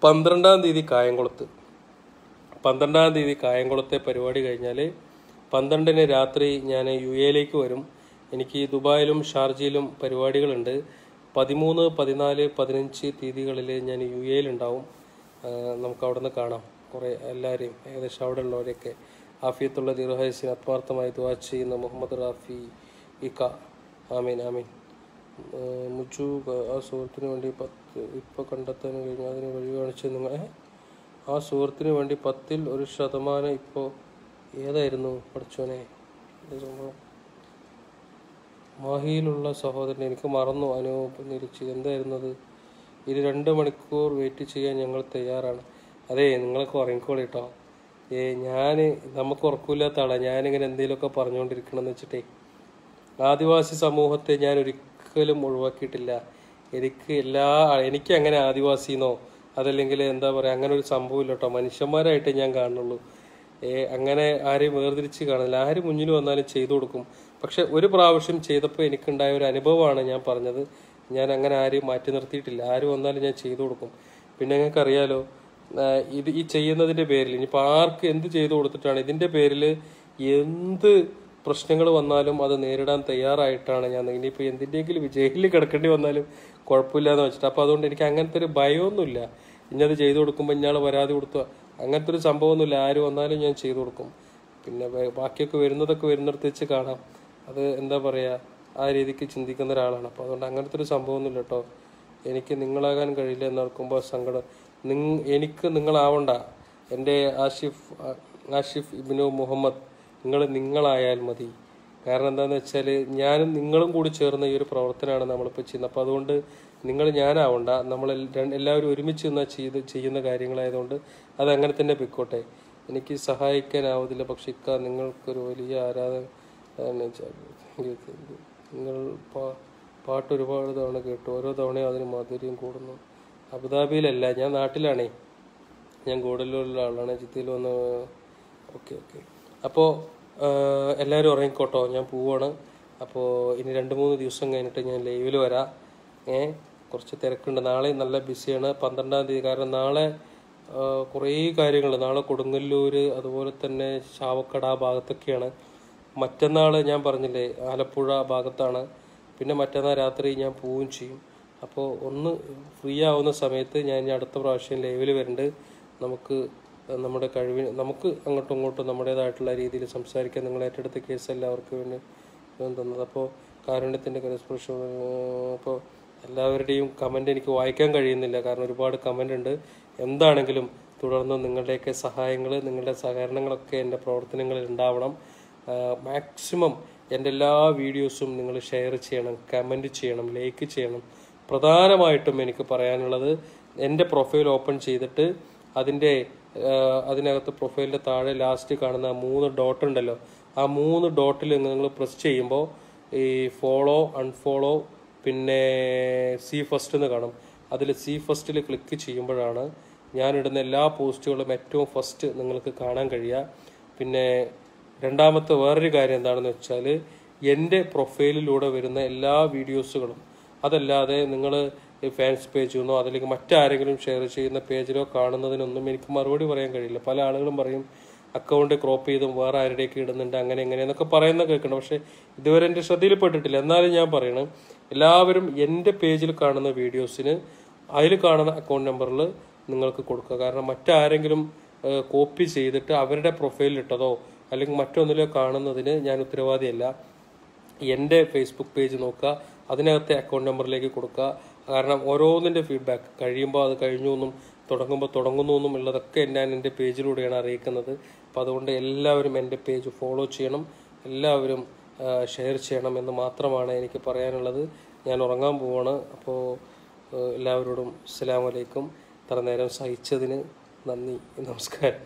12-ാം തീയതി കായംകുളത്തെ പരിപാടി കഴിഞ്ഞാൽ 12-ന് രാത്രി ഞാൻ UAE വരും. എനിക്ക് ദുബായിലും ഷാർജയിലും പരിപാടികളുണ്ട്. 13, 14, 15 തീയതികളിൽ ഞാൻ UAE ഉണ്ടാവും. നമുക്ക് അവിടെ നിന്ന് കാണാം കുറേ എല്ലാവരെയും, ഏകദേശം അവിടെ ഉള്ളവരെയൊക്കെ. ആഫിയത്തുള്ള ദീർഘായുസ്സിന് ആത്മാർത്ഥമായി ദുആ ചെയ്യുന്ന മുഹമ്മദ് റാഫി ഇക്ക. ആമീൻ ആമീൻ. മുച്ചു ആ സുഹൃത്തിന് വേണ്ടി 10 ഇപ്പോൾ കണ്ടെത്താൻ കഴിഞ്ഞു, അതിന് വഴി കാണിച്ചു നിങ്ങൾ. ആ സുഹൃത്തിന് വേണ്ടി 10% ഇപ്പോൾ ഏതായിരുന്നു പഠിച്ചോനെ സംഭവം? മാഹിയിലുള്ള സഹോദരൻ, എനിക്ക് മറന്നു. അനൂപ് നിരീക്ഷി എന്തായിരുന്നത്? ഇത് 2 മണിക്കൂർ വെയിറ്റ് ചെയ്യാൻ ഞങ്ങൾ തയ്യാറാണ്. അതെ, നിങ്ങളൊക്കെ ഉറങ്ങിക്കോളി കേട്ടോ. നമുക്ക് ഉറക്കമില്ലാത്ത ആളാണ് ഞാനിങ്ങനെ എന്തെങ്കിലുമൊക്കെ പറഞ്ഞുകൊണ്ടിരിക്കണമെന്ന് വെച്ചിട്ടേ. ആദിവാസി സമൂഹത്തെ ഞാൻ ഒരിക്കലും ഒഴിവാക്കിയിട്ടില്ല. എനിക്ക് അങ്ങനെ ആദിവാസിന്നോ അതല്ലെങ്കിൽ എന്താ പറയുക, അങ്ങനെ ഒരു സംഭവമില്ല കേട്ടോ. മനുഷ്യന്മാരായിട്ട് ഞാൻ കാണുന്നുള്ളൂ. അങ്ങനെ ആരെയും വേർതിരിച്ച് കാണില്ല. ആര് മുന്നിൽ വന്നാലും ചെയ്തു കൊടുക്കും. പക്ഷെ ഒരു പ്രാവശ്യം ചെയ്തപ്പോൾ എനിക്കുണ്ടായ ഒരു അനുഭവമാണ് ഞാൻ പറഞ്ഞത്. ഞാൻ അങ്ങനെ ആരെയും മാറ്റി നിർത്തിയിട്ടില്ല. ആര് വന്നാലും ഞാൻ ചെയ്തു കൊടുക്കും. പിന്നെ നിങ്ങൾക്കറിയാലോ, ഈ ചെയ്യുന്നതിൻ്റെ പേരിൽ ഇനിയിപ്പോൾ ആർക്ക് എന്ത് ചെയ്തു കൊടുത്തിട്ടാണ്, ഇതിൻ്റെ പേരിൽ എന്ത് പ്രശ്നങ്ങൾ വന്നാലും അത് നേരിടാൻ തയ്യാറായിട്ടാണ് ഞാൻ. ഇനിയിപ്പോൾ എന്തിൻ്റെയെങ്കിലും ജയിലിൽ കിടക്കേണ്ടി വന്നാലും കുഴപ്പമില്ലാന്ന് വെച്ചിട്ട്. അപ്പോൾ അതുകൊണ്ട് എനിക്ക് അങ്ങനത്തെ ഒരു ഭയമൊന്നുമില്ല. ഇന്നത് ചെയ്തു കൊടുക്കുമ്പോൾ ഇയാൾ പരാതി കൊടുക്കുക, അങ്ങനത്തെ ഒരു സംഭവമൊന്നുമില്ല. ആര് വന്നാലും ഞാൻ ചെയ്തു കൊടുക്കും. പിന്നെ ബാക്കിയൊക്കെ വരുന്നിടത്ത് വെച്ച് കാണാം. അത് എന്താ പറയുക, ആ രീതിക്ക് ചിന്തിക്കുന്ന ഒരാളാണ്. അപ്പോൾ അതുകൊണ്ട് അങ്ങനത്തെ ഒരു സംഭവമൊന്നുമില്ല കേട്ടോ. എനിക്ക് നിങ്ങളാകാൻ കഴിയില്ല എന്നോർക്കുമ്പോൾ സങ്കടം. എനിക്ക് നിങ്ങളാവണ്ട. എൻ്റെ ആഷിഫ് ഇബ്നു മുഹമ്മദ്, നിങ്ങളായാൽ മതി. കാരണം എന്താണെന്ന് വെച്ചാൽ ഞാനും നിങ്ങളും കൂടി ചേർന്ന ഈ ഒരു പ്രവർത്തനമാണ് നമ്മളിപ്പോൾ ചെയ്യുന്നത്. അപ്പോൾ അതുകൊണ്ട് നിങ്ങൾ ഞാനാവണ്ട, നമ്മൾ എല്ലാവരും ഒരുമിച്ച് നിന്നാൽ ചെയ്യുന്ന കാര്യങ്ങളായതുകൊണ്ട് അതങ്ങനെ തന്നെ പൊയ്ക്കോട്ടെ. എനിക്ക് സഹായിക്കാനാവതില്ല, പക്ഷേ നിങ്ങൾക്കൊരു വലിയ ആരാധന. നിങ്ങൾ പാട്ട് ഒരുപാട് തവണ കേട്ടു, ഓരോ തവണയും അതിന് മാധുര്യം കൂടുന്നു. അബുദാബിയിലല്ല, ഞാൻ നാട്ടിലാണേ, ഞാൻ ഗൂഡല്ലൂരിലുള്ള ആളാണ്. ജിദ്ദയിൽ വന്ന് ഓക്കെ. അപ്പോൾ എല്ലാവരും ഉറങ്ങിക്കോട്ടോ, ഞാൻ പോവാണ്. അപ്പോൾ ഇനി 2-3 ദിവസം കഴിഞ്ഞിട്ട് ഞാൻ ലൈവിൽ വരാം. കുറച്ച് തിരക്കുണ്ട്, നാളെ നല്ല ബിസിയാണ്. 12-ാം തീയതി, കാരണം നാളെ കുറേ കാര്യങ്ങൾ, നാളെ കൊടുങ്ങല്ലൂർ, അതുപോലെ തന്നെ ചാവക്കട ഭാഗത്തൊക്കെയാണ്. മറ്റന്നാൾ ഞാൻ പറഞ്ഞില്ലേ ആലപ്പുഴ ഭാഗത്താണ്. പിന്നെ മറ്റന്നാൾ രാത്രി ഞാൻ പോവുകയും ചെയ്യും. അപ്പോൾ ഒന്ന് ഫ്രീ ആവുന്ന സമയത്ത് ഞാൻ അടുത്ത പ്രാവശ്യം ലൈവിൽ വരുന്നുണ്ട്. നമുക്ക് നമ്മുടെ കഴിവിന് നമുക്ക് അങ്ങോട്ടും ഇങ്ങോട്ടും നമ്മുടേതായിട്ടുള്ള രീതിയിൽ സംസാരിക്കാൻ നിങ്ങൾ ഏറ്റെടുത്ത കേസ് എല്ലാവർക്കും വേണ്ടി തന്നത്. അപ്പോൾ കാരുണ്യത്തിൻ്റെ കരസ്പർശം. അപ്പോൾ എല്ലാവരുടെയും കമൻ്റ് എനിക്ക് വായിക്കാൻ കഴിയുന്നില്ല, കാരണം ഒരുപാട് കമൻ്റ് ഉണ്ട്. എന്താണെങ്കിലും തുടർന്ന് നിങ്ങളുടെയൊക്കെ സഹായങ്ങൾ, നിങ്ങളുടെ സഹകരണങ്ങളൊക്കെ എൻ്റെ പ്രവർത്തനങ്ങളിൽ ഉണ്ടാവണം. മാക്സിമം എൻ്റെ എല്ലാ വീഡിയോസും നിങ്ങൾ ഷെയർ ചെയ്യണം, കമൻറ്റ് ചെയ്യണം, ലൈക്ക് ചെയ്യണം. പ്രധാനമായിട്ടും എനിക്ക് പറയാനുള്ളത്, എൻ്റെ പ്രൊഫൈൽ ഓപ്പൺ ചെയ്തിട്ട് അതിനകത്ത് പ്രൊഫൈലിൻ്റെ താഴെ ലാസ്റ്റ് കാണുന്ന 3 ഡോട്ട് ഉണ്ടല്ലോ, ആ 3 ഡോട്ടിൽ നിങ്ങൾ പ്രസ് ചെയ്യുമ്പോൾ ഈ ഫോളോ, അൺഫോളോ, പിന്നെ സി ഫസ്റ്റ് എന്ന് കാണും. അതിൽ സി ഫസ്റ്റിൽ ക്ലിക്ക് ചെയ്യുമ്പോഴാണ് ഞാനിടുന്ന എല്ലാ പോസ്റ്റുകളും ഏറ്റവും ഫസ്റ്റ് നിങ്ങൾക്ക് കാണാൻ കഴിയുക. പിന്നെ രണ്ടാമത്തെ വേറൊരു കാര്യം എന്താണെന്ന് വെച്ചാൽ, എൻ്റെ പ്രൊഫൈലിലൂടെ വരുന്ന എല്ലാ വീഡിയോസുകളും, അതല്ലാതെ നിങ്ങൾ ഫാൻസ് പേജിൽ നിന്നോ അതിലേക്ക് മറ്റാരെങ്കിലും ഷെയർ ചെയ്യുന്ന പേജിലോ കാണുന്നതിനൊന്നും എനിക്ക് മറുപടി പറയാൻ കഴിയില്ല. പല ആളുകളും പറയും അക്കൗണ്ട് ക്രോപ്പ് ചെയ്തും വേറെ ആരുടെയൊക്കെ ഇടുന്നുണ്ട്, അങ്ങനെ എന്നൊക്കെ പറയുന്ന കേൾക്കണം. പക്ഷേ ഇതുവരെ എൻ്റെ ശ്രദ്ധയിൽപ്പെട്ടിട്ടില്ല. എന്നാലും ഞാൻ പറയണം, എല്ലാവരും എൻ്റെ പേജിൽ കാണുന്ന വീഡിയോസിന് അതിൽ കാണുന്ന അക്കൗണ്ട് നമ്പറിൽ നിങ്ങൾക്ക് കൊടുക്കുക. കാരണം മറ്റാരെങ്കിലും കോപ്പി ചെയ്തിട്ട് അവരുടെ പ്രൊഫൈലിലിട്ടതോ അല്ലെങ്കിൽ മറ്റൊന്നിലോ കാണുന്നതിന് ഞാൻ ഉത്തരവാദിയല്ല. എൻ്റെ ഫേസ്ബുക്ക് പേജ് നോക്കുക, അതിനകത്തെ അക്കൗണ്ട് നമ്പറിലേക്ക് കൊടുക്കുക. കാരണം ഓരോന്നിൻ്റെ ഫീഡ്ബാക്ക് കഴിയുമ്പോൾ അത് കഴിഞ്ഞു എന്നും തുടങ്ങുമ്പോൾ തുടങ്ങുന്നു എന്നും ഉള്ളതൊക്കെ ഞാൻ എൻ്റെ പേജിലൂടെയാണ് അറിയിക്കുന്നത്. അപ്പോൾ അതുകൊണ്ട് എല്ലാവരും എൻ്റെ പേജ് ഫോളോ ചെയ്യണം, എല്ലാവരും ഷെയർ ചെയ്യണം എന്ന് മാത്രമാണ് എനിക്ക് പറയാനുള്ളത്. ഞാൻ ഉറങ്ങാൻ പോവാണ്. അപ്പോൾ എല്ലാവരോടും അസ്സലാമു അലൈക്കും. ഇത്ര നേരം സഹിച്ചതിന് നന്ദി, നമസ്കാരം.